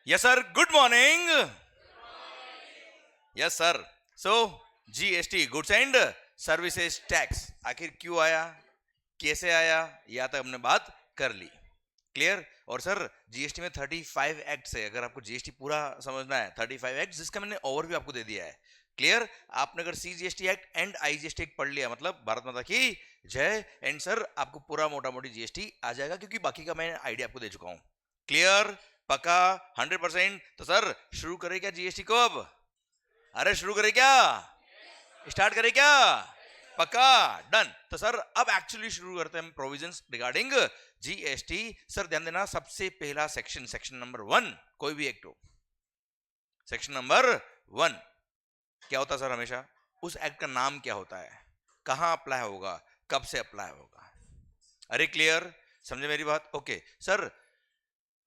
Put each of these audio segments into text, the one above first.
Yes, sir. Good morning. Yes, sir. So, GST, Goods and Services Tax, आखिर क्यों आया, कैसे आया, या तक हमने बात कर ली. क्लियर. और सर जीएसटी में 35 एक्ट है. अगर आपको जीएसटी पूरा समझना है, 35 एक्ट जिसका मैंने ओवरव्यू आपको दे दिया है. क्लियर. आपने अगर CGST act and IGST act पढ़ लिया, मतलब भारत माता की जय. एंड सर आपको पूरा मोटा मोटी जीएसटी आ जाएगा, क्योंकि बाकी का मैं आइडिया आपको दे चुका हूं. क्लियर, पक्का, 100%. तो सर शुरू करें क्या जीएसटी को अब? अरे शुरू करें क्या? स्टार्ट करें क्या? पक्का, डन. तो सर अब एक्चुअली शुरू करते हैं हम प्रोविजंस रिगार्डिंग जीएसटी. सर ध्यान देना, सबसे पहला सेक्शन, सेक्शन नंबर 1, कोई भी एक्ट हो, सेक्शन नंबर 1 क्या होता है सर? हमेशा उस एक्ट का नाम क्या होता है, कहां अप्लाई होगा, कब से अप्लाई होगा. अरे क्लियर, समझे मेरी बात? Okay sir,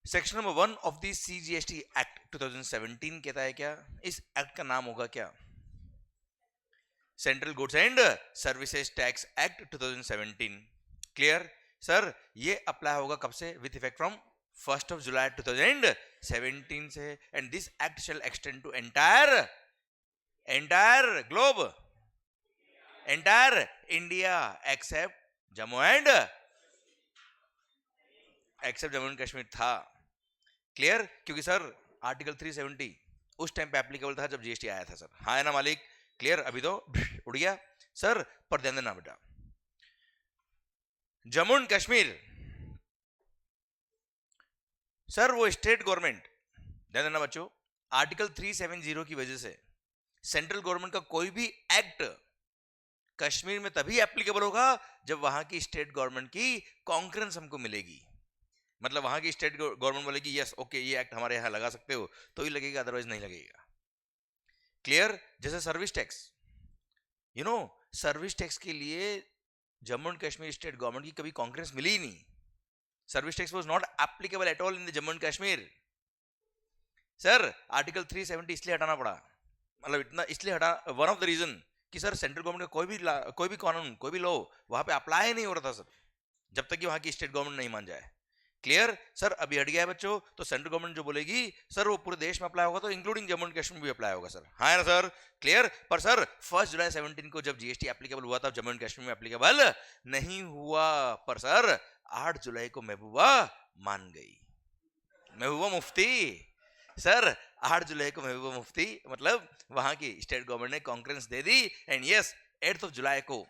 section number 1 of the CGST act 2017 कहता है क्या? इस एक्ट का नाम होगा क्या? Central goods and services tax act 2017. Clear. Sir ये अप्लाई होगा कब से? With effect from 1st of July 2017 से. And this act shall extend to entire globe, entire India except Jammu and Kashmir था. क्लियर. क्योंकि सर आर्टिकल 370 उस टाइम पे applicable था जब जीएसटी आया था सर. हाँ है ना मालिक? क्लियर. अभी तो उड़ गया सर. पर ध्यान देना बेटा, जम्मू एंड कश्मीर सर वो स्टेट गवर्नमेंट, ध्यान देना बच्चों, आर्टिकल 370 की वजह से सेंट्रल गवर्नमेंट का कोई भी एक्ट कश्मीर में तभी एप्लीकेबल होगा जब वहां की स्टेट गवर्नमेंट की कॉन्करेंस हमको मिलेगी. मतलब वहां की स्टेट गवर्नमेंट बोलेगी यस ओके ये एक्ट हमारे यहां लगा सकते हो, तो ही लगेगा, अदरवाइज नहीं लगेगा. क्लियर. जैसे service tax, you know, service tax के लिए Jammu and Kashmir state government की कभी कॉन्करेंस मिली ही नहीं. Service tax was not applicable at all in the Jammu and Kashmir. Sir article 370 इसलिए हटाना पड़ा, मतलब इतना इसलिए हटा, वन ऑफ द रीजन कि सर सेंट्रल गवर्नमेंट का कोई भी कानून, कोई भी लॉ वहां पे अप्लाई नहीं हो रहा था सर, जब तक कि वहां की स्टेट गवर्नमेंट नहीं मान जाए. क्लियर. सर अभी हट गया है बच्चों, तो सेंट्रल गवर्नमेंट जो बोलेगी सर वो पूरे देश में अप्लाई होगा, तो इंक्लूडिंग जम्मू एंड कश्मीर भी अप्लाई होगा सर. हाँ है ना सर? क्लियर. पर सर 1 जुलाई 17 को जब जीएसटी एप्लीकेबल हुआ था, जम्मू एंड कश्मीर में एप्लीकेबल नहीं हुआ. पर सर 8 जुलाई को महबूबा मान गई, महबूबा मुफ्ती. सर 8 जुलाई को महबूबा मुफ्ती, मतलब वहां की स्टेट गवर्नमेंट ने conference they the. And yes 8 जुलाई को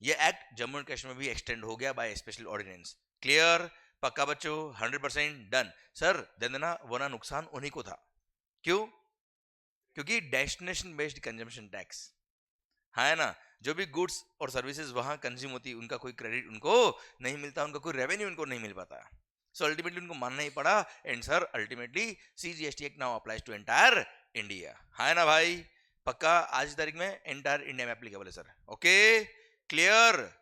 ये एक्ट जम्मू एंड कश्मीर में भी एक्सटेंड हो गया बाय स्पेशल ऑर्डिनेंस. क्लियर. पक्का बच्चों, 100% डन. सर दे देना, वरना नुकसान उन्हीं को था. क्यों? क्योंकि डेस्टिनेशन बेस्ड कंजम्पशन टैक्स, है ना, जो भी गुड्स और सर्विसेज वहां कंज्यूम होती है उनका कोई क्रेडिट उनको नहीं मिलता, उनका कोई रेवेन्यू उनको नहीं मिल पाता. सो अल्टीमेटली उनको मानना ही पड़ा. And sir ultimately CGST act now applies to entire India. है ना भाई? पक्का आज की तारीख में एंटायर इंडिया में एप्लीकेबल है sir. Okay clear.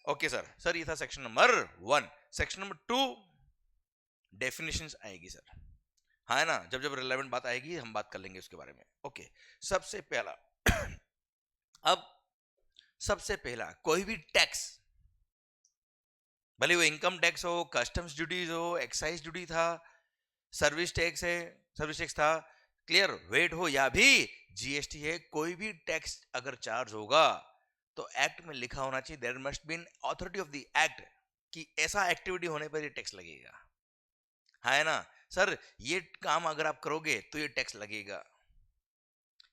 Okay sir. Sir ये था section number 1. Section number 2 definitions आएगी सर. हाँ है ना, जब जब रिलेवेंट बात आएगी हम बात कर लेंगे उसके बारे में. ओके सबसे पहला अब सबसे पहला कोई भी टैक्स, भले वो इनकम टैक्स हो, कस्टम्स ड्यूटीज हो, एक्साइज ड्यूटी था, सर्विस टैक्स है, सर्विस टैक्स था, क्लियर, वेट हो या भी जीएसटी है, कोई भी टैक्स अगर चार्ज होगा तो एक्ट में लिखा होना चाहिए there must be an authority of the act कि ऐसा एक्टिविटी होने पर ये टैक्स लगेगा. है ना सर? ये काम अगर आप करोगे तो ये टैक्स लगेगा,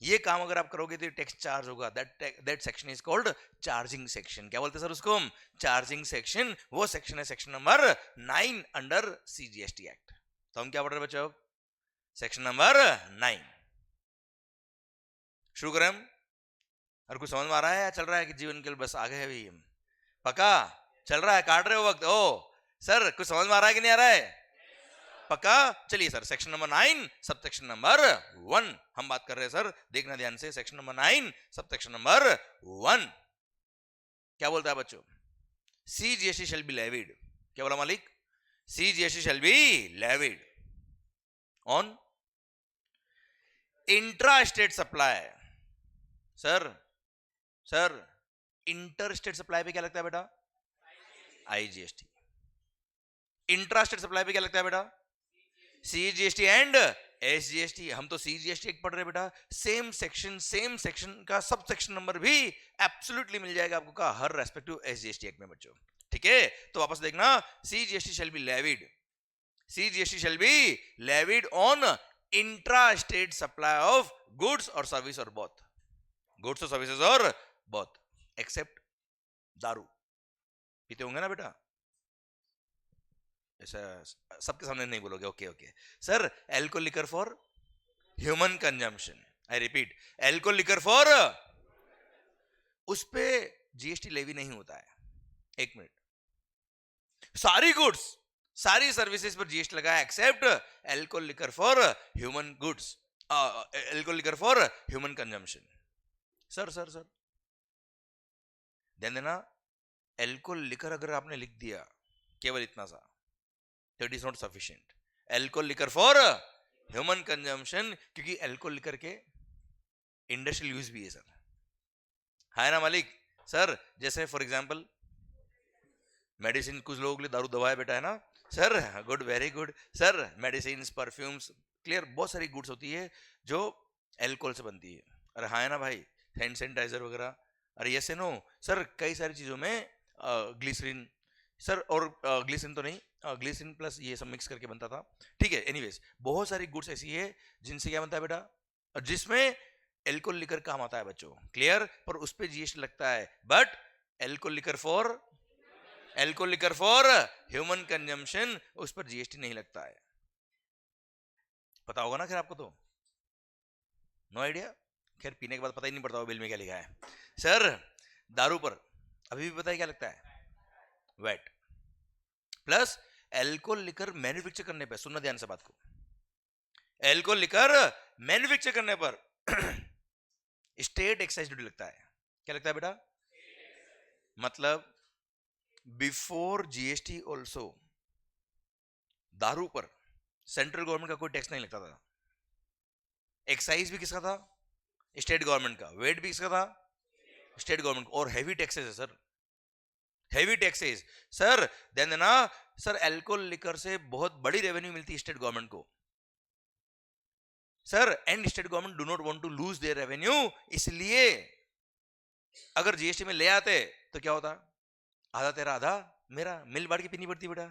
ये काम अगर आप करोगे तो ये टैक्स चार्ज होगा. That section is called charging section. क्या बोलते हैं सर उसको? Charging section. वो सेक्शन है section number 9 under CGST act. तो हम क्या पढ़ रहे हैं बच्चों? Section number 9. शुरू करें हम? और कुछ समझ में आ रहा है या चल रहा है कि जीवन के लिए बस आगे है भी हम? पक्का चल रहा है? काट रहे हो वक्त? ओ सर कुछ समझ में आ रहा है कि नहीं आ रहा है? पक्का? चलिए sir, section number 9 sub section number 1 हम बात कर रहे हैं सर, देखना ध्यान से। Section number 9 sub section number 1 क्या बोलता है बच्चों? CGST shall be levied. क्या बोला मालिक? CGST shall be levied on intra-state supply. Sir inter state supply पे क्या लगता है बेटा? IGST। इंट्रा स्टेट सप्लाई पे क्या लगता है बेटा? CGST and SGST। हम तो CGST एक पढ़ रहे बेटा, सेम सेक्शन का सब सेक्शन नंबर भी एब्सोल्युटली मिल जाएगा आपको का हर रेस्पेक्टिव SGST एक्ट में बच्चों। ठीक है, तो वापस देखना, CGST shall be levied, CGST shall be levied on intra-state supply of goods or service or both, goods or services or both, except दारू पीते होंगे ना बेटा? ऐसा सबके सामने नहीं बोलोगे? Okay okay sir. Alcohol liquor for human consumption, I repeat, alcohol liquor for, उस पे GST लेवी नहीं होता है। एक मिनट, सारी गुड्स सारी सर्विसेज पर GST लगा है except alcohol liquor for human goods, alcohol liquor for human consumption. Sir ध्यान देना, एल्कोहल लिकर अगर आपने लिख दिया केवल इतना सा, तो it is not sufficient. Alcohol liquor for human consumption, क्योंकि एल्कोहल लिकर के इंडस्ट्रियल यूज भी है सर, है ना मालिक? सर जैसे फॉर एग्जांपल मेडिसिन, कुछ लोगों के लिए दारू दवा है बेटा, है ना sir? Good, very good sir. Medicine, perfumes, clear, बहुत सारी गुड्स होती है जो एल्कोहल से बनती है। अरे हाँ है ना भाई? हैंड सैनिटाइजर वगैरह, अरे यस नो सर, कई सारी चीजों में ग्लिसरीन सर, और ग्लिसरीन तो नहीं, ग्लिसरीन प्लस ये सब मिक्स करके बनता था। ठीक है, एनीवेज बहुत सारी गुड्स ऐसी है जिनसे क्या बनता है बेटा, और जिसमें एल्कोहल लिकर काम आता है बच्चों, क्लियर? पर उस पर GST लगता है, but alcohol liquor for human consumption उस पर GST नहीं लगता है। पता होगा ना खैर आपको? तो नो आइडिया, खैर पीने के बाद पता ही नहीं पड़ता वो बिल में क्या लिखा है। सर दारू पर अभी भी पता है क्या लगता है? Weight plus alcohol liquor manufacture करने पर, सुनना ध्यान से बात को, एल्कोहल लिकर मैन्युफैक्चर करने पर स्टेट एक्साइज ड्यूटी लगता है। क्या लगता है बेटा? मतलब बिफोर GST ऑल्सो दारू पर सेंट्रल गवर्नमेंट का कोई टैक्स नहीं लगता था। एक्साइज भी किसका था? स्टेट गवर्नमेंट का। वेट भी किसका था? State government. और हैवी टैक्सेस है सर, हैवी टैक्सेस सर। ध्यान देना सर, एल्कोहल लिकर से बहुत बड़ी रेवेन्यू मिलती है स्टेट गवर्नमेंट को sir, and state government do not want to lose their revenue, इसलिए अगर GST में ले आते तो क्या होता? आधा तेरा आधा मेरा, मिल बांट के पीनी पड़ती बेटा,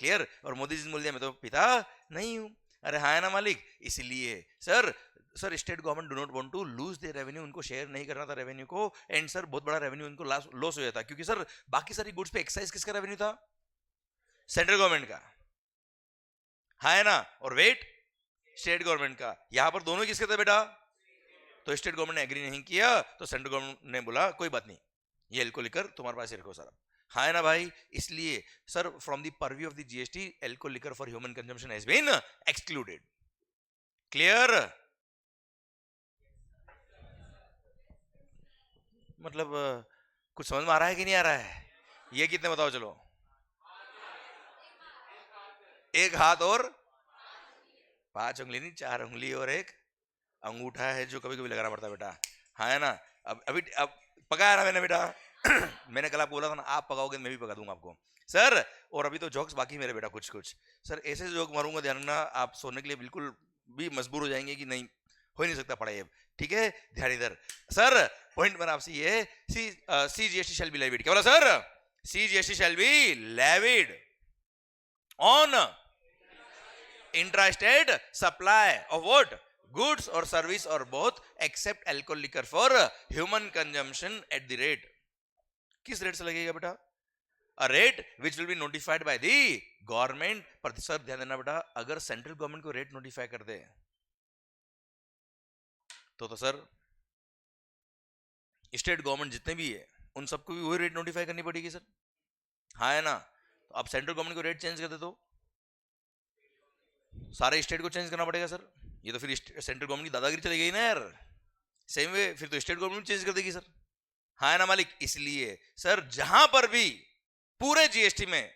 क्लियर? और मोदी जी बोल दिया मैं तो पिता नहीं हूं। अरे हाँ है ना मालिक? इसलिए sir state government do not want to lose their revenue, उनको शेयर नहीं करना था रेवेन्यू को, एंड सर बहुत बड़ा रेवेन्यू उनको लॉस हो जाता, क्योंकि सर बाकी सारी गुड्स पे एक्साइज किसका रेवेन्यू था? सेंट्रल गवर्नमेंट का, है ना? और वेट स्टेट गवर्नमेंट का। यहां पर दोनों किसके थे बेटा? तो स्टेट गवर्नमेंट ने एग्री नहीं किया, तो सेंट्रल गवर्नमेंट ने बोला कोई बात नहीं, ये एल्कोहल लिकर तुम्हारे पास ही रखो सारा, है ना भाई? इसलिए sir from the purview of the GST alcohol liquor for human consumption has been excluded, clear? मतलब कुछ समझ में आ रहा है कि नहीं आ रहा है? ये कितने बताओ चलो? एक हाथ और 5 उंगली नहीं, 4 उंगली और एक अंगूठा है जो कभी कभी लगाना पड़ता है बेटा, हाँ है ना? अब पकाया ना मैंने बेटा मैंने कल आपको बोला था ना, आप पकाओगे मैं भी पका दूंगा आपको सर। और अभी तो जोक्स बाकी मेरे बेटा कुछ कुछ सर, ऐसे जोक मारूंगा ध्यान रखना, आप सोने के लिए बिल्कुल भी मजबूर हो जाएंगे कि नहीं हो ही नहीं सकता पढ़ाई अब, ठीक है? ध्यान इधर सर, पॉइंट मेरा आपसे ये है, CGST shall be levied, क्या बोला sir? CGST shall be levied on intrastate supply of what? Goods or service or both, except alcohol liquor for human consumption at the rate, किस रेट से लगेगा बेटा? A rate which will be notified by the government। पर sir ध्यान देना बेटा, अगर central government को रेट नोटिफाई कर दे तो सर स्टेट गवर्नमेंट जितने भी है उन सबको भी वही रेट नोटिफाई करनी पड़ेगी सर, हाँ है ना? तो अब सेंट्रल गवर्नमेंट को रेट चेंज कर दे तो सारे स्टेट को चेंज करना पड़ेगा सर, ये तो फिर सेंट्रल गवर्नमेंट की दादागिरी चली गई ना यार। सेम वे फिर तो स्टेट गवर्नमेंट चेंज कर देगी सर, हाँ है ना मालिक? इसलिए सर जहां पर भी पूरे जीएसटी में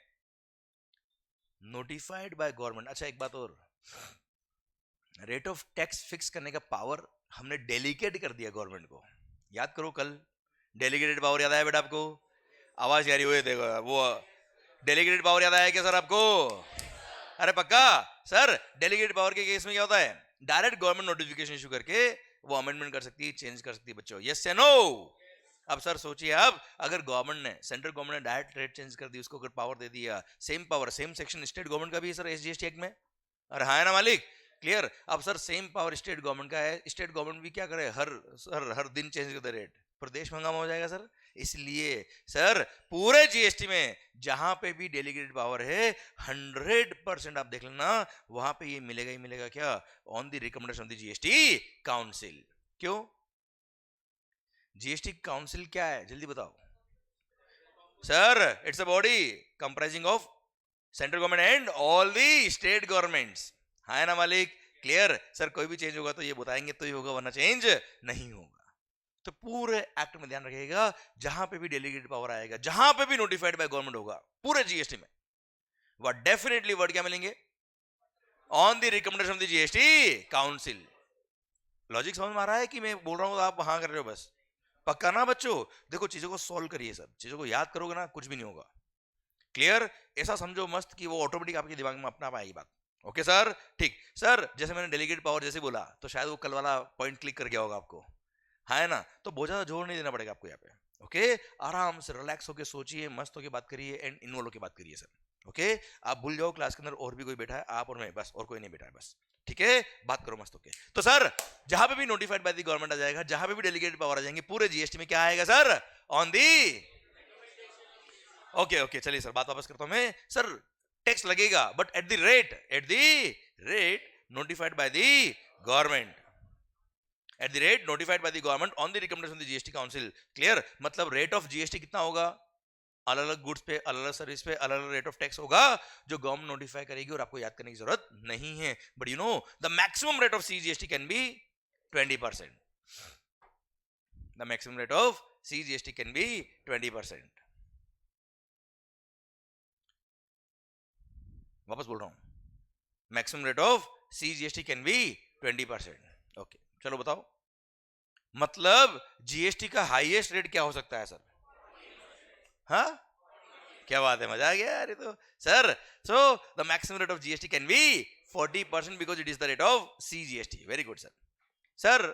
नोटिफाइड बाय गवर्नमेंट। अच्छा एक बात और, रेट ऑफ टैक्स फिक्स करने का पावर हमने डेलीकेट कर दिया गवर्नमेंट को। याद करो कल डेलीगेटेड पावर याद आया बेटा आपको? आवाज यारी हुए देखो वो डेलीगेटेड पावर याद आया क्या सर आपको? अरे पक्का सर, डेलीगेटेड पावर के केस में क्या होता है, डायरेक्ट गवर्नमेंट नोटिफिकेशन इशू करके वो अमेंडमेंट कर सकती है, चेंज कर सकती है बच्चों, यस या नो? अब सर सोचिए, अब अगर गवर्नमेंट ने, सेंट्रल गवर्नमेंट ने डायरेक्ट रेट चेंज कर दी, उसको अगर पावर दे दिया, same power same section state government का भी है सर एसजीएसटी एक्ट में, अरे हाँ है ना मालिक? क्लियर? अब sir same power state government का है, स्टेट गवर्नमेंट भी क्या करे, हर दिन चेंज कर दे रेट, प्रदेश में हंगामा हो जाएगा सर। इसलिए सर पूरे जीएसटी में जहां पे भी डेलीगेटेड पावर है 100% आप देख लेना वहां पे ये मिलेगा ही मिलेगा, क्या? On the recommendation of the GST council. क्यों? जीएसटी काउंसिल क्या है जल्दी बताओ sir? It's a body comprising of central government and all the state governments, है ना मालिक? क्लियर? सर कोई भी चेंज होगा तो ये बताएंगे तो ही होगा, वरना चेंज नहीं होगा। तो पूरे एक्ट में ध्यान रखिएगा, जहां पे भी डेलीगेटेड पावर आएगा, जहां पे भी नोटिफाइड बाय गवर्नमेंट होगा पूरे जीएसटी में, वह डेफिनेटली वर्ड क्या मिलेंगे? On the recommendation of the GST council. Logic समझ में आ रहा है कि मैं बोल रहा हूं तो आप हाँ कर रहे हो बस? पक्का ना बच्चों? देखो चीजों को सॉल्व करिए सर, चीजों को याद करोगे ना कुछ भी नहीं होगा। क्लियर? ऐसा समझो मस्त कि वो ऑटोमेटिक आपके दिमाग में अपना आप आएगी बात। ओके सर, ठीक। सर जैसे मैंने डेलीगेट पावर जैसे बोला तो शायद वो कल वाला पॉइंट क्लिक कर गया होगा आपको, है ना? तो बहुत ज्यादा जोर नहीं देना पड़ेगा आपको यहाँ पे। ओके, आराम से रिलैक्स होके सोचिए, मस्त होके बात करिए एंड इन्वॉल्व होके बात करिए सर। ओके, आप भूल जाओ क्लास के अंदर और भी कोई बैठा है, आप और मैं, बस और कोई नहीं बैठा है, बस ठीक है? बात करो मस्त होके। तो सर जहां पे भी नोटिफाइड बाय द गवर्नमेंट आ जाएगा, जहां पे भी डेलीगेटेड पावर आ जाएंगे, पूरे जीएसटी में क्या आएगा sir? On the. Okay okay, चलिए सर बात वापस करता हूं मैं। सर टैक्स लगेगा but at the rate notified by the government, eight the rate notified by the government on the recommendation of the GST council. Clear? मतलब rate of GST कितना होगा? अलग अलग गुड्स पे, अलग अलग सर्विस पे अलग अलग रेट ऑफ टैक्स होगा जो गवर्नमेंट नोटिफाई करेगी, और आपको याद करने की जरूरत नहीं है। But you know the maximum rate of CGST can be 20%। The maximum rate of CGST can be 20%। वापस बोल रहा हूं, maximum rate of CGST can be 20%। Okay चलो बताओ, मतलब जीएसटी का हाईएस्ट रेट क्या हो सकता है सर? हाँ क्या बात है, मजा आ गया यार ये तो। Sir so the maximum rate of GST can be 40% because it is the rate of CGST. Very good sir. Sir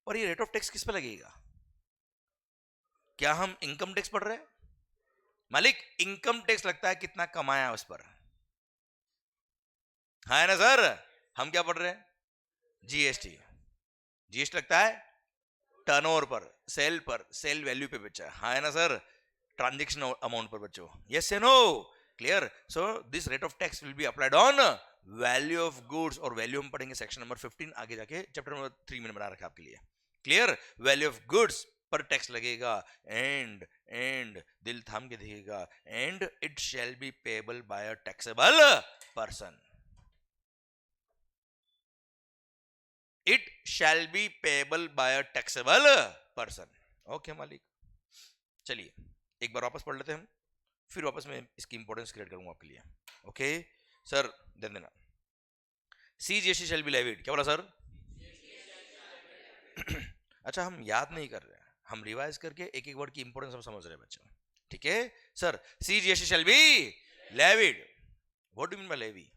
और ये रेट ऑफ टैक्स किस पे लगेगा? क्या हम इनकम टैक्स पढ़ रहे हैं मालिक? इनकम टैक्स लगता है कितना कमाया उस पर, है ना सर? हम क्या पढ़ रहे हैं? जीएसटी। जीएसटी लगता है टर्नओवर पर, सेल पर, सेल वैल्यू पे बच्चा, है ना सर? ट्रांजेक्शन अमाउंट पर बच्चों, यस या no? Clear? So this rate of tax will be applied on value of goods, और वैल्यू हम पढ़ेंगे सेक्शन नंबर 15 आगे जाके, चैप्टर नंबर 3 में बना रखा आपके लिए। क्लियर? वैल्यू ऑफ गुड्स पर टैक्स लगेगा, एंड दिल थाम के देखिएगा, and it shall be payable by a taxable person. It shall be payable by a taxable person. Okay मालिक, चलिए एक बार वापस पढ़ लेते हैं हम, फिर वापस मैं इसकी इंपॉर्टेंस क्रिएट करूंगा आपके लिए। ओके सर ध्यान देना, सीजीएसटी शैल बी लेविड, क्या बोला सर? अच्छा हम याद नहीं कर रहे हैं, हम रिवाइज करके एक एक वर्ड की इंपॉर्टेंस हम समझ रहे हैं बच्चों, ठीक है? Sir CGST shall be levied, what do you mean by levy?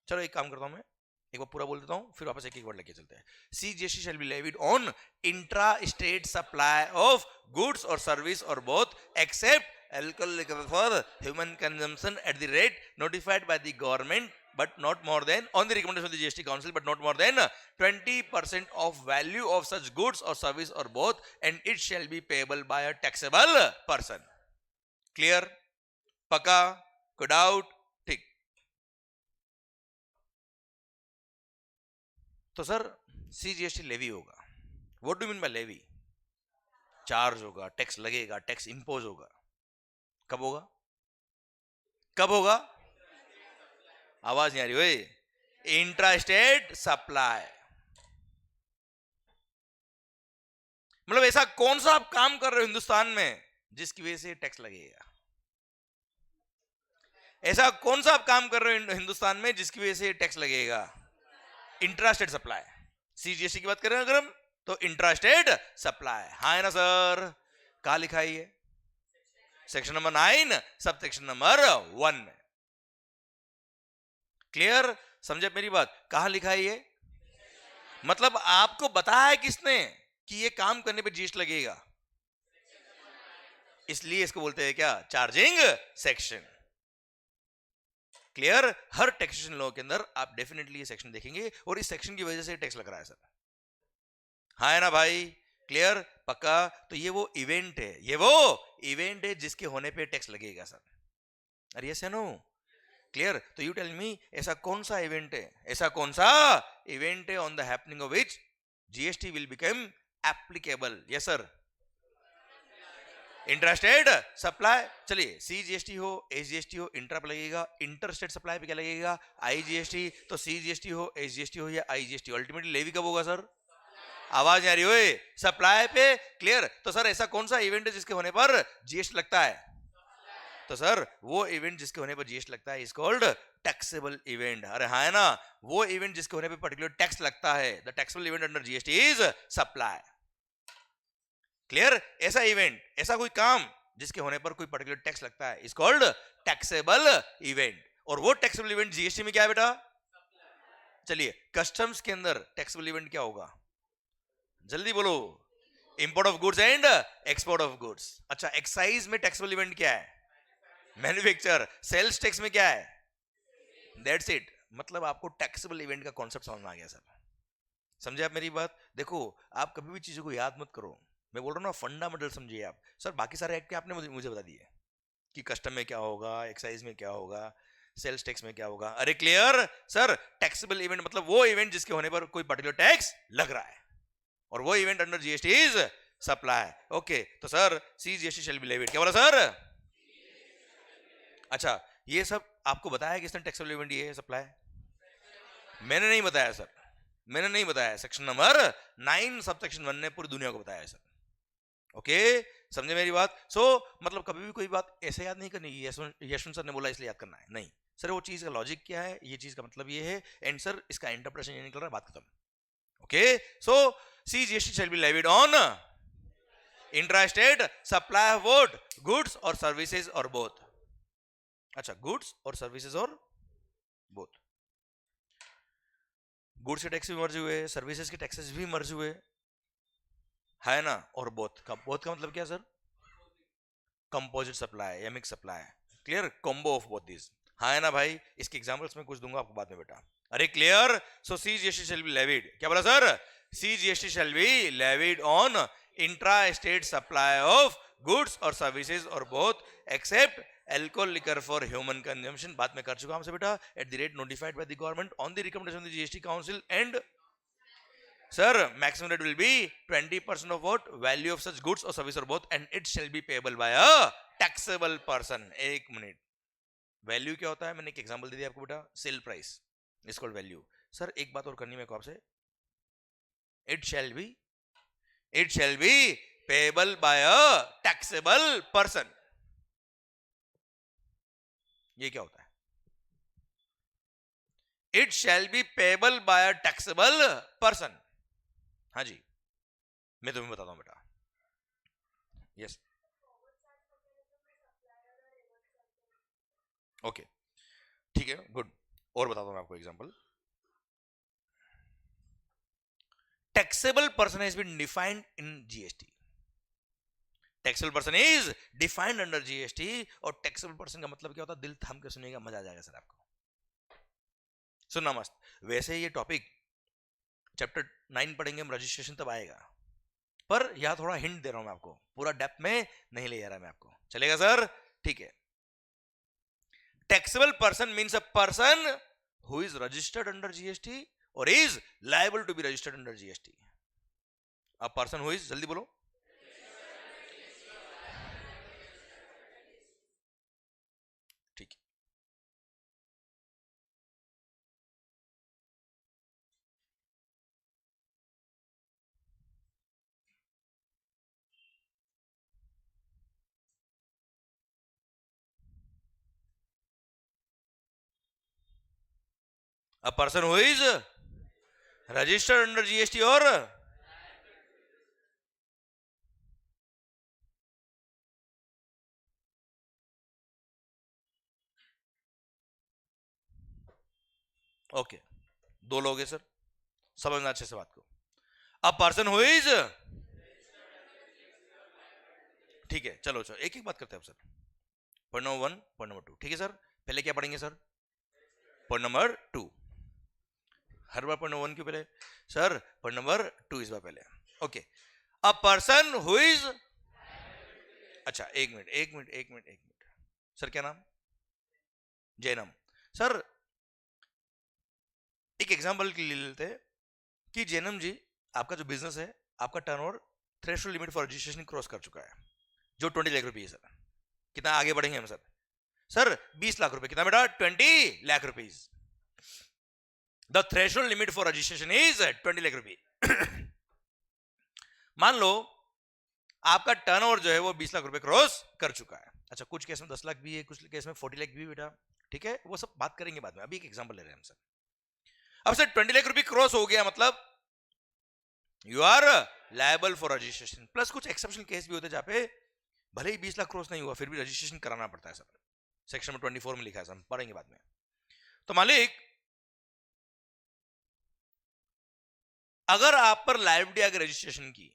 चलो एक काम करता हूं मैं, एक बार पूरा बोल देता हूं फिर वापस एक एक वर्ड लेके चलते हैं। CGST shall be levied on intra state supply of goods और सर्विस और both except alcohol for human consumption at the rate notified by the government, but not more than, on the recommendation of the GST Council, but not more than 20% of value of such goods or service or both, and it shall be payable by a taxable person. Clear? पक्का? कोई doubt? ठीक। तो sir CGST levy होगा, what do mean by levy? Charge होगा, tax लगेगा, tax impose होगा। कब होगा? कब होगा? आवाज नहीं आ रही ओए। इंट्रा स्टेट सप्लाई, मतलब ऐसा कौन सा आप काम कर रहे हो हिंदुस्तान में जिसकी वजह से टैक्स लगेगा? ऐसा कौन सा आप काम कर रहे हो हिंदुस्तान में जिसकी वजह से टैक्स लगेगा? Intra state supply. सीजीएसटी की बात करें अगर हम, तो इंट्रा स्टेट सप्लाई। हाँ है ना सर? कहां लिखा है ये? Section number 9 sub section number 1 में। क्लियर? समझे मेरी बात? कहां लिखा है ये? मतलब आपको बताया किसने कि ये काम करने पे जीएसटी लगेगा? इसलिए इसको बोलते हैं क्या? Charging section. क्लियर? हर टैक्सेशन लॉ के अंदर आप डेफिनेटली ये सेक्शन देखेंगे और इस सेक्शन की वजह से टैक्स लग रहा है सर। हाँ है ना भाई? क्लियर? पक्का? तो ये वो इवेंट है, ये वो इवेंट है जिसके होने पे टैक्स लगेगा सर। अरे यस या नो? क्लियर? तो यू टेल मी, ऐसा कौन सा इवेंट है, ऐसा कौन सा इवेंट है on the happening of which GST will become applicable? Yes sir, intrastate supply. चलिए, सीजीएसटी हो, एसजीएसटी हो, इंट्रा पे लगेगा। इंटरस्टेट सप्लाई पे क्या लगेगा? आईजीएसटी। तो सीजीएसटी हो, एसजीएसटी हो या आईजीएसटी, अल्टीमेटली लेवी कब होगा सर? आवाज नहीं आ रही ओए? सप्लाई पे। क्लियर? तो सर ऐसा कौन सा इवेंट है जिसके होने पर जीएसटी लगता है? तो सर वो इवेंट जिसके होने पर जीएसटी लगता है इज कॉल्ड टैक्सेबल इवेंट। अरे हाँ है ना? वो इवेंट जिसके होने पर पर्टिकुलर टैक्स लगता है, the taxable event under GST is supply. Clear? ऐसा इवेंट, ऐसा कोई काम जिसके होने पर कोई पर्टिकुलर टैक्स लगता है इज कॉल्ड टैक्सेबल इवेंट। और वो टैक्सेबल इवेंट जीएसटी में क्या है बेटा? चलिए, कस्टम्स के अंदर टैक्सेबल इवेंट क्या होगा? जल्दी बोलो। Import of goods and export of goods. अच्छा, एक्साइज में टैक्सेबल इवेंट क्या है? मैन्युफैक्चर। सेल्स टैक्स में क्या है? That's it. मतलब आपको टैक्सेबल इवेंट का कॉन्सेप्ट समझ में आ गया सर। समझे आप मेरी बात? देखो, आप कभी भी चीजों को याद मत करो, मैं बोल रहा हूँ ना, फंडामेंटल समझिए आप। सर बाकी सारे एक्ट आपने मुझे बता दिए कि कस्टम में क्या होगा, एक्साइज में क्या होगा, सेल्स टैक्स में क्या होगा। अरे क्लियर? सर टैक्सेबल इवेंट मतलब वो इवेंट जिसके होने पर कोई पर्टिकुलर टैक्स लग रहा है, और वो event under GST is supply. Okay, तो sir CGST shall be levied. क्या बोला सर? अच्छा, ये सब आपको बताया किसने? टैक्सेबल इवेंट ये सप्लाई? मैंने नहीं बताया सर, मैंने नहीं बताया। सेक्शन नंबर 9 सब सेक्शन 1 ने पूरी दुनिया को बताया सर। ओके, समझे मेरी बात? मतलब कभी भी कोई बात ऐसे याद नहीं करनी यशवंत सर ने बोला इसलिए याद करना है, नहीं सर। वो चीज का लॉजिक क्या है, ये चीज का मतलब ये है, एंड सर इसका इंटरप्रिटेशन ये निकल रहा है, बात खत्म। Okay, CGST shall be levied on intrastate supply of what? Goods और सर्विसेज और बोथ। अच्छा, गुड्स और सर्विसेज और बोथ। गुड्स के टैक्स भी मर्ज हुए, सर्विसेज के टैक्सेस भी मर्ज हुए, है ना? और बोथ का मतलब क्या सर? कंपोजिट सप्लाई या mix supply. Clear? Combo of both this. हाँ है ना भाई? इसके एग्जांपल्स में कुछ दूंगा आपको बाद में बेटा। अरे clear? So CGST shall be levied. क्या बोला sir? CGST shall be levied on intra state supply of goods और सर्विसेज और both except alcohol liquor for human consumption. बात में कर चुका हमसे बेटा। At the rate notified by the government on the recommendation of the GST council and sir maximum rate will be 20% of what? Value of such goods or service or both, and it shall be payable by a taxable person. एक minute, value क्या होता है? मैंने एक example दे दिया आपको बेटा, sale price is called value. Sir एक बात और करनी है मेरे को आपसे, it shall be payable by a taxable person। ये क्या होता है? It shall be payable by a taxable person। हाँ जी, मैं तुम्हें बताता हूं बेटा। यस, ओके, ठीक है, गुड। और बताता हूं मैं आपको example. Taxable person has been defined in GST. Taxable person is defined under GST. और टैक्सेबल पर्सन का मतलब क्या होता है? दिल थाम के सुनिएगा, मजा आ जाएगा सर आपको, सुनना मस्त। वैसे ये टॉपिक चैप्टर 9 पढ़ेंगे हम, रजिस्ट्रेशन तब आएगा, पर यहां थोड़ा हिंट दे रहा हूं मैं आपको, पूरा डेप्थ में नहीं ले जा रहा मैं आपको। चलेगा सर? ठीक है। Taxable person means a person who is registered under GST और is liable to be registered under GST. A person who is, जल्दी बोलो, ठीक है। A person who is registered under GST और ओके, दो लोग हैं सर, समझना अच्छे से बात को। अ पर्सन हु इज, ठीक है, चलो चलो एक एक बात करते हैं sir. Point number 1, point number 2, ठीक है सर। पहले क्या पढ़ेंगे सर? Point number 2। हर बार पॉइंट नंबर 1 क्यों पहले सर? पॉइंट नंबर 2 इस बार पहले। Okay, a person who is, अच्छा एक मिनट एक मिनट एक मिनट एक मिनट सर, क्या नाम? जैनम। सर एक एग्जांपल के लिए लेते हैं कि जैनम जी, आपका जो बिजनेस है, आपका turnover threshold limit for registration cross कर चुका है, जो 20 लाख रुपए है सर। कितना आगे बढ़ेंगे हम सर? सर 20 लाख रुपए। कितना बेटा? 20 lakh rupees. The threshold limit for registration is 20 lakh रुपए। मान लो आपका टर्नओवर जो है वो 20 लाख रुपए क्रॉस कर चुका है। अच्छा, कुछ केस में 10 लाख भी है, कुछ केस में 40 लाख भी है बेटा, ठीक है, वो सब बात करेंगे बाद में, अभी एक एग्जांपल ले रहे हैं हम सर। अब सर 20 लाख रुपए क्रॉस हो गया, मतलब you are liable for registration. Plus कुछ एक्सेप्शनल केस भी होते हैं जहां पे भले ही 20 लाख क्रॉस नहीं हुआ, फिर भी रजिस्ट्रेशन कराना पड़ता है सर। सेक्शन में 24 में लिखा है सर, हम पढ़ेंगे बाद में। तो मालिक, अगर आप पर लायबिलिटी आगे रजिस्ट्रेशन की,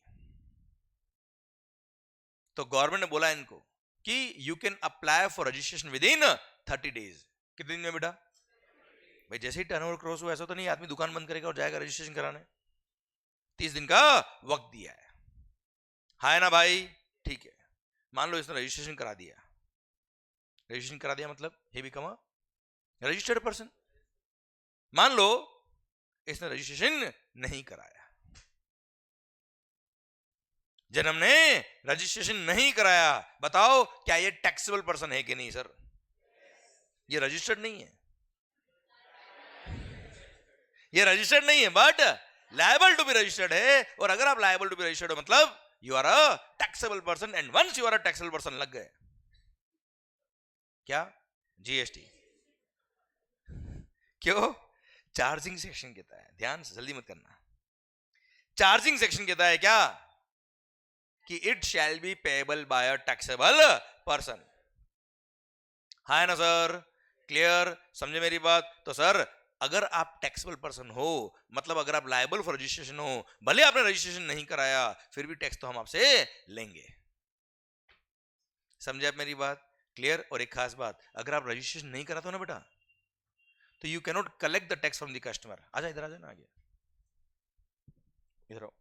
तो गवर्नमेंट ने बोला इनको कि you can apply for registration with in 30 days. कितने दिन में बेटा? भाई जैसे ही टर्नओवर क्रॉस हुआ, ऐसा तो नहीं आदमी दुकान बंद करेगा और जाएगा रजिस्ट्रेशन कराने। 30 दिन का वक्त दिया है, है ना भाई? ठीक है, मान लो इसने रजिस्ट्रेशन करा दिया। रजिस्ट्रेशन करा दिया मतलब he become a registered person. मान लो इसने रजिस्ट्रेशन नहीं कराया, जन्म ने रजिस्ट्रेशन नहीं कराया, बताओ क्या ये टैक्सेबल पर्सन है कि नहीं सर? ये रजिस्टर्ड नहीं है, ये रजिस्टर्ड नहीं है, but liable to be registered है। और अगर आप लायबल टू बी रजिस्टर्ड हो मतलब you are a taxable person, and once you are a taxable person लग गए क्या? जीएसटी। क्यों? चार्जिंग सेक्शन कहता है, ध्यान से, जल्दी मत करना। चार्जिंग सेक्शन कहता है क्या? कि it shall be payable by a taxable person. है ना सर? क्लियर? समझे मेरी बात? तो सर अगर आप टैक्सेबल पर्सन हो, मतलब अगर आप लायबल फॉर रजिस्ट्रेशन हो, भले आपने रजिस्ट्रेशन नहीं कराया, फिर भी टैक्स तो हम आपसे लेंगे। समझे आप मेरी बात? क्लियर? और एक खास बात, अगर आप रजिस्ट्रेशन नहीं कराते हो ना बेटा, तो you cannot collect the tax from the customer. आजा इधर, आ जाना, आगे इधर आओ।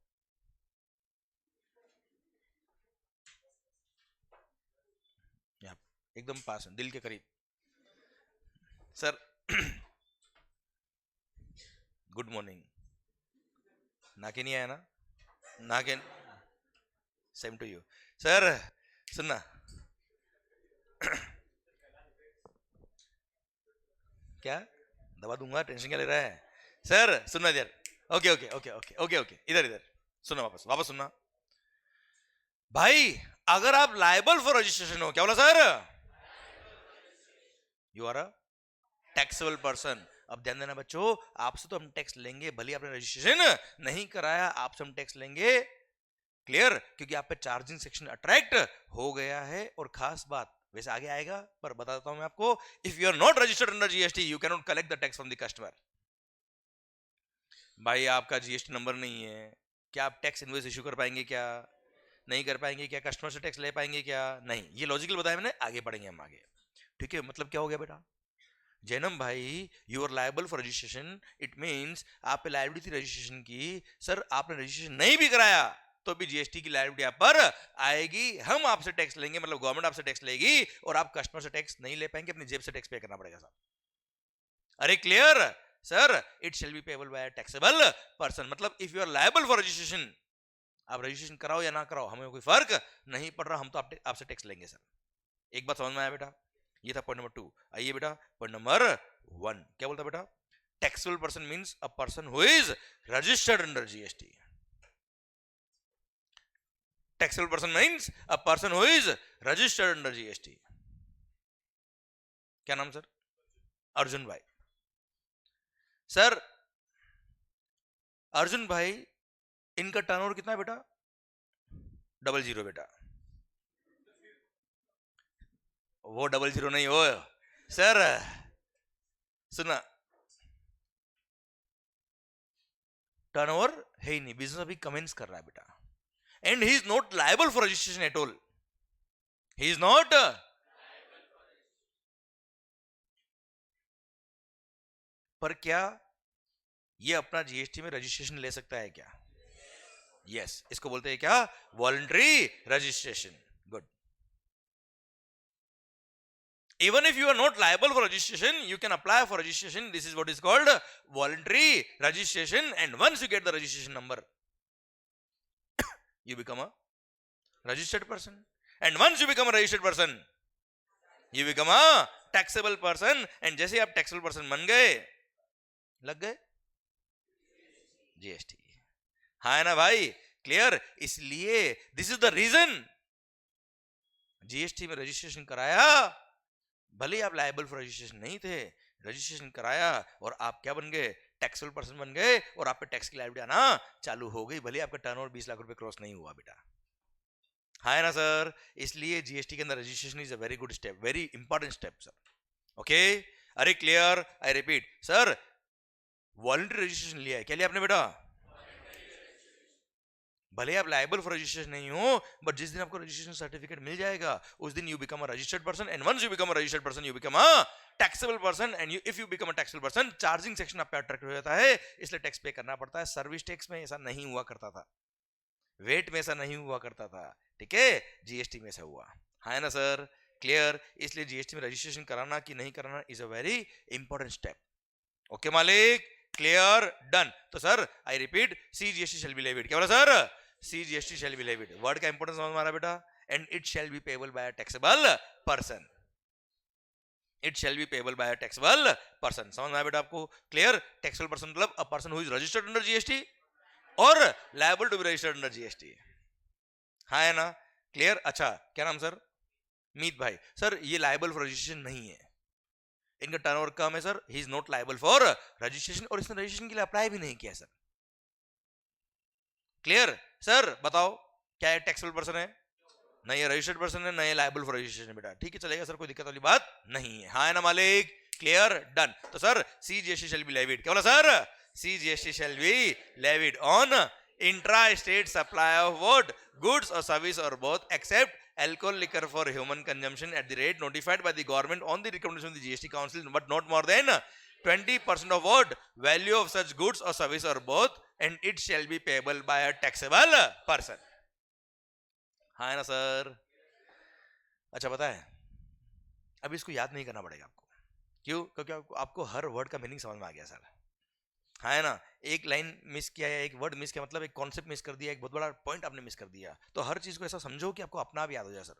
यहाँ एकदम पास है, दिल के करीब सर। Good morning. नाके नहीं आया ना? नाके, सेम टू यू सर। सुनना, क्या दवा दूंगा, टेंशन क्या ले रहा है सर? सुनना इधर, okay okay okay okay okay okay, इधर इधर सुनना, वापस वापस सुनना भाई। अगर आप लायबल फॉर रजिस्ट्रेशन हो, क्या बोला sir? You are a taxable person. अब ध्यान देना बच्चों, आपसे तो हम टैक्स लेंगे, भले आपने रजिस्ट्रेशन नहीं कराया, आपसे हम टैक्स लेंगे। क्लियर? क्योंकि आप पे चार्जिंग सेक्शन अट्रैक्ट हो गया है। और खास बात, वैसे आगे आएगा पर बता देता हूं मैं आपको, if you are not registered under GST you can not collect the tax from the customer. भाई आपका जीएसटी नंबर नहीं है, क्या आप टैक्स इनवॉइस इशू कर पाएंगे? क्या नहीं कर पाएंगे? क्या कस्टमर से टैक्स ले पाएंगे? क्या नहीं? ये लॉजिकल बताया मैंने, आगे बढ़ेंगे हम आगे, ठीक है? मतलब क्या हो गया बेटा जैनम भाई, you are liable for registration, it means आप पे लायबिलिटी थी रजिस्ट्रेशन की। सर आपने रजिस्ट्रेशन नहीं भी कराया तो भी जीएसटी की लायबिलिटी आप पर आएगी, हम आपसे टैक्स लेंगे, मतलब गवर्नमेंट आपसे टैक्स लेगी, और आप कस्टमर से टैक्स नहीं ले पाएंगे, अपनी जेब से टैक्स पे करना पड़ेगा साहब। अरे clear sir? It shall be payable by taxable person, मतलब if you are liable for registration, आप रजिस्ट्रेशन कराओ या ना कराओ, हमें कोई फर्क नहीं पड़ रहा, हम तो आपसे टैक्स लेंगे सर। एक बात समझ में आया बेटा? ये था पॉइंट नंबर 2। आइए बेटा पॉइंट नंबर 1, क्या बोलता बेटा? Taxable person means a person who is registered under GST. Taxable person means a person who is registered under GST. क्या नाम सर? अर्जुन भाई। सर अर्जुन भाई इनका टर्नओवर कितना है बेटा? 00 बेटा। वो 00 नहीं हो सर, सुना, टर्नओवर है ही नहीं, बिजनेस अभी कमेंस कर रहा है बेटा, and he is not liable for registration at all, he is not. पर क्या ये अपना जीएसटी में रजिस्ट्रेशन ले सकता है क्या? यस, इसको बोलते हैं क्या? Voluntary registration. Good. Even if you are not liable for registration, you can apply for registration. This is what is called voluntary registration. And once you get the registration number, you become a registered person. And once you become a registered person, you become a taxable person. And जैसे आप taxable person बन गए, लग गए GST. हाँ है ना भाई? क्लियर? इसलिए this is the reason GST में रजिस्ट्रेशन कराया, भले आप लायबल फॉर रजिस्ट्रेशन नहीं थे, रजिस्ट्रेशन कराया और आप क्या बन गए? टैक्सेबल पर्सन बन गए, और आप पे टैक्स की लायबिलिटी आना चालू हो गई, भले आपका टर्नओवर 20 लाख रुपए क्रॉस नहीं हुआ बेटा। हाँ है ना सर? इसलिए जीएसटी के अंदर registration is a very good step, very important step sir. Okay, अरे clear? I repeat sir, voluntary registration लिया है, क्या लिया आपने बेटा? भले आप लायबल फॉर रजिस्ट्रेशन नहीं हो, बट जिस दिन आपको रजिस्ट्रेशन सर्टिफिकेट मिल जाएगा उस दिन you become a registered person, and once you become a registered person you become a taxable person, and if you become a taxable person, charging section आप पे अट्रैक्ट हो जाता है, इसलिए टैक्स पे करना पड़ता है। सर्विस टैक्स में ऐसा नहीं हुआ करता था, वेट में ऐसा नहीं हुआ करता था, ठीक है? जीएसटी में ऐसा हुआ। हाँ ना सर? क्लियर? इसलिए जीएसटी में रजिस्ट्रेशन कराना कि नहीं कराना is a very important step. Okay मालिक? क्लियर? डन। तो sir I repeat, C GST shall be levied. क्या बोला sir? C GST shall be levied. Word का इंपॉर्टेंस समझ में आ रहा बेटा? And it shall be payable by a taxable person. It shall be payable by a taxable person. समझ में आया बेटा आपको? क्लियर? टैक्सेबल पर्सन मतलब a person who is registered under GST और liable to be registered under GST. हाँ है ना? क्लियर? अच्छा, क्या नाम सर? मीत भाई। सर ये लायबल फॉर रजिस्ट्रेशन नहीं है, इनका टर्नओवर कम है sir, he is not liable for registration, और इसने रजिस्ट्रेशन के लिए अप्लाई भी नहीं किया सर। क्लियर? सर बताओ क्या है? टैक्सेबल पर्सन है नहीं है, रजिस्टर्ड पर्सन है नहीं, लायबल फॉर रजिस्ट्रेशन बेटा। ठीक है, चलेगा सर, कोई दिक्कत वाली बात नहीं है। हाँ है ना मालिक? क्लियर? डन। तो sir C GST shall be levied. क्या बोला sir? C GST shall be levied on intra state supply of what? Goods और सर्विस और both except alcohol liquor for human consumption at the rate notified by the government on the recommendation of the GST Council, but not more than 20% of what? Value of such goods or service or both, and it shall be payable by a taxable person. हाँ है ना sir? अच्छा, पता है अब इसको याद नहीं करना पड़ेगा आपको। क्यों? क्योंकि आपको हर वर्ड का मीनिंग समझ में आ गया सर। हाँ है ना? एक लाइन मिस किया है, एक वर्ड मिस किया, मतलब एक कॉन्सेप्ट मिस कर दिया, एक बहुत बड़ा पॉइंट आपने मिस कर दिया, तो हर चीज को ऐसा समझो कि आपको अपना आप याद हो जाए सर।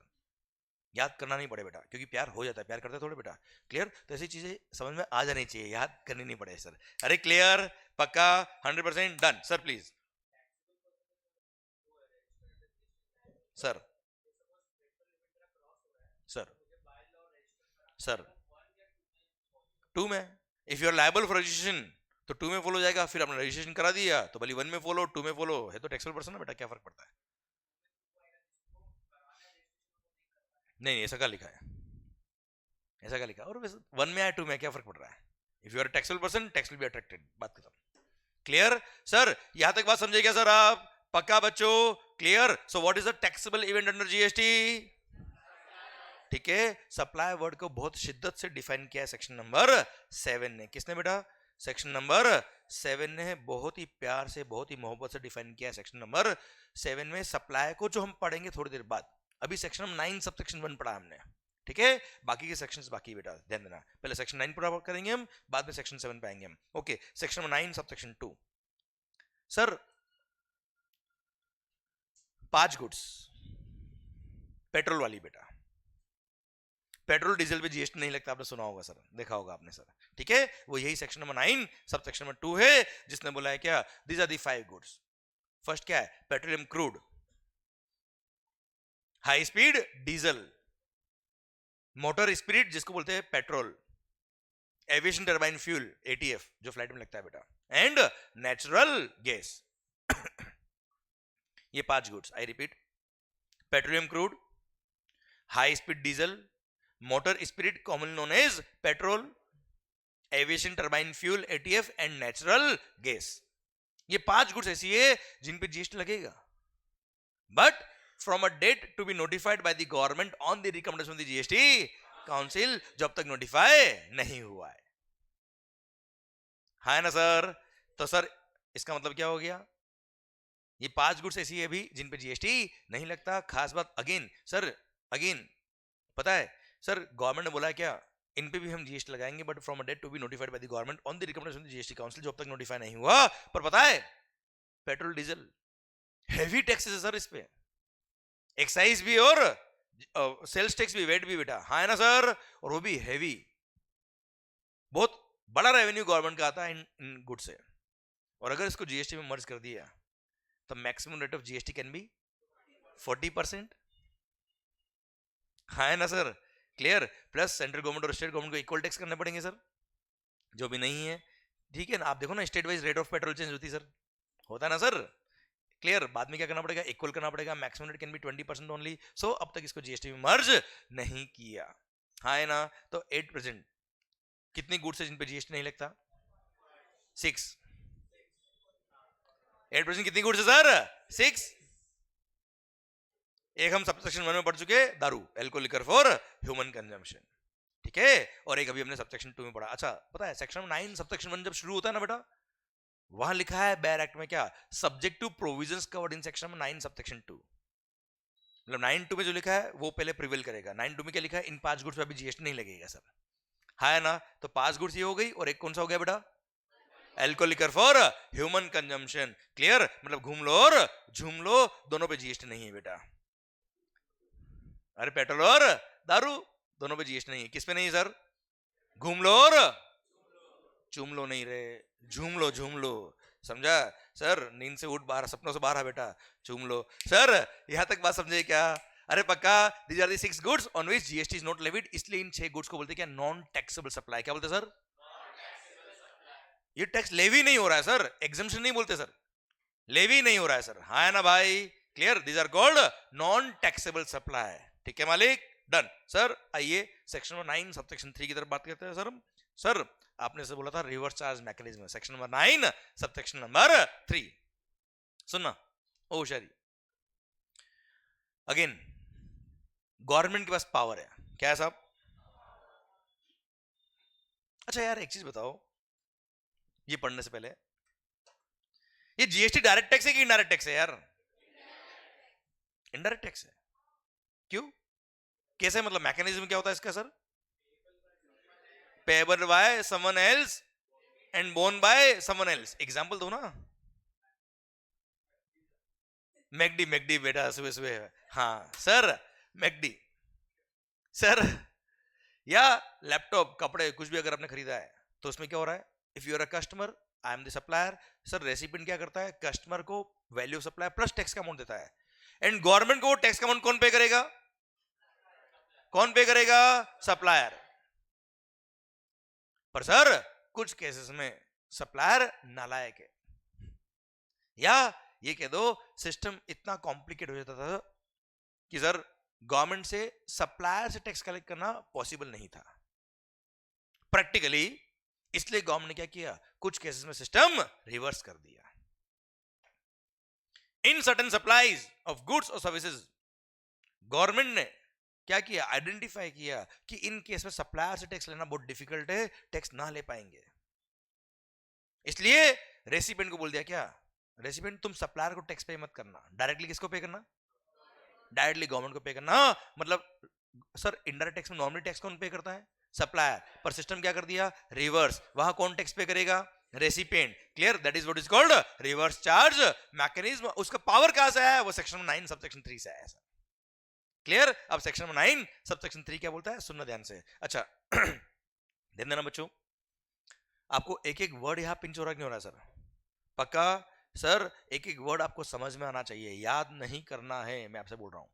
याद करना नहीं पड़े बेटा, क्योंकि प्यार हो जाता है, प्यार करते थोड़े बेटा। क्लियर? तो ऐसी चीजें समझ में आ जानी चाहिए, याद करनी नहीं पड़े सर। अरे क्लियर? पक्का? 100% done. Sir please sir. Sir sir 2 में, if you are liable for registration तो 2 में फॉलो जाएगा, फिर आपने रजिस्ट्रेशन करा दिया तो भले 1 में फॉलो 2 में फॉलो है, तो टैक्सेबल पर्सन है बेटा, क्या फर्क पड़ता है? नहीं, ऐसा क्या लिखा है? ऐसा क्या लिखा? और 1 में आया 2 में, क्या फर्क पड़ रहा है? If you are taxable person, tax will be attracted, बात खत्म। क्लियर? सर यहां तक बात समझे क्या सर आप? पक्का बच्चों? Clear? So what is the taxable event under GST? ठीक है, सप्लाई वर्ड को बहुत शिद्दत से डिफाइन किया है सेक्शन नंबर 7 ने। किसने बेटा? सेक्शन नंबर 7 ने बहुत ही प्यार से, बहुत ही मोहब्बत से डिफाइन किया है सेक्शन नंबर 7 में सप्लाई को, जो हम पढ़ेंगे थोड़ी देर बाद। अभी सेक्शन 9 सब सेक्शन 1 पढ़ा हमने, ठीक है? बाकी के सेक्शंस बाकी बेटा, ध्यान देना। पहले सेक्शन 9 पूरा करेंगे हम, बाद में सेक्शन 7 पे आएंगे हम। Okay, section 9 sub section 2। Sir 5 goods, petrol वाली बेटा, पेट्रोल डीजल पे जीएसटी नहीं लगता, आपने सुना होगा सर, देखा होगा आपने सर, ठीक है, वो यही section number 9 sub section number 2 है, जिसने बोला है क्या, these are the 5 goods. First क्या है, petroleum crude, high speed diesel, motor spirit जिसको बोलते हैं petrol, aviation turbine fuel ATF जो फ्लाइट में लगता है बेटा, एंड नेचुरल गैस। ये 5 goods, I repeat, petroleum crude, high speed diesel, motor spirit common known as petrol, aviation turbine fuel ATF and natural gas. ये 5 गुड्स ऐसी है जिन पे जीएसटी लगेगा, but from a date to be notified by the government on the recommendation of the GST council, जब तक notify नहीं हुआ है ना सर। तो सर इसका मतलब क्या हो गया, ये 5 गुड्स ऐसी है भी जिन पे जीएसटी नहीं लगता। खास बात अगेन सर, अगेन पता है सर, गवर्नमेंट ने बोला है क्या, इन पे भी हम जीएसटी लगाएंगे, but from a date to be notified by the government on the recommendation of the GST council, जब तक नोटिफाई नहीं हुआ। पर पता है पेट्रोल डीजल हेवी टैक्सेस है सर इस पे, एक्साइज भी और सेल्स टैक्स भी, वेट भी बेटा, हाँ है ना सर, और वो भी हेवी, बहुत बड़ा रेवेन्यू गवर्नमेंट का आता है इन गुड से। और अगर इसको जीएसटी में मर्ज कर दिया तो maximum rate of GST can be 40%, हाँ है ना sir, clear. Plus central government और स्टेट गवर्नमेंट को इक्वल टैक्स करने पड़ेंगे सर, जो भी नहीं है, ठीक है ना। आप देखो ना state wise rate of petrol change होती है सर, होता है ना सर, क्लियर। बाद में क्या करना पड़ेगा, इक्वल करना पड़ेगा, maximum rate can be 20% only. So अब तक इसको जीएसटी में मर्ज नहीं किया, हाँ है ना। तो 8% कितनी गुड्स है जिन पे जीएसटी नहीं लगता, 6, 8% कितनी गुड्स है सर, 6। एक हम सबसेक्शन 1 में पढ़ चुके, दारू, alcohol liquor for human consumption, ठीक है, और एक अभी हमने सबसेक्शन 2 में पढ़ा। अच्छा पता है सेक्शन 9 सबसेक्शन 1 जब शुरू होता है ना बेटा, वहां लिखा है बेयर एक्ट में क्या, subject to provisions covered in section 9 subsection 2, मतलब 9(2) में जो लिखा है वो पहले प्रिवेल करेगा। 9(2) में क्या लिखा है, इन 5 गुड्स पे अभी जीएसटी नहीं लगेगा सर, हाँ है ना। तो 5 गुड्स ये हो गई, और एक कौन सा हो गया बेटा, alcohol liquor for human consumption, clear. मतलब घूम लो और झूम लो, दोनों पे जीएसटी नहीं है बेटा। अरे पेट्रोल और दारू दोनों पे जीएसटी नहीं है, किस पे नहीं है सर, घूम लो और चूम लो नहीं रे, झूम लो, झूम लो, समझा सर। नींद से उठ, बाहर सपनों से बाहर आ बेटा, चूम लो सर। यहां तक बात समझे क्या, अरे पक्का। These are the 6 goods on which GST is not levied, इसलिए इन 6 गुड्स को बोलते क्या, नॉन टैक्सेबल सप्लाई। क्या बोलते सर, ये टैक्स लेवी नहीं हो रहा है सर, एग्जम्पशन नहीं बोलते सर, लेवी नहीं हो रहा है सर, हाँ है ना भाई, clear. These are called non taxable supply, ठीक है मालिक, डन सर। आइए सेक्शन 9 सबसेक्शन 3 की तरफ बात करते हैं सर। सर आपने से बोला था reverse charge mechanism, section number 9 subsection number 3, सुनना ओ शरी। अगेन गवर्नमेंट के पास पावर है, क्या है साहब। अच्छा यार एक चीज बताओ, ये पढ़ने से पहले, ये जीएसटी डायरेक्ट टैक्स है कि इनडायरेक्ट टैक्स है यार, इनडायरेक्ट टैक्स है। क्यों, कैसे, मतलब मैकेनिज्म क्या होता है इसका sir, payable by someone else and borne by someone else. Example दो ना, मैकडी, मैकडी बेटा सुबह सुबह, हाँ सर मैकडी सर, या लैपटॉप, कपड़े, कुछ भी अगर आपने खरीदा है तो उसमें क्या हो रहा है, if you are a customer, I am the supplier, sir recipient क्या करता है, कस्टमर को वैल्यू सप्लाई प्लस टैक्स का अमाउंट देता है, एंड गवर्नमेंट को वो टैक्स का अमाउंट कौन पे करेगा, कौन पे करेगा, सप्लायर। पर सर कुछ केसेस में सप्लायर नालायक है, या ये कह दो सिस्टम इतना कॉम्प्लिकेट हो जाता था कि सर गवर्नमेंट से सप्लायर से टैक्स कलेक्ट करना पॉसिबल नहीं था प्रैक्टिकली, इसलिए गवर्नमेंट ने क्या किया, कुछ केसेस में सिस्टम रिवर्स कर दिया। In certain supplies of goods और सर्विसेज, गवर्नमेंट ने क्या किया, आइडेंटिफाई किया कि इन केस में सप्लायर से टैक्स लेना बहुत डिफिकल्ट है, टैक्स ना ले पाएंगे, इसलिए रेसिपिएंट को बोल दिया क्या, रेसिपिएंट तुम सप्लायर को टैक्स पे मत करना, डायरेक्टली किसको पे करना, डायरेक्टली गवर्नमेंट को पे करना। मतलब सर इनडायरेक्ट टैक्स में नॉर्मली टैक्स कौन पे करता है, सप्लायर, पर सिस्टम क्या कर दिया, रिवर्स, वहां कौन टैक्स पे करेगा, recipient. Clear? That is what is called reverse charge mechanism. उसका पावर कहां से है? वो सेक्शन 9 सबसेक्शन 3 से आया है। क्लियर? अब सेक्शन 9 सबसेक्शन 3 क्या बोलता है, सुनना ध्यान से। अच्छा ध्यान देना बच्चों, आपको एक एक वर्ड यहां पिंच हो रहा, क्यों हो रहा है सर? पक्का सर? एक एक वर्ड आपको समझ में आना चाहिए, याद नहीं करना है, मैं आपसे बोल रहा हूं।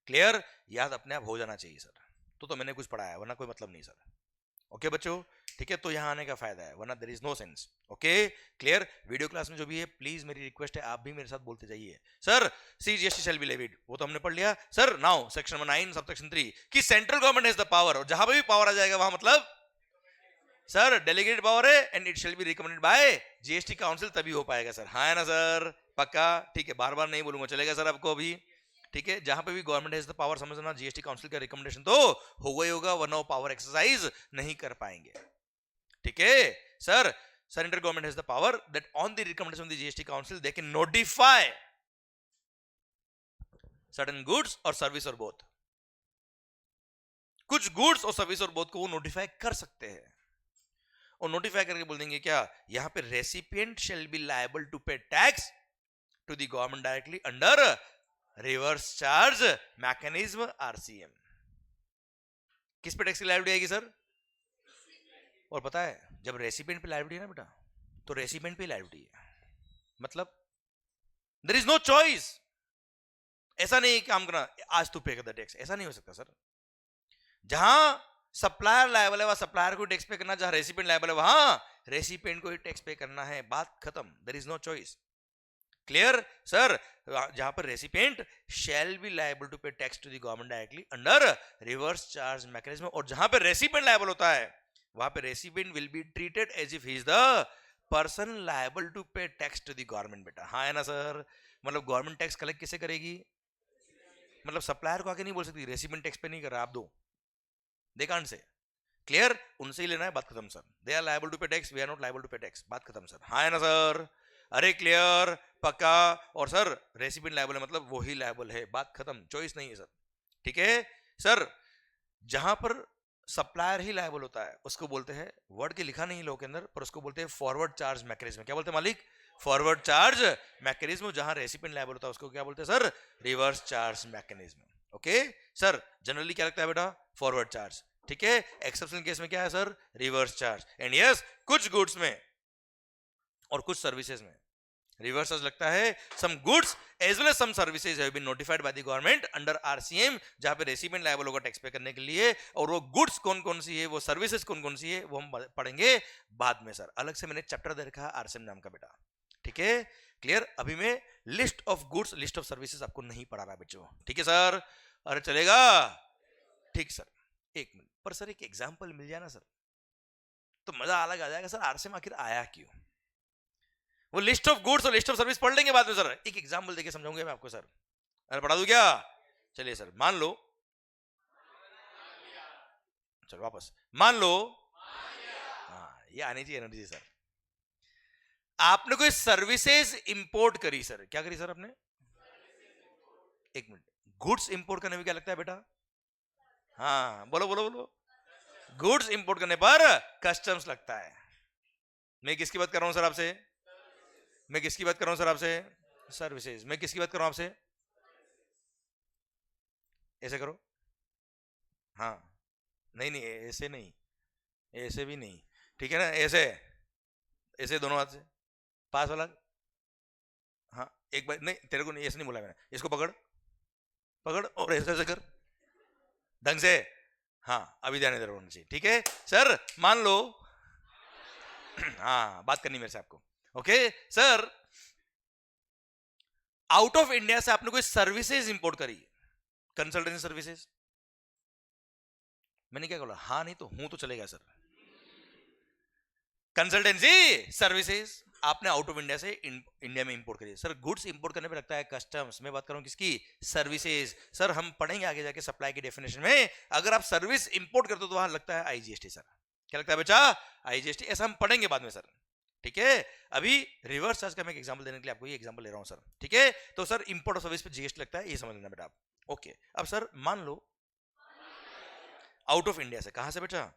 क्लियर? याद अपने आप हो जाना चाहिए सर, तो मैंने कुछ पढ़ाया, वरना कोई मतलब नहीं सर। ओके बच्चों, ठीक है? तो यहां आने का फायदा है, वरना there is no sense. Okay clear? Video class में जो भी है, प्लीज मेरी रिक्वेस्ट है, आप भी मेरे साथ बोलते जाइए। Sir CGST shall be levied, वो तो हमने पढ़ लिया सर। नाउ सेक्शन 9 सबसेक्शन 3 कि central government has the power, और जहां पे भी पावर आ जाएगा वहां मतलब सर डेलीगेटेड पावर है, and it shall B recommended by GST council, तभी हो पाएगा सर। हाँ है ना सर? पक्का? ठीक है, बार बार नहीं बोलूंगा, चलेगा सर आपको अभी? ठीक है, जहां पे भी गवर्नमेंट हैज द पावर, समझना जीएसटी काउंसिल का रिकमेंडेशन तो होगा ही होगा, वरना वो पावर एक्सरसाइज नहीं कर पाएंगे। ठीक है sir? Central government has the power that on the recommendation of the GST council they can notify certain goods और सर्विस और बोथ। कुछ गुड्स और सर्विस और बोथ को वो नोटिफाई कर सकते हैं, और नोटिफाई करके बोल देंगे क्या, यहां पे recipient shall be liable to pay tax to the government directly under reverse charge mechanism RCM. किस पे टैक्स की लायबिलिटी आएगी सर? और पता है, जब रेसिपिएंट पे लायबिलिटी है ना बेटा, तो रेसिपिएंट पे लायबिलिटी है, मतलब देयर इज नो चॉइस। ऐसा नहीं काम करना आज तू पे कर द टैक्स, ऐसा नहीं हो सकता सर। जहां सप्लायर लायबल है वहां सप्लायर को टैक्स पे करना, जहां रेसिपिएंट लायबल है वहां रेसिपिएंट को ही टैक्स पे करना है, बात खत्म। There is no choice. Clear sir? जहां पर recipient shall be liable to pay tax to the government directly under reverse charge mechanism, और जहां पर रेसिपिएंट लायबल होता है वहां पे recipient will be treated as if he is the person liable to pay tax to the government. बेटा हाँ है ना सर? मतलब गवर्नमेंट टैक्स कलेक्ट किसे करेगी? मतलब सप्लायर को आके नहीं बोल सकती रेसिपिएंट टैक्स पे नहीं कर रहा, आप दो, दे कांट से। क्लियर? उनसे ही लेना है, बात खत्म sir. They are liable to pay tax, we are not liable to pay tax, बात खत्म सर। हाँ है ना सर? अरे क्लियर? पक्का? और सर रेसिपिएंट लायबल है मतलब वो ही लायबल है, बात खत्म, चॉइस नहीं है सर। ठीक है सर? जहां पर सप्लायर ही लायबल होता है उसको बोलते हैं, वर्ड के लिखा नहीं लो के अंदर, पर उसको बोलते हैं फॉरवर्ड चार्ज मैकेनिज्म। क्या बोलते हैं मालिक? Forward charge mechanism. जहां रेसिपिएंट लायबल होता है उसको क्या बोलते हैं sir? Reverse charge mechanism. Okay sir? Generally क्या लगता है बेटा? Forward charge. ठीक है? एक्सेप्शन केस में क्या है sir? Reverse charge. And yes, कुछ गुड्स में और कुछ सर्विसेज में रिवर्स चार्ज लगता है। Some goods as well as some services have been notified by the government under RCM, जहां पे रेसिपिएंट लायबल होगा टैक्स पे करने के लिए, और वो गुड्स कौन कौन सी है, वो सर्विसेज कौन कौन सी है, वो हम पढ़ेंगे बाद में सर। अलग से मैंने चैप्टर दे रखा है आरसीएम नाम का बेटा। ठीक है? क्लियर? अभी मैं list of goods, list of services आपको नहीं पढ़ा रहा बच्चों। ठीक है सर? अरे चलेगा? ठीक सर, एक मिनट, पर सर एक एग्जाम्पल मिल जाए ना सर तो मजा अलग आ जाएगा सर। आरसीएम आखिर आया क्यों? वो लिस्ट ऑफ गुड्स और लिस्ट ऑफ सर्विस पढ़ लेंगे बाद में सर, एक एग्जांपल देके समझाऊंगा मैं आपको सर। अरे पढ़ा दूं क्या? चलिए सर, मान लो, चलो वापस, मान लो, हाँ ये आनी चाहिए एनर्जी सर। आपने कोई सर्विसेज इंपोर्ट करी सर, क्या करी सर आपने? एक मिनट, गुड्स इंपोर्ट करने में क्या लगता है बेटा? हाँ बोलो बोलो बोलो। गुड्स इंपोर्ट करने पर कस्टम्स लगता है। मैं किसकी बात कर रहा हूं सर आपसे? मैं किसकी बात कर रहा हूं सर आपसे? सर्विसेज। मैं किसकी बात कर रहा हूं आपसे? ऐसे करो, हाँ, नहीं नहीं ऐसे नहीं, ऐसे भी नहीं, ठीक है ना? ऐसे, ऐसे दोनों हाथ से, पास वाला, हाँ एक बार, नहीं तेरे को नहीं, ऐसे नहीं बोला मैंने, इसको पकड़, पकड़ और ऐसे कर ढंग से। हाँ अभी ध्यान इधर होना चाहिए। ठीक है सर? मान लो, हाँ बात करनी मेरे से आपको। Okay sir, out of India से आपने कोई सर्विसेज इंपोर्ट करी, कंसल्टेंसी सर्विसेज। मैंने क्या बोला? हाँ नहीं तो हूं तो चलेगा सर। कंसल्टेंसी सर्विसेज आपने आउट ऑफ इंडिया से इंडिया में इंपोर्ट करी सर। गुड्स इंपोर्ट करने पे लगता है कस्टम्स। मैं बात कर रहा हूं किसकी? सर्विसेज। सर हम पढ़ेंगे आगे जाके सप्लाई की डेफिनेशन में, अगर आप सर्विस इंपोर्ट करते हो तो वहां लगता है आईजीएसटी सर। क्या लगता है बच्चा? आईजीएसटी। ऐसा हम पढ़ेंगे बाद में सर। ठीक है? अभी रिवर्स चार्ज का मैं एक एग्जांपल देने के लिए आपको ये एग्जांपल ले रहा हूं सर। ठीक है? तो सर इंपोर्ट और सर्विस पे जीएसटी लगता है, ये समझ लेना बेटा आप। ओके, अब सर मान लो आउट ऑफ इंडिया से, कहां से बेटा?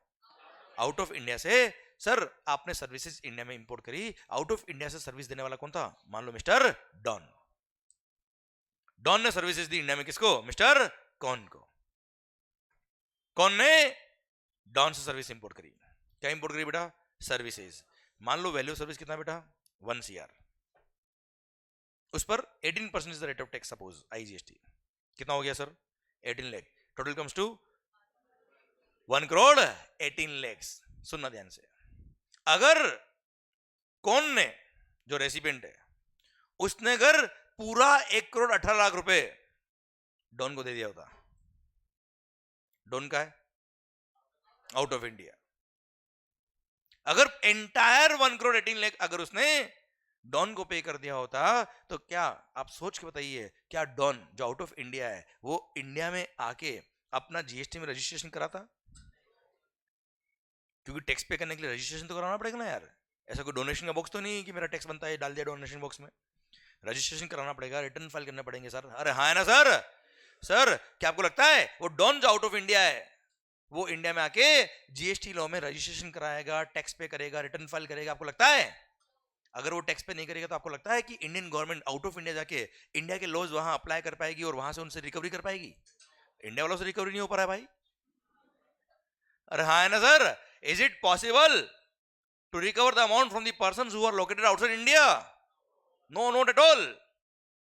आउट ऑफ इंडिया से सर आपने सर्विसेज इंडिया में इंपोर्ट करी, आउट ऑफ इंडिया से सर्विस देने वाला कौन था? मान लो मिस्टर डॉन। डॉन ने सर्विसेज दी इंडिया में किसको? मिस्टर कॉन को। कौन ने? डॉन से सर्विस इंपोर्ट करी। क्या इंपोर्ट करी बेटा? सर्विसेज। मान लो वैल्यू सर्विस कितना बेटा? 1 CR। उस पर 18% is the rate of tax, suppose IGST। कितना हो गया sir? 18 lakh. Total comes to 1 crore 18 lakh. सुनना ध्यान से, अगर कौन ने, जो रेसिपिएंट है, उसने अगर पूरा 1 करोड़ 18 लाख रुपए डॉन को दे दिया होता, डॉन का है आउट ऑफ इंडिया, अगर एंटायर 1 करोड़ 18 लाख अगर उसने डॉन को पे कर दिया होता, तो क्या आप सोच के बताइए, क्या डॉन जो आउट ऑफ इंडिया है वो इंडिया में आके अपना GST में रजिस्ट्रेशन कराता? क्योंकि टैक्स पे करने के लिए रजिस्ट्रेशन तो कराना पड़ेगा ना यार। ऐसा कोई डोनेशन का बॉक्स तो नहीं कि मेरा टैक्स बनता है डाल दिया डोनेशन बॉक्स में। रजिस्ट्रेशन कराना पड़ेगा, रिटर्न फाइल करने पड़ेंगे सर। अरे हाँ है ना सर? सर क्या आपको लगता है वो डॉन जो आउट ऑफ इंडिया है वो इंडिया में आके GST लॉ में रजिस्ट्रेशन कराएगा, टैक्स पे करेगा, रिटर्न फाइल करेगा? आपको लगता है? अगर वो टैक्स पे नहीं करेगा तो आपको लगता है कि Indian government out of India जाके इंडिया के लॉज वहां अप्लाई कर पाएगी और वहां से उनसे रिकवरी कर पाएगी? इंडिया वालों से रिकवरी नहीं हो पा रहा है भाई। अरे हाँ है ना sir? Is it possible to recover the amount from the persons who are located outside India? No, not at all.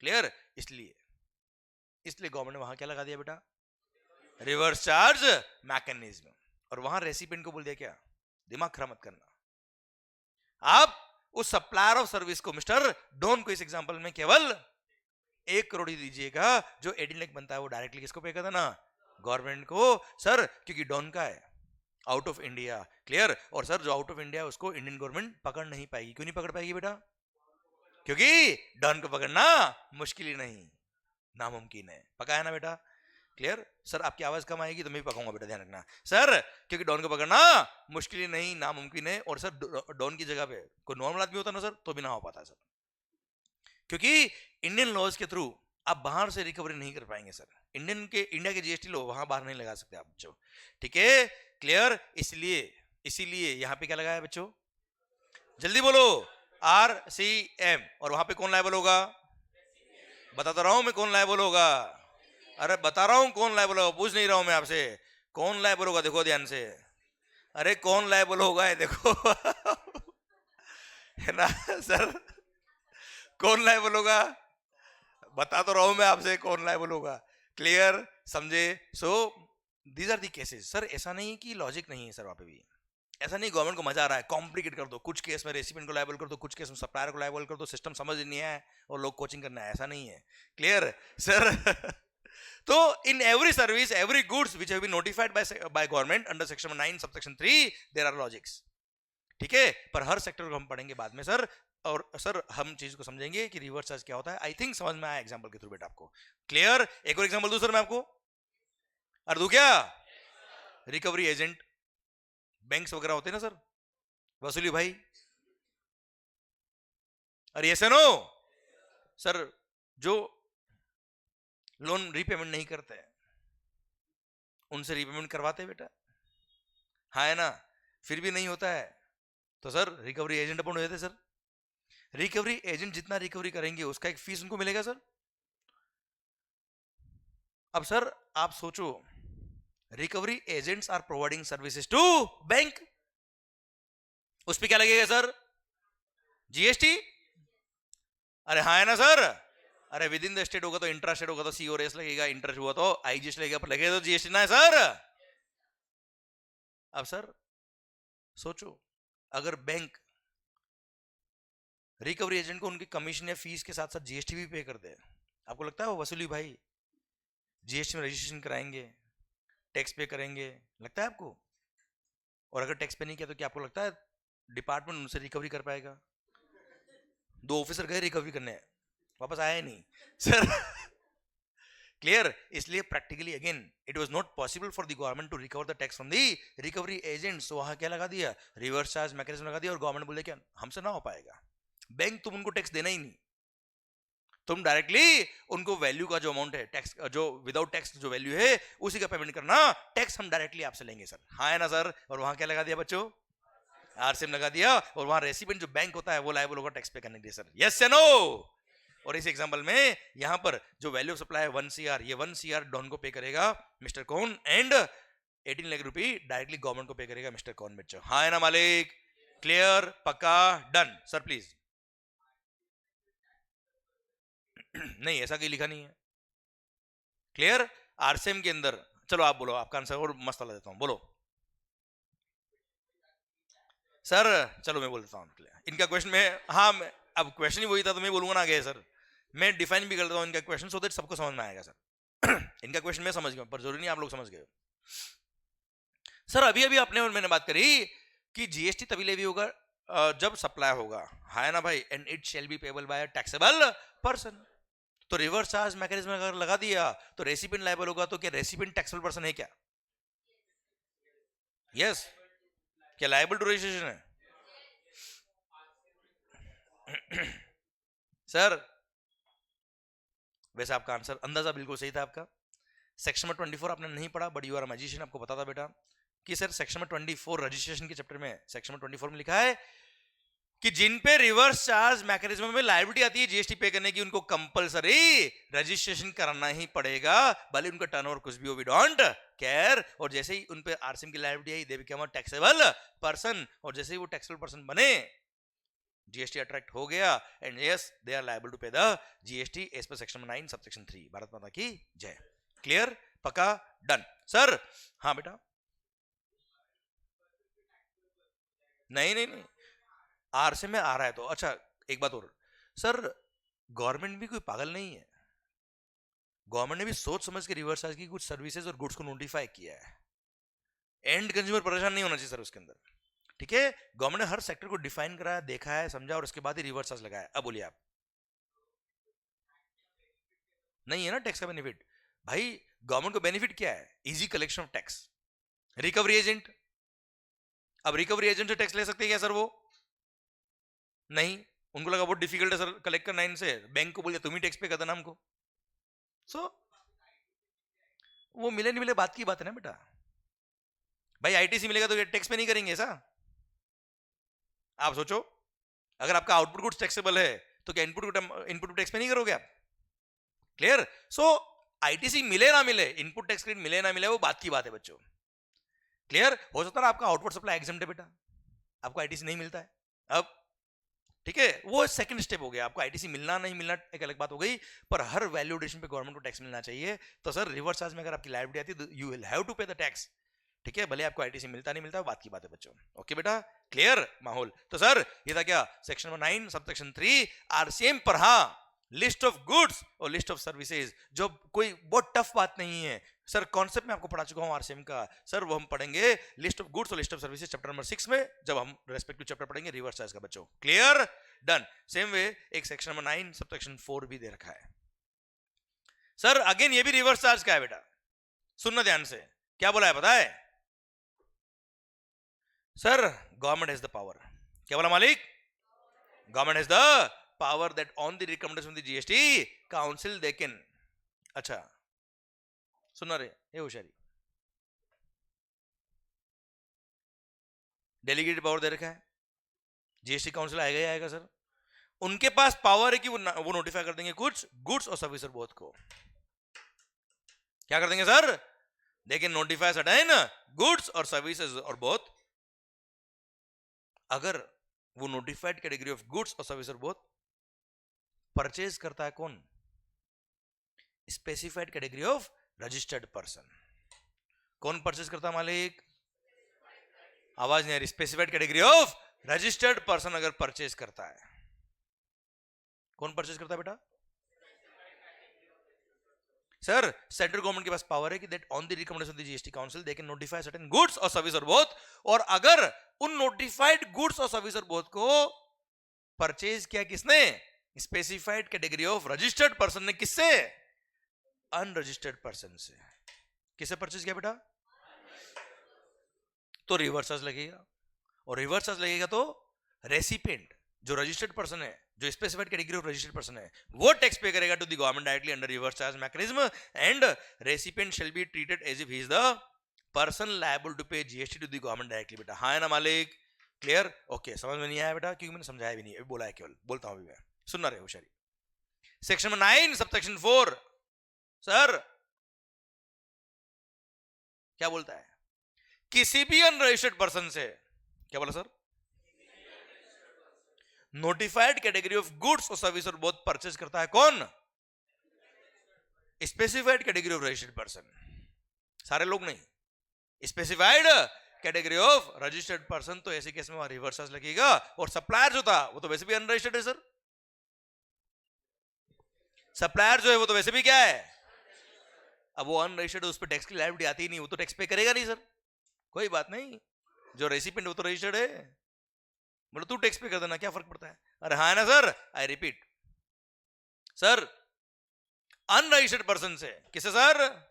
Clear? इसलिए गवर्नमेंट ने वहां क्या लगा दिया बेटा? Reverse charge mechanism. और वहां रेसिपिएंट को बोल दिया क्या? दिमाग खराब मत करना। आप उस सप्लायर ऑफ सर्विस को, मिस्टर डॉन को, इस एग्जांपल में केवल 1 करोड़ ही दीजिएगा, जो 18 लाख बनता है वो डायरेक्टली किसको पे करता ना? गवर्नमेंट को सर, क्योंकि डॉन का है आउट ऑफ इंडिया। क्लियर? और सर जो आउट ऑफ इंडिया उसको इंडियन गवर्नमेंट पकड़ नहीं पाएगी। क्यों नहीं पकड़ पाएगी बेटा? क्योंकि डॉन को पकड़ना मुश्किल ही नहीं, नामुमकिन है। पका है ना बेटा? क्लियर? सर आपकी आवाज कम आएगी तो मैं भी पकाऊंगा बेटा, ध्यान रखना। सर क्योंकि डॉन को पकड़ना मुश्किल ही नहीं, नामुमकिन है। और सर डॉन की जगह पे कोई नॉर्मल आदमी होता ना सर तो भी ना हो पाता सर, क्योंकि इंडियन लॉज के थ्रू आप बाहर से रिकवरी नहीं कर पाएंगे सर। इंडिया के GST लो वहां बाहर नहीं लगा सकते आप बच्चों। ठीक है? क्लियर? इसीलिए यहां पे क्या लगाया बच्चों? जल्दी बोलो। RCM। और वहां पे कौन लायबल होगा? बता तो रहा हूं मैं कौन लायबल होगा। अरे बता रहा हूं कौन लायबल होगा, पूछ नहीं रहा हूं मैं आपसे। कौन लायबल होगा देखो ध्यान से। अरे कौन लायबल होगा है देखो है ना सर? कौन लायबल होगा? बता तो रहा हूं मैं आपसे कौन लायबल होगा। क्लियर? समझे? So these are the cases. Sir ऐसा नहीं कि लॉजिक नहीं है सर, वहां पे भी ऐसा नहीं गवर्नमेंट को मजा आ रहा है कॉम्प्लिकेट कर दो, कुछ केस में रेसिपिएंट को लायबल कर दो, कुछ केस में सप्लायर को लायबल कर दो, सिस्टम समझ नहीं है और लोग कोचिंग करना है, ऐसा नहीं है। Clear sir? तो in every service, every goods which have been notified by government under section 9 subsection 3 there are logics. ठीक है? पर हर सेक्टर को हम पढ़ेंगे बाद में सर। और सर हम चीज को समझेंगे कि रिवर्स चार्ज क्या होता है। आई थिंक समझ में आया एग्जांपल के थ्रू बेटा आपको। क्लियर? एक और एग्जांपल दूं सर मैं आपको? और दूं क्या? रिकवरी एजेंट, बैंक्स वगैरह होते हैं ना सर, वसूली भाई। अरे यस नो सर, जो लोन रीपेमेंट नहीं करते उनसे रीपेमेंट करवाते बेटा। हाँ है ना? फिर भी नहीं होता है तो सर रिकवरी एजेंट अपॉइंट हो जाते सर। रिकवरी एजेंट जितना रिकवरी करेंगे उसका एक फीस उनको मिलेगा सर। अब सर आप सोचो, recovery agents are providing services to bank, उस पर क्या लगेगा सर? GST। अरे हाँ है ना सर? अरे विद इन द स्टेट होगा तो इंट्रा स्टेट होगा तो CORS लगेगा, इंटर हुआ तो IGST लगेगा, पर लगेगा तो GST ना है सर। अब सर सोचो, अगर बैंक रिकवरी एजेंट को उनकी कमीशन या फीस के साथ साथ GST भी पे कर दे, आपको लगता है वो वसूली भाई GST में रजिस्ट्रेशन कराएंगे, टैक्स पे करेंगे? लगता है आपको? और अगर टैक्स पे नहीं किया तो क्या आपको लगता है डिपार्टमेंट उनसे रिकवरी कर पाएगा? 2 ऑफिसर गए रिकवरी करने, वापस आया ही नहीं सर। क्लियर? इसलिए practically again it was not possible for the government to recover the tax from the recovery agents. वहां क्या लगा दिया? रिवर्स चार्ज मैकेनिज्म लगा दिया। और गवर्नमेंट बोले क्या हमसे ना हो पाएगा, बैंक तुम उनको टैक्स देना ही नहीं, तुम डायरेक्टली उनको वैल्यू का जो अमाउंट है टैक्स, जो विदाउट टैक्स जो वैल्यू है उसी का पेमेंट करना, टैक्स हम डायरेक्टली आपसे लेंगे सर। हाँ है ना सर? और वहां क्या लगा दिया बच्चों? आरसीएम लगा दिया और वहां रेसिपिएंट जो बैंक होता है वो लायबल होगा टैक्स पे करने के लिए सर, यस या नो। और इस एग्जांपल में यहां पर जो वैल्यू ऑफ सप्लाई है 1 CR, ये 1 CR डॉन को पे करेगा मिस्टर कौन, एंड 18 लाख रुपए डायरेक्टली गवर्नमेंट को पे करेगा मिस्टर कौन बच्चों। हाँ है ना मालिक, क्लियर, पक्का, डन सर प्लीज। नहीं ऐसा कहीं लिखा नहीं है, क्लियर। आरसीएम के अंदर, चलो आप बोलो, आपका आंसर और मस्त लगा देता हूं, बोलो सर। चलो मैं बोल देता हूं इनका क्वेश्चन में, हाँ अब क्वेश्चन ही वही था तो मैं बोलूंगा ना आगे सर, मैं डिफाइन भी कर देता हूं इनका क्वेश्चन सो दैट सबको समझ में आएगा सर। इनका क्वेश्चन मैं समझ गया पर जरूरी नहीं आप लोग समझ गए सर। अभी अभी अपने और मैंने बात करी कि जीएसटी तभी लेवी होगा जब सप्लाई होगा, है ना भाई, and it shall be payable by a taxable person. तो रिवर्स चार्ज मैकेनिज्म अगर लगा दिया तो रेसिपिएंट लायबल होगा, तो क्या रेसिपिएंट टैक्सेबल पर्सन है क्या? यस, क्या लायबल टू रजिस्ट्रेशन है? सर वैसे आपका आंसर अंदाजा बिल्कुल सही था आपका। सेक्शन में 24 आपने नहीं पढ़ा, बट यू आर मैजिशियन, आपको पता था बेटा कि सर सेक्शन में 24 रजिस्ट्रेशन के चैप्टर में सेक्शन में 24 में लिखा है कि जिन पे रिवर्स चार्ज मैकेनिज्म में लायबिलिटी आती है जीएसटी पे करने की, उनको कंपलसरी रजिस्ट्रेशन कराना ही पड़ेगा, भले उनका टर्नओवर कुछ भी हो, वी डोंट केयर। और जैसे ही उन पे आरसीएम की लायबिलिटी आई, they become a taxable person, और जैसे ही वो टैक्सेबल पर्सन बने, जीएसटी अट्रैक्ट हो गया, and yes they are liable to pay the GST as per section 9 subsection 3। Bharat Mata की जय। क्लियर, पक्का, डन सर। हाँ बेटा, नहीं नहीं नहीं, आरसीएम में आ रहा है तो अच्छा। एक बात और सर, गवर्नमेंट भी कोई पागल नहीं है, गवर्नमेंट ने भी सोच समझ के रिवर्स चार्ज की कुछ सर्विसेज और गुड्स को नोटिफाई किया है। एंड कंज्यूमर परेशान नहीं होना चाहिए सर उसके अंदर, ठीक है। गवर्नमेंट ने हर सेक्टर को डिफाइन कराया, देखा है, समझा, और उसके बाद ही रिवर्स चार्ज लगाया। अब बोलिए आप, नहीं है ना टैक्स का बेनिफिट भाई। गवर्नमेंट को बेनिफिट क्या है? Easy collection of tax, recovery agent. अब रिकवरी एजेंट से टैक्स ले सकते हैं क्या सर वो? नहीं, उनको लगा बहुत डिफिकल्ट है सर कलेक्ट करना इनसे, बैंक को बोलिए तुम ही टैक्स पे कर देना हमको। सो वो मिले नहीं मिले बात की बात है ना बेटा। भाई आईटीसी मिलेगा तो टैक्स पे नहीं करेंगे ऐसा? आप सोचो, अगर आपका आउटपुट गुड्स टैक्सेबल है तो क्या इनपुट टैक्स पे नहीं करोगे आप? क्लियर। सो आईटीसी मिले ना मिले, इनपुट टैक्स क्रेडिट मिले ना मिले, वो बात की बात है बच्चों। क्लियर। हो सकता है आपका आउटपुट सप्लाई एग्जम्प्ट है बेटा, आपको आईटीसी नहीं मिलता है, अब ठीक है, वो सेकंड स्टेप हो गया। आपको आईटीसी मिलना नहीं मिलना एक अलग बात हो गई, पर हर वैल्यू एडिशन पे गवर्नमेंट को टैक्स मिलना चाहिए। तो सर रिवर्स चार्ज में अगर आपकी लायबिलिटी आती है तो you will have to pay the tax, ठीक है, भले आपको आईटीसी मिलता नहीं मिलता, बात की बात है बच्चों। ओके बेटा, क्लियर माहौल। तो सर ये था क्या, सेक्शन नंबर 9 सबसेक्शन 3 आरसीएम पर। हाँ, लिस्ट ऑफ गुड्स और लिस्ट ऑफ सर्विसेज, जो कोई बहुत टफ बात नहीं है सर, कॉन्सेप्ट में आपको पढ़ा चुका हूं आरसीएम का सर, वो हम पढ़ेंगे लिस्ट ऑफ गुड्स और list of services chapter number 6 में, जब हम रेस्पेक्टिव चैप्टर पढ़ेंगे रिवर्स चार्ज का बच्चों। Clear, done. सेम वे एक सेक्शन नंबर 9 सबसेक्शन 4 भी दे रखा है सर। अगेन ये भी रिवर्स चार्ज का है बेटा, सुनना ध्यान से, क्या बोला है पता है sir? Government has the power, क्या बोला मालिक? Government has the power that on the recommendation of the GST council they can, अच्छा सुना रहे, ये होशियारी, डेलीगेटेड पावर दे रखा है, जीएसटी काउंसिल आएगा ही आएगा सर। उनके पास पावर है कि वो नोटिफाई कर देंगे कुछ गुड्स और सर्विस बोथ को, क्या कर देंगे sir? They can notify certain goods और सर्विसेज और बोथ। अगर वो नोटिफाइड कैटेगरी ऑफ गुड्स और सर्विस और बोथ परचेज करता है कौन? Specified category of registered person. कौन परचेज करता है मालिक? आवाज नहीं आ रही। Specified category of registered person अगर परचेज करता है, कौन परचेज करता है बेटा? सर सेंट्रल गवर्नमेंट के पास पावर है कि that on the recommendation of the GST council they can notify certain goods और सर्विस और बोथ, और अगर उन नोटिफाइड गुड्स और सर्विस और बोथ को परचेज किया किसने? Specified category of registered person ने। किससे? अनरजिस्टर्ड पर्सन से। किसे परचेज किया बेटा? तो रिवर्स चार्ज लगेगा, और रिवर्स चार्ज लगेगा तो रेसिपिएंट जो रजिस्टर्ड पर्सन है, जो specified category of registered person है, वो टैक्स पे करेगा to the government directly under reverse charge mechanism, and recipient shall be treated as if he is the person liable to pay GST to the government directly बेटा। हाँ है ना मालिक? Clear? Okay, समझ में नहीं आया बेटा? क्योंकि मैंने समझाया भी नहीं, अभी बोला है, केवल बोलता हूं अभी मैं, सुनना रहे होशियारी। सेक्शन 9 सबसेक्शन 4 सर क्या बोलता है? किसी भी अनरजिस्टर्ड पर्सन से, क्या बोला sir? Notified category of goods और सर्विस और बोथ परचेज करता है कौन? Specified category of registered person, सारे लोग नहीं, specified category of registered person. तो ऐसे केस में रिवर्स लगेगा। और सप्लायर जो था वो तो वैसे भी अनरजिस्टर्ड है सर, सप्लायर जो है वो तो वैसे भी क्या है? अब वो अनरजिस्टर्ड, उस पर टैक्स की लायबिलिटी आती ही नहीं, वो तो टैक्स पे करेगा नहीं सर। कोई बात नहीं, जो रेसिपिएंट वो तो रजिस्टर्ड है, मतलब तू टैक्स पे कर देना, क्या फर्क पड़ता है? अरे हाँ ना sir, I repeat sir, unregistered person से, किसे sir?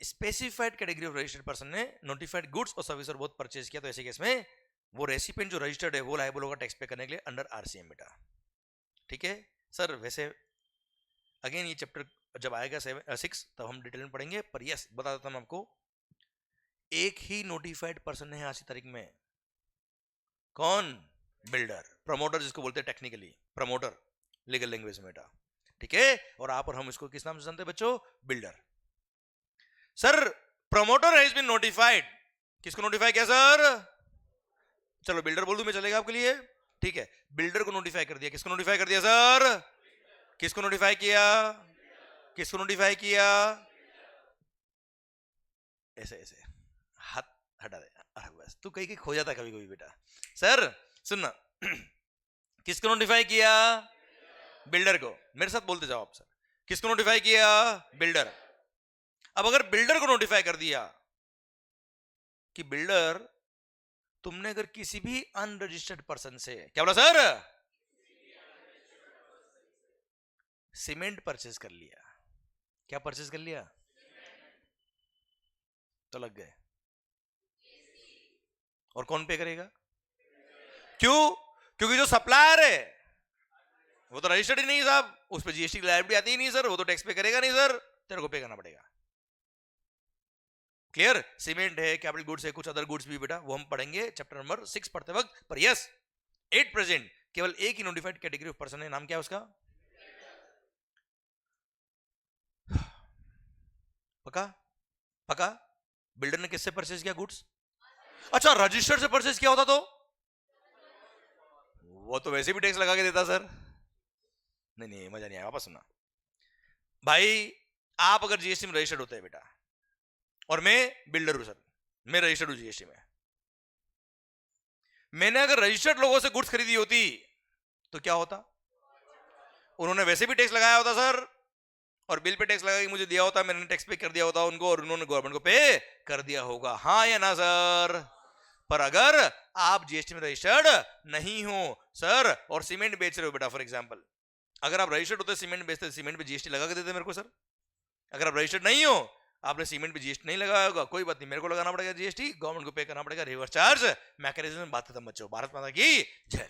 Specified category of registered person ने नोटिफाइड गुड्स और सर्विस और बहुत परचेज किया, तो ऐसे केस में वो रेसिपिएंट जो रजिस्टर्ड है वो लायबल होगा टैक्स पे करने के लिए अंडर आरसीएम बेटा। ठीक है सर? वैसे अगेन ये चैप्टर जब आएगा 6 तब हम डिटेल में पढ़ेंगे, पर यस बता देता हूं आपको, एक ही नोटिफाइड पर्सन है आज की तारीख में, कौन? बिल्डर, प्रमोटर जिसको बोलते हैं टेक्निकली, प्रमोटर लीगल लैंग्वेज में बेटा। ठीक है? और आप और हम इसको किस नाम से जानते हैं बच्चों? Builder. Sir promoter has been notified, किसको नोटिफाई किया सर? चलो बिल्डर बोल दूं मैं, चलेगा आपके लिए? ठीक है, बिल्डर को नोटिफाई कर दिया। किसको नोटिफाई कर दिया सर? किसको नोटिफाई किया? किसको नोटिफाई किया? ऐसे ऐसे हाथ हटा दे, अरे बस तू कहीं खो जाता कभी कभी बेटा। सर सुनना, किसको नोटिफाई किया? बिल्डर को। मेरे साथ बोलते जाओ आप सर, किसको नोटिफाई किया? बिल्डर। अब अगर बिल्डर को नोटिफाई कर दिया कि बिल्डर तुमने अगर किसी भी अनरजिस्टर्ड पर्सन से, क्या बोला सर? सीमेंट परचेज कर लिया, क्या परचेज कर लिया? तो लग गए। और कौन पे करेगा? क्यों? क्योंकि जो सप्लायर है वो तो रजिस्टर्ड ही नहीं है साहब, उस पर जीएसटी की लायबिलिटी आती ही नहीं सर, वो तो टैक्स पे करेगा नहीं सर, तेरे को पे करना पड़ेगा। क्लियर? सीमेंट है, कैपिटल गुड्स है, कुछ अदर गुड्स भी बेटा, वो हम पढ़ेंगे चैप्टर नंबर 6 पढ़ते वक्त। पर यस, एट प्रेजेंट केवल एक ही नोटिफाइड कैटेगरी ऑफ पर्सन है, नाम क्या है उसका? पक्का? पक्का? बिल्डर ने किससे परचेज किया गुड्स? अच्छा, रजिस्टर्ड से परचेज किया होता तो वो तो वैसे भी टैक्स लगा के देता सर। नहीं नहीं, मजा नहीं आया, वापस सुनना भाई। आप अगर जीएसटी में रजिस्टर्ड होते हैं बेटा, और मैं बिल्डर हूं सर, मैं रजिस्टर्ड हूं जीएसटी में, मैंने अगर रजिस्टर्ड लोगों से गुड्स खरीदी होती तो क्या होता? उन्होंने वैसे भी टैक्स लगाया होता सर, और बिल पे टैक्स लगा के मुझे दिया होता, मैंने टैक्स पे कर दिया होता उनको, और उन्होंने गवर्नमेंट को पे कर दिया होगा, हाँ या ना सर? पर अगर आप जीएसटी में रजिस्टर्ड नहीं हो सर, और सीमेंट बेच रहे हो बेटा, फॉर एग्जांपल अगर आप रजिस्टर्ड होते सीमेंट बेचते, सीमेंट पे जीएसटी लगा के देते मेरे को सर। अगर आप रजिस्टर्ड नहीं हो, आपने सीमेंट पे जीएसटी नहीं लगाया होगा, कोई बात नहीं, मेरे को लगाना पड़ेगा जीएसटी, गवर्नमेंट को पे करना पड़ेगा, रिवर्स चार्ज मैकेनिज्म। बात खत्म बच्चों, भारत माता की जय।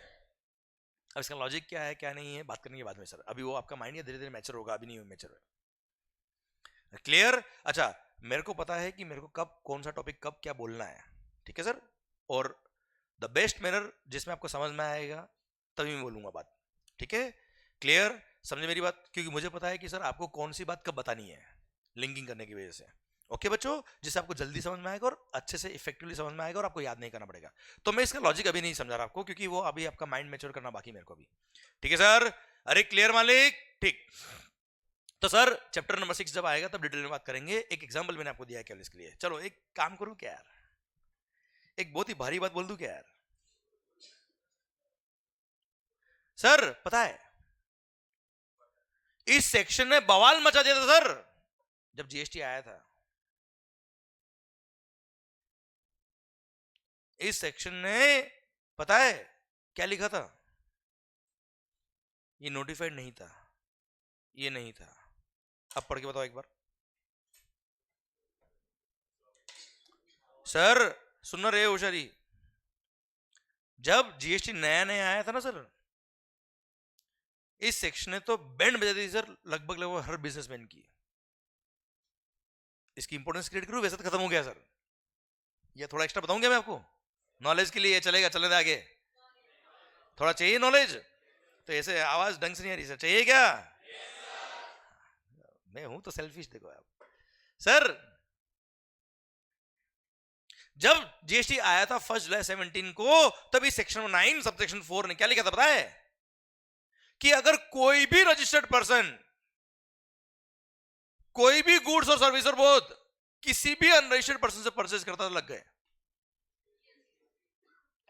अब इसका लॉजिक क्या है क्या नहीं है बात करने के बाद में सर, अभी वो आपका माइंड धीरे धीरे मैच्योर होगा, अभी नहीं मैच्योर है। क्लियर? अच्छा, मेरे को पता है कि मेरे को कब कौन सा टॉपिक कब क्या बोलना है, ठीक है सर? और द बेस्ट मैनर जिसमें आपको समझ में आएगा तभी मैं बोलूंगा बात, ठीक है? क्लियर? समझे मेरी बात? क्योंकि मुझे पता है कि सर आपको कौन सी बात कब बतानी है, लिंकिंग करने की वजह से। ओके बच्चों, जिससे आपको जल्दी समझ में आएगा और अच्छे से इफेक्टिवली समझ में आएगा और आपको याद नहीं करना पड़ेगा। तो मैं इसका लॉजिक अभी नहीं समझा रहा आपको, क्योंकि वो अभी आपका माइंड मैच्योर करना बाकी मेरे को भी। ठीक है सर? अरे क्लियर मालिक? ठीक। तो सर चैप्टर नंबर 6 जब आएगा तब डिटेल में बात करेंगे। एक एग्जांपल मैंने आपको दिया है केवल इसके लिए। चलो एक काम करूं क्या यार, एक बहुत ही भारी बात बोल दूं क्या यार? सर पता है इस सेक्शन ने बवाल मचा दिया था सर जब जीएसटी आया था। इस सेक्शन ने पता है क्या लिखा था? ये नोटिफाइड नहीं था, ये नहीं था। अब पढ़ के बताओ एक बार सर। सुन रहे हो होशियारी? जब जीएसटी नया नया आया था ना सर, इस सेक्शन ने तो बैंड बजा दी सर लगभग लगभग हर बिजनेसमैन की। इसकी इंपॉर्टेंस क्रिएट करूं वैसे तो खत्म हो गया सर, या थोड़ा एक्स्ट्रा बताऊं क्या मैं आपको? नॉलेज के लिए चलेगा, चलने दे आगे, थोड़ा चाहिए नॉलेज। तो ऐसे आवाज ढंग से नहीं आ रही सर, चाहिए क्या? मैं हूं तो सेल्फिश, देखो आप सर। जब जीएसटी आया था 1 जुलाई 17 को, तभी सेक्शन 9 सब सेक्शन 4 ने क्या लिखा था पता है? कि अगर कोई भी रजिस्टर्ड पर्सन कोई भी गुड्स और सर्विस और बोथ किसी भी अनरजिस्टर्ड पर्सन से परचेज करता तो लग गए।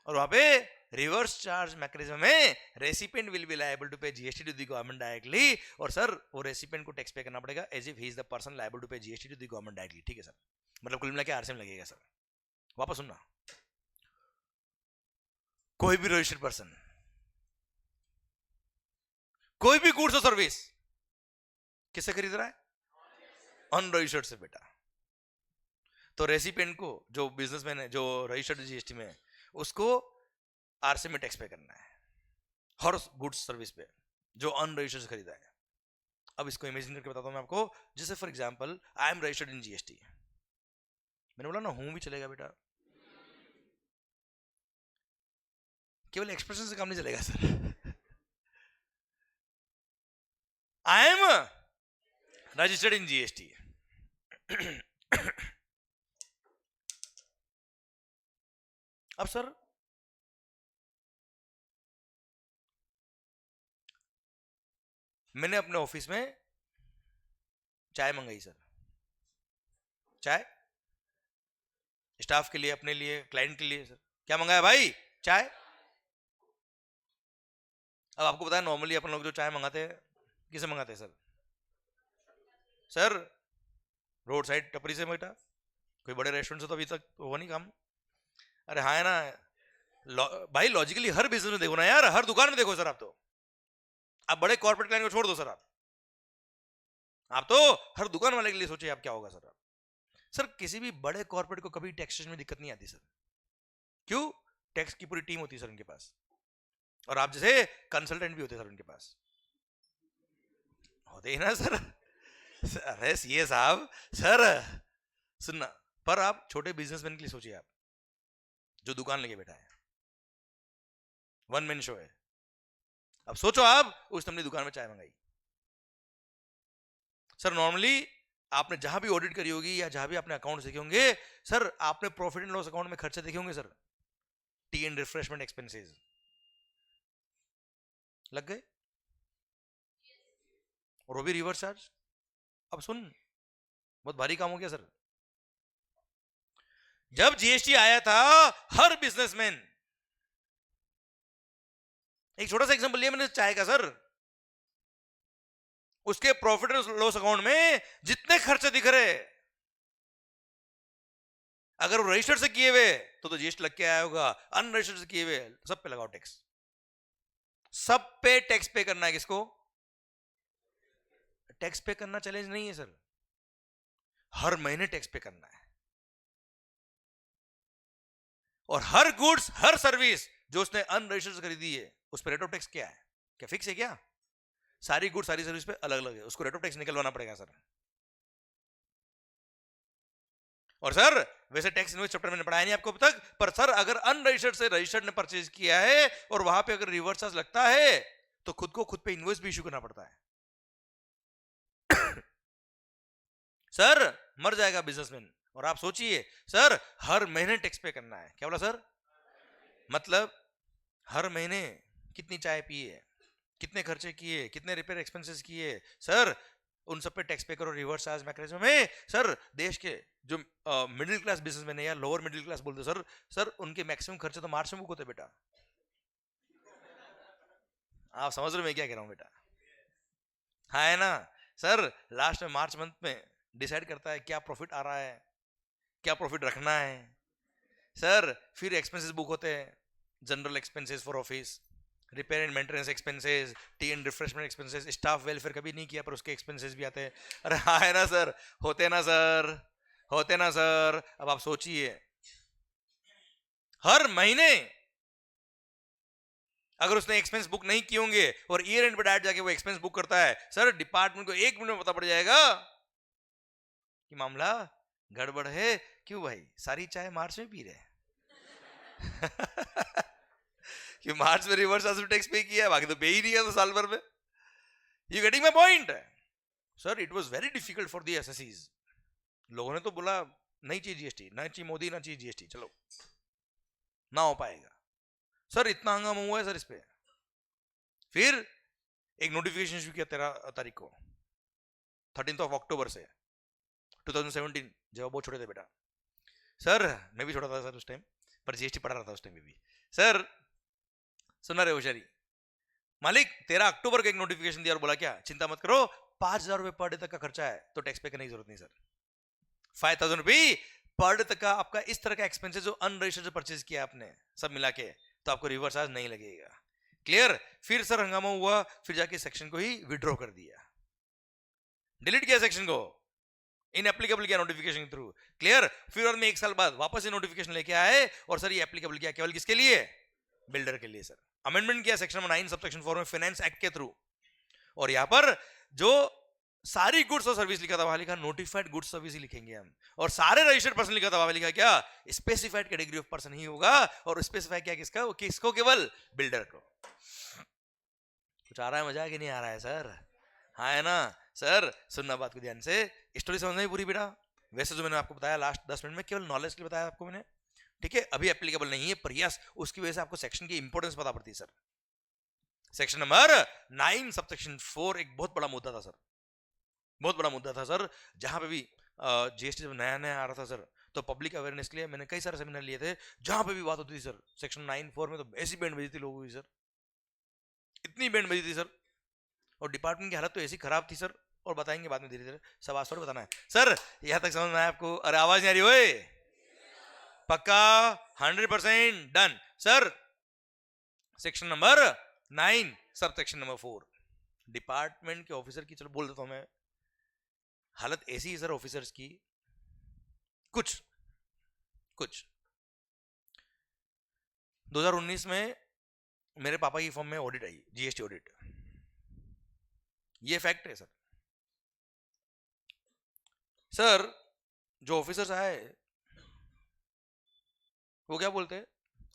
और वहां पे रिवर्स चार्ज मैकेनिज्म में recipient will be liable to pay GST to the government directly, और सर वो रेसिपिएंट को टैक्स पे करना पड़ेगा as if he is the person liable to pay GST to the government directly. ठीक है sir, मतलब कुल मिला के आरसीएम लगेगा सर। वापस सुनना, कोई भी रजिस्टर्ड पर्सन कोई भी गुड्स और सर्विस किससे खरीद रहा है? अनरजिस्टर्ड से बेटा। तो रेसिपिएंट को, जो बिजनेसमैन है, जो रजिस्टर्ड जीएसटी में है, उसको आरसीएम में टैक्स पे करना है हर गुड्स सर्विस पे जो अनरजिस्टर्ड से खरीदा है। अब इसको इमेजिन करके बताता हूं मैं आपको। जैसे for example I am registered in GST, मैंने बोला ना हूं भी चलेगा बेटा, केवल एक्सप्रेशन से काम नहीं चलेगा sir. I am registered in GST. अब सर मैंने अपने ऑफिस में चाय मंगाई सर, चाय स्टाफ के लिए, अपने लिए, क्लाइंट के लिए। सर क्या मंगाया भाई? चाय। अब आपको पता है नॉर्मली अपन लोग जो चाय मंगाते हैं किसे मंगाते हैं सर? सर रोड साइड टपरी से बेटा, कोई बड़े रेस्टोरेंट से तो अभी तक हुआ नहीं काम। अरे हाँ है ना भाई, लॉजिकली हर बिजनेस में देखो ना यार, हर दुकान में देखो सर। आप बड़े कॉर्पोरेट क्लाइंट को छोड़ दो सर, आप तो हर दुकान वाले के लिए सोचिए आप क्या होगा सर। सर किसी भी बड़े कॉर्पोरेट को कभी टैक्सेशन में दिक्कत नहीं आती सर। क्यों? टैक्स की पूरी टीम होती है सर उनके पास, और आप जैसे कंसल्टेंट भी होते हैं सर उनके पास, होते ही ना सर। अरे सीए साहब सर सुनना, पर आप छोटे बिजनेसमैन के लिए सोचिए, आप जो दुकान लेके बैठा है, वन मैन शो है। अब सोचो आप उस तुमने दुकान में चाय मंगाई सर, नॉर्मली आपने जहां भी ऑडिट करी होगी या जहां भी आपने अकाउंट देखे होंगे सर, आपने प्रॉफिट एंड लॉस अकाउंट में खर्चे देखे होंगे sir, T and refreshment expenses लग गए, और वो भी रिवर्स चार्ज। अब सुन, बहुत भारी काम हो गया सर। जब जीएसटी आया था, हर बिजनेसमैन, एक छोटा सा एग्जांपल लिया मैंने चाय का सर, उसके प्रॉफिट एंड लॉस अकाउंट में जितने खर्चे दिख रहे, अगर वो रजिस्टर्ड से किए हुए तो जीएसटी लग के आया होगा, अनरजिस्टर्ड से किए हुए सब पे लगाओ टैक्स, सब पे टैक्स पे करना है। किसको टैक्स पे करना चैलेंज नहीं है सर, हर महीने टैक्स पे करना है। और हर गुड्स हर सर्विस जो उसने अनरजिस्टर्ड से खरीदी है उस पर रेट ऑफ टैक्स क्या है? क्या फिक्स है क्या? सारी गुड्स सारी सर्विस पे अलग अलग है, उसको रेट ऑफ टैक्स निकलवाना पड़ेगा सर। और सर वैसे टैक्स इनवॉइस चैप्टर मैंने पढ़ाया नहीं आपको अब तक, पर सर अगर अनरजिस्टर्ड से रजिस्टर्ड ने परचेज किया है और वहां पे अगर रिवर्स चार्ज लगता है तो खुद पे इनवॉइस भी इशू करना पड़ता है। सर मर जाएगा बिजनेसमैन। और आप सोचिए सर, हर महीने टैक्स पे करना है। क्या बोला सर? मतलब हर महीने कितनी चाय पिए, कितने खर्चे किए, कितने रिपेयर एक्सपेंसेस किए सर, उन सब पे टैक्स पे करो रिवर्स चार्ज मैकेनिज्म में। सर देश के जो मिडिल क्लास बिजनेसमैन है या लोअर मिडिल क्लास बोलते सर, सर उनके मैक्सिमम खर्चे तो मार्च में बुक होते बेटा। आप समझ रहे मैं क्या कह रहा हूं बेटा? हाँ है ना सर, लास्ट में मार्च मंथ में डिसाइड करता है क्या प्रॉफिट आ रहा है, क्या प्रॉफिट रखना है सर। फिर एक्सपेंसेस बुक होते हैं, general expenses for office, repair and maintenance expenses, T and refreshment expenses, staff welfare कभी नहीं किया पर उसके एक्सपेंसेस भी आते हैं। अरे हाँ है ना सर, होते ना सर, होते ना सर। अब आप सोचिए हर महीने अगर उसने एक्सपेंस बुक नहीं किए होंगे और ईयर एंड पे डायरेक्ट जाके वो एक्सपेंस बुक करता है सर, डिपार्टमेंट को 1 मिनट में पता पड़ जाएगा कि मामला गड़बड़ है। क्यों भाई? सारी चाय मार्च में पी रहे, कि मार्च में रिवर्स एसेट टैक्स पे किया, बाकी तो पे ही नहीं है तो साल भर में। You getting my point? Sir it was very difficult for the एसएससीज। लोगों ने तो बोला नहीं चाहिए जीएसटी, ना चाहिए मोदी, ना चाहिए जीएसटी, चलो ना हो पाएगा। सर इतना हंगामा हुआ है सर इस पे। फिर एक नोटिफिकेशन इशू किया 13 तारीख को, 13 अक्टूबर से 2017, जब बहुत छोटे थे बेटा। सर मैं भी छोटा था सर उस टाइम, पर जीएसटी पढ़ा रहा था उस टाइम भी। सर सुना रहे होशियारी, मालिक 13 अक्टूबर को एक नोटिफिकेशन दिया और बोला क्या, चिंता मत करो, 5,000 रुपए पर डे तक का खर्चा है तो टैक्स पे करने की जरूरत नहीं सर। 5,000 रुपए पर डे तक का आपका इस तरह का एक्सपेंसेस जो अनरजिस्टर्ड परचेज किया आपने सब मिला के, तो आपको रिवर्स चार्ज नहीं लगेगा। क्लियर? फिर सर हंगामा हुआ, फिर जाके सेक्शन को ही विड्रॉ कर दिया, डिलीट किया सेक्शन को, इनएप्लीकेबल किया नोटिफिकेशन के थ्रू। क्लियर? फिर और में 1 साल बाद वापस ये नोटिफिकेशन लेके आए और सर ये एप्लीकेबल किया केवल किसके लिए? बिल्डर के लिए। सर अमेंडमेंट किया सेक्शन 9 सबसेक्शन 4 में फाइनेंस एक्ट के थ्रू, और यहां पर जो सारी गुड्स और सर्विस लिखा था वहां लिखा नोटिफाइड गुड्स सर्विस ही लिखेंगे हम, और सारे रजिस्टर्ड पर्सन लिखा था वहां लिखा क्या, स्पेसिफाइड कैटेगरी ऑफ पर्सन ही होगा, और स्पेसिफाई क्या किसका, किसको, केवल बिल्डर को। कुछ आ रहा है मजा कि नहीं आ रहा है सर? हाँ है ना सर? सुनना बात को ध्यान से, स्टोरी समझ में पूरी बेटा। वैसे जो मैंने आपको बताया लास्ट 10 मिनट में केवल नॉलेज के लिए बताया आपको मैंने, ठीक है? अभी एप्लीकेबल नहीं है, पर यस उसकी वजह से आपको सेक्शन की इंपॉर्टेंस पता पड़ती है सर। सेक्शन नंबर 9 सबसेक्शन 4 एक बहुत बड़ा मुद्दा था सर, बहुत बड़ा मुद्दा था सर, जहां पे भी जीएसटी जब नया नया आ रहा था सर, तो पब्लिक अवेयरनेस के लिए मैंने कई सारे सेमिनार लिए थे, जहां पे भी बात होती थी सर सेक्शन 9(4) में, तो ऐसी बैंड बजी थी लोगों की सर, इतनी बैंड बजी थी सर, और डिपार्टमेंट की हालत तो ऐसी खराब थी सर, और बताएंगे बाद में धीरे धीरे, सब आज थोड़ा बताना है सर। यहां तक समझ में आया आपको? अरे आवाज नहीं आ रही ओए? पक्का 100% done sir. Section number 9 sub section number 4, department के ऑफिसर की, चलो बोल देता हूं मैं, हालत ऐसी है सर ऑफिसर्स की, कुछ 2019 में मेरे पापा की फॉर्म में ऑडिट आई, जीएसटी ऑडिट, ये फैक्ट है सर। सर जो ऑफिसर्स आए वो क्या बोलते हैं,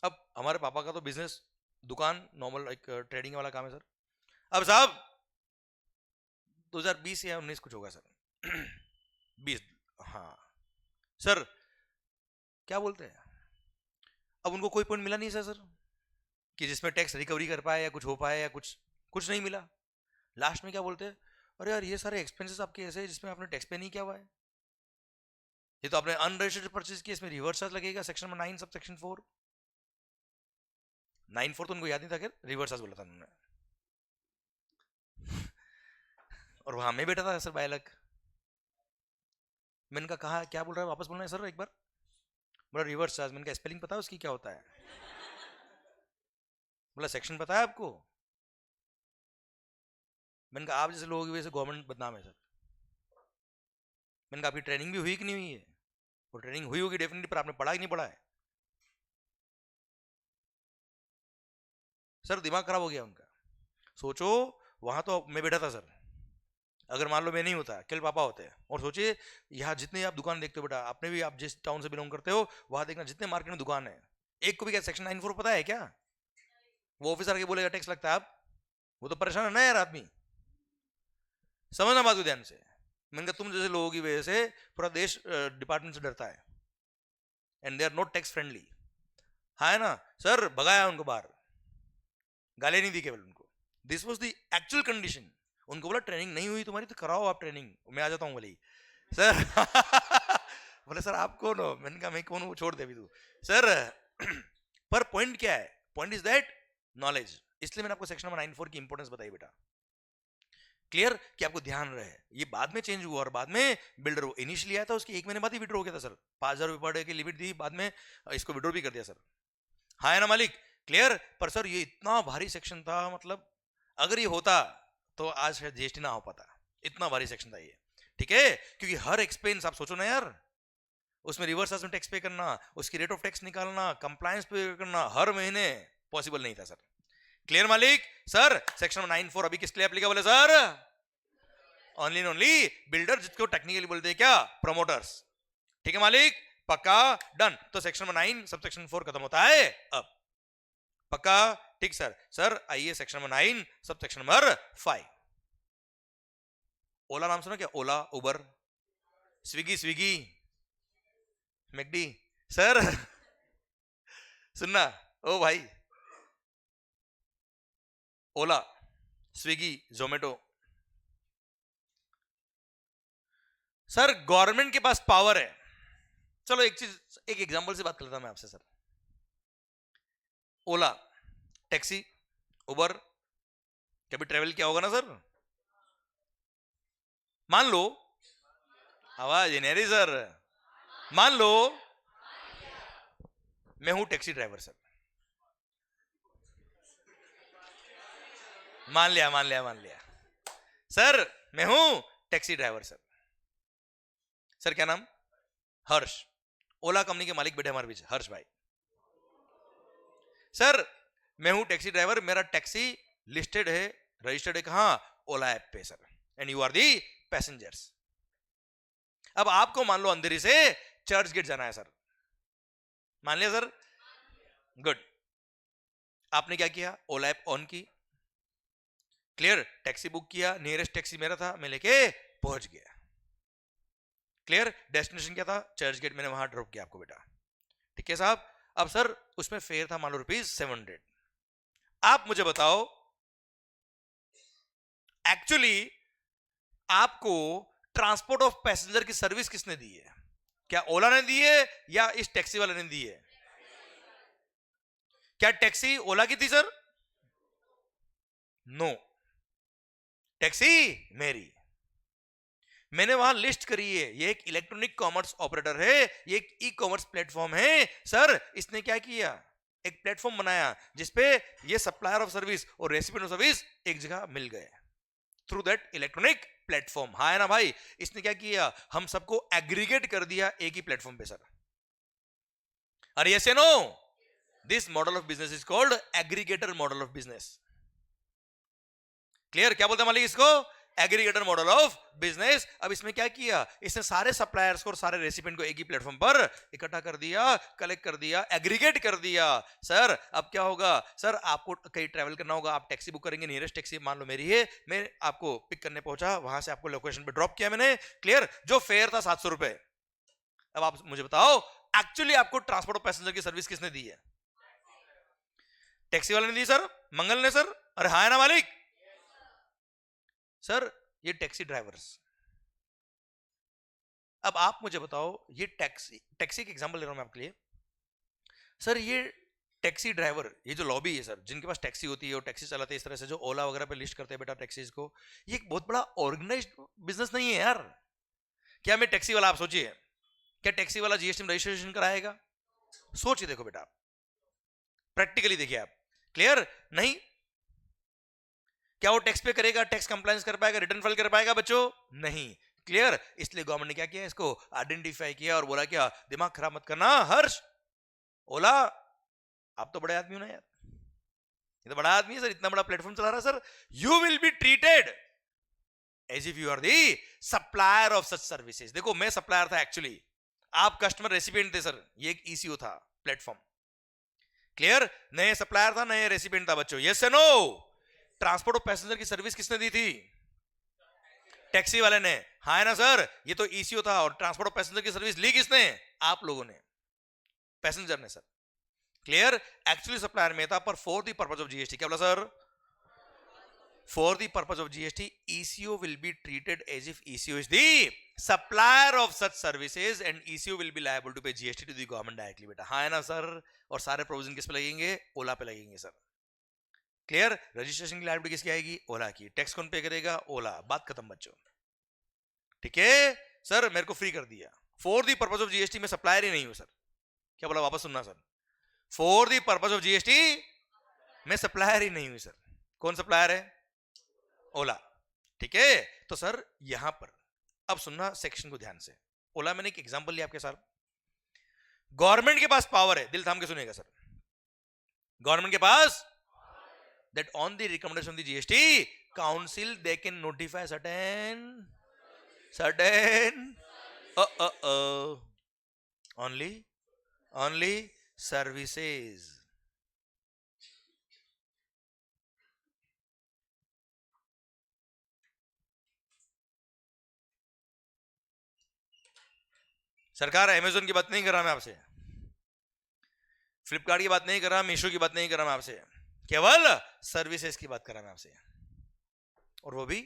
अब हमारे पापा का तो बिजनेस दुकान नॉर्मल एक ट्रेडिंग वाला काम है सर। अब साहब 2020 या 19 कुछ होगा सर 20, हाँ सर क्या बोलते हैं, अब उनको कोई पॉइंट मिला नहीं सर कि जिसमें टैक्स रिकवरी कर पाए या कुछ हो पाए, या कुछ नहीं मिला। लास्ट में क्या बोलते हैं, अरे यार ये सारे एक्सपेंसेस आपके ऐसे हैं जिसमें आपने टैक्स पे नहीं किया हुआ है, ये तो आपने अनरजिस्टर्ड परचेज किया, इसमें रिवर्स चार्ज लगेगा सेक्शन नंबर 9 सब सेक्शन 4। 9(4) तो उनको याद नहीं था, रिवर्स चार्ज बोला था उन्होंने और वहां में बैठा था सर बायलक। मैंने कहा क्या बोल रहा है, वापस बोलना है सर एक बार। बोला रिवर्स चार्ज। मैंने कहा स्पेलिंग पता है उसकी क्या होता है? बोला सेक्शन पता है आपको? मैंने कहा आप जैसे लोगों की वजह से गवर्नमेंट बदनाम है सर। मैंने कहा आपकी ट्रेनिंग भी हुई कि नहीं हुई है? वो ट्रेनिंग हुई होगी डेफिनेटली, पर आपने पढ़ा कि नहीं पढ़ा है? सर दिमाग खराब हो गया उनका। सोचो वहां तो मैं बैठा था सर, अगर मान लो मैं नहीं होता, केवल पापा होते हैं, और सोचिए यहाँ जितने आप दुकान देखते हो बेटा, आपने भी, आप जिस टाउन से बिलोंग करते हो वहां देखना जितने मार्केट में दुकान है, एक को भी क्या सेक्शन 9(4) पता है क्या? वो ऑफिसर के बोलेगा टैक्स लगता है, आप वो तो परेशान है ना यार आदमी। समझना बात को ध्यान से। मैंने कहा तुम जैसे लोगों की वजह से पूरा देश डिपार्टमेंट से डरता है, and they are not tax friendly. हाँ है ना सर? भगाया उनको बाहर, गाली नहीं दी केवल उनको, this was the actual condition. उनको बोला ट्रेनिंग नहीं हुई तुम्हारी तो कराओ आप ट्रेनिंग, मैं आ जाता हूँ बोले सर बोले सर आप कौन हो? मैंने कहा मैं कौन हूँ, छोड़ दे अभी तू सर पर पॉइंट क्या है? Point is that knowledge. इसलिए मैंने आपको सेक्शन नंबर 9(4) की इंपॉर्टेंस बताई बेटा। क्लियर? कि आपको ध्यान रहे, ये बाद में चेंज हुआ, और बाद में बिल्डर वो इनिशियली आया था उसके 1 महीने बाद ही विड्रॉ हो गया था सर, 5,000 रुपए पर डे की लिमिट दी, बाद में इसको विड्रॉ भी कर दिया सर। हाँ है ना मालिक? क्लियर? पर सर ये इतना भारी सेक्शन था, मतलब अगर ये होता तो आज शायद जीएसटी ना हो पाता, इतना भारी सेक्शन था ये, ठीक है? क्योंकि हर एक्सपेंस आप सोचो ना यार, उसमें रिवर्स में टैक्स पे करना, उसकी रेट ऑफ टैक्स निकालना, कंप्लायंस पे करना हर महीने पॉसिबल नहीं था सर। क्लियर मालिक? सर सेक्शन 9(4) अभी किसके लिए एप्लीकेबल है sir? Only and only builder, जिसको टेक्निकली बोलते हैं क्या, प्रमोटर्स। ठीक है मालिक? पक्का, डन। तो सेक्शन नंबर 9 सब सेक्शन 4 खत्म होता है अब। पक्का, ठीक सर। सर आइए section number 9 sub section number 5। ओला नाम सुना क्या? ओला, उबर, स्विगी, मैकडी। सर सुनना, ओ भाई, ओला, स्विगी, जोमेटो। सर गवर्नमेंट के पास पावर है। चलो एक चीज, एक एग्जांपल से बात करता हूं मैं आपसे सर। ओला, टैक्सी, उबर, कभी ट्रेवल किया होगा ना सर? मान लो, आवाज ही नहीं रही सर। मान लो मैं हूं टैक्सी ड्राइवर सर। मान लिया सर, मैं हूं टैक्सी ड्राइवर सर। सर क्या नाम? हर्ष। ओला कंपनी के मालिक बैठे हमारे बीच, हर्ष भाई। सर मैं हूं टैक्सी ड्राइवर, मेरा टैक्सी लिस्टेड है, रजिस्टर्ड है कहां? ओला ऐप पे sir. And you are the passengers. अब आपको मान लो अंधेरी से चर्च गेट जाना है सर। मान लिया सर, गुड। आपने क्या किया? ओला ऐप ऑन की, क्लियर, टैक्सी बुक किया, नियरेस्ट टैक्सी मेरा था, मैं लेके पहुंच गया। क्लियर, डेस्टिनेशन क्या था? चर्च गेट। मैंने वहां ड्रॉप किया आपको बेटा, ठीक है साहब। अब सर उसमें फेयर था मान लो ₹700। आप मुझे बताओ एक्चुअली आपको ट्रांसपोर्ट ऑफ पैसेंजर की सर्विस किसने दी है? क्या ओला ने दी है या इस टैक्सी वाले ने दी है? क्या टैक्सी ओला की थी सर? नो, टैक्सी मेरी। मैंने वहां लिस्ट करी है, ये एक इलेक्ट्रॉनिक कॉमर्स ऑपरेटर है, ये एक ई कॉमर्स प्लेटफॉर्म है सर। इसने क्या किया? एक प्लेटफॉर्म बनाया जिसपे ये सप्लायर ऑफ सर्विस और रेसिपिएंट ऑफ सर्विस एक जगह मिल गए थ्रू दैट इलेक्ट्रॉनिक प्लेटफॉर्म। हाँ है ना भाई? इसने क्या किया? हम सबको एग्रीगेट कर दिया एक ही प्लेटफॉर्म पे सर। अरे यस या no? This model of business is called aggregator model of business. Clear? क्या बोलते हैं मालिक इसको? Aggregator model of business. अब इसमें क्या किया? इसने सारे सप्लायर्स को और सारे रेसिपिएंट को एक ही प्लेटफॉर्म पर इकट्ठा कर दिया, कलेक्ट कर दिया, एग्रीगेट कर दिया सर। अब क्या होगा सर? आपको कहीं ट्रैवल करना होगा, आप टैक्सी बुक करेंगे, नियरेस्ट टैक्सी मान लो मेरी है, मैं आपको पिक करने पहुंचा, वहां से आपको लोकेशन पे ड्रॉप किया मैंने, क्लियर। जो फेयर था ₹700। अब आप मुझे बताओ एक्चुअली आपको ट्रांसपोर्ट ऑफ पैसेंजर की सर्विस किसने दी है? टैक्सी वाले ने दी सर, मंगल ने सर। अरे हाँ है ना मालिक? सर ये टैक्सी ड्राइवर्स। अब आप मुझे बताओ, ये टैक्सी के एग्जांपल ले रहा हूं मैं आपके लिए सर। ये टैक्सी ड्राइवर, ये जो लॉबी है सर, जिनके पास टैक्सी होती है और टैक्सी चलाते हैं, इस तरह से जो ओला वगैरह पे लिस्ट करते हैं बेटा टैक्सीज को, ये एक बहुत बड़ा ऑर्गेनाइज्ड बिजनेस नहीं है यार। क्या मैं टैक्सी वाला, आप सोचिए, क्या टैक्सी वाला जीएसटी में रजिस्ट्रेशन कराएगा? सोचिए, देखो बेटा, प्रैक्टिकली देखिए आप, क्लियर नहीं? क्या वो टैक्स पे करेगा? टैक्स कंप्लायंस कर पाएगा? रिटर्न फाइल कर पाएगा बच्चों? नहीं। क्लियर? इसलिए गवर्नमेंट ने क्या किया? इसको आइडेंटिफाई किया और बोला क्या? दिमाग खराब मत करना हर्ष, ओला आप तो बड़े आदमी हो ना यार, ये तो बड़ा आदमी है सर, इतना बड़ा प्लेटफॉर्म चला रहा है sir. You will be treated as if you are the supplier of such services. देखो मैं सप्लायर था एक्चुअली, आप कस्टमर रेसिपिएंट थे सर। ये एक ईसीओ था प्लेटफॉर्म, क्लियर? नए सप्लायर था, नए रेसिपिएंट था बच्चों, यस या नो? ट्रांसपोर्ट ऑफ पैसेंजर की सर्विस किसने दी थी? टैक्सी वाले ने। हाँ है ना सर? ये तो ईसीओ था। और ट्रांसपोर्ट ऑफ पैसेंजर की सर्विस ली किसने? आप लोगों ने, पैसेंजर ने सर। क्लियर? एक्चुअली सप्लायर में था, पर for the purpose of GST, क्या बोला sir? For the purpose of GST ECO will be treated as if ECO is the supplier of such services and ECO will be liable to pay GST to the government directly बेटा। हाँ है ना sir? और सारे provision किस पे लगेंगे? ओला पे लगेंगे सर। क्लियर? रजिस्ट्रेशन की लायबिलिटी किसकी आएगी? ओला की। टैक्स कौन पे करेगा? ओला। बात खत्म बच्चों, ठीक है सर? मेरे को फ्री कर दिया for the purpose of GST. मैं सप्लायर ही नहीं हूं सर। क्या बोला? वापस सुनना sir. For the purpose of GST मैं सप्लायर ही नहीं हूं सर। कौन सप्लायर है? ओला, ठीक है? तो सर यहां पर अब सुनना सेक्शन को ध्यान से। ओला मैंने एक एग्जांपल लिया आपके साथ। गवर्नमेंट के पास पावर है, दिल थाम के सुनिएगा सर। गवर्नमेंट के पास that on the recommendation of the GST council they can notify certain only only services. सरकार अमेजोन की बात नहीं कर रहा मैं आपसे, फ्लिपकार्ट की बात नहीं कर रहा, मीशो की बात नहीं कर रहा मैं आपसे, केवल सर्विसेज की बात कर रहा मैं आपसे, और वो भी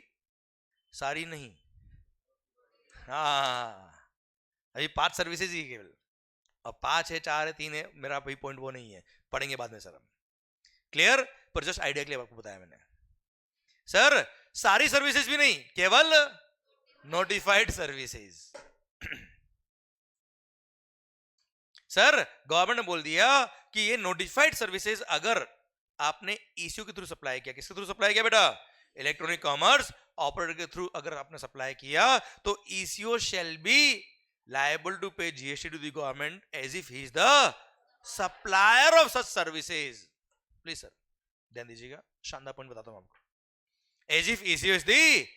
सारी नहीं। हाँ, अभी 5 सर्विसेज ही केवल, अब 5 है, 4 है, 3 है, मेरा भाई पॉइंट वो नहीं है, पढ़ेंगे बाद में सर हम। क्लियर? पर जस्ट आइडिया के लिए आपको बताया मैंने सर, सारी सर्विसेज भी नहीं, केवल नोटिफाइड सर्विसेज। सर गवर्नमेंट ने बोल दिया कि ये नोटिफाइड सर्विसेज अगर आपने ईसीओ के थ्रू सप्लाई किया, किसके थ्रू सप्लाई किया बेटा? इलेक्ट्रॉनिक कॉमर्स ऑपरेटर के थ्रू अगर आपने सप्लाई किया तो ECO shall be liable to pay GST to the government as if he is the supplier of such services. Please sir ध्यान दीजिएगा, शानदार पॉइंट बताता हूं आपको। As if ECO is the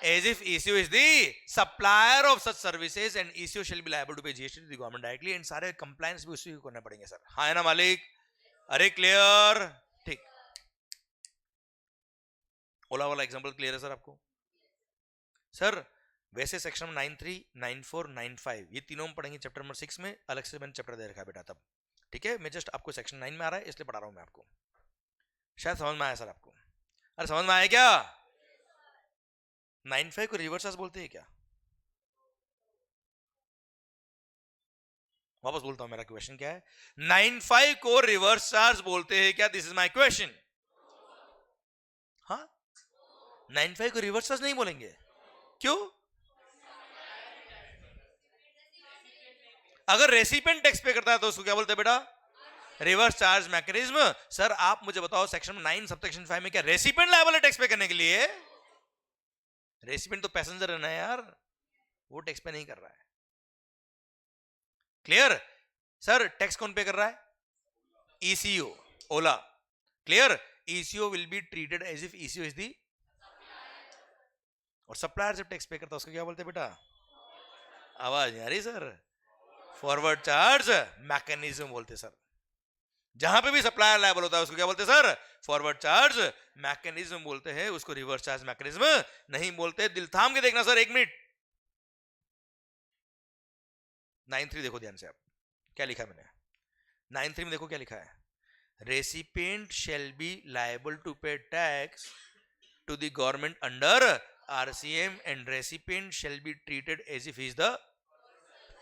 as if ECO is the supplier of such services and ECO shall be liable to pay GST to the government directly, and सारे compliance भी उसी को करने पड़ेंगे सर। हाँ है ना मालिक? अरे क्लियर? ठीक, ओला वाला एग्जांपल क्लियर है सर आपको? सर वैसे सेक्शन 93, 94, 95 ये तीनों में पढ़ेंगे चैप्टर नंबर 6 में, अलग से मैंने चैप्टर दे रखा है बेटा तब, ठीक है? मैं जस्ट आपको सेक्शन 9 में आ रहा है इसलिए पढ़ा रहा हूं मैं आपको, शायद समझ में आया सर आपको? अरे समझ में आया क्या? 95 को रिवर्स चार्ज बोलते हैं क्या? वापस बोलता हूं, मेरा क्वेश्चन क्या है? 95 को रिवर्स चार्ज बोलते हैं क्या? This is my question. हाँ, 95 को रिवर्स चार्ज नहीं बोलेंगे, क्यों? अगर रेसिपिएंट टैक्स पे करता है तो उसको क्या बोलते हैं बेटा? Reverse charge mechanism. सर आप मुझे बताओ सेक्शन 9 सबसेक्शन 5 में क्या रेसिपिएंट लायबल है टैक्स पे करने के लिए? रेसिपिएंट तो पैसेंजर है ना यार, वो टैक्स पे नहीं कर रहा है। क्लियर? सर टैक्स कौन पे कर रहा है? ECO, Ola. Clear? ECO will be treated as if ECO is the, और सप्लायर जब टैक्स पे करता है उसको क्या बोलते हैं बेटा? आवाज नहीं आ रही सर? फॉरवर्ड चार्ज मैकेनिज्म बोलते सर। जहां पे भी सप्लायर लायबल होता है उसको क्या बोलते हैं सर? फॉरवर्ड चार्ज मैकेनिज्म बोलते हैं, उसको रिवर्स चार्ज मैकेनिज्म नहीं बोलते। दिल थाम के देखना सर, 1 मिनट। 9.3 देखो ध्यान से आप, क्या लिखा है मैंने 9.3 में? देखो क्या लिखा है, recipient shall be liable to pay tax to the government under RCM and recipient shall be treated as if he is the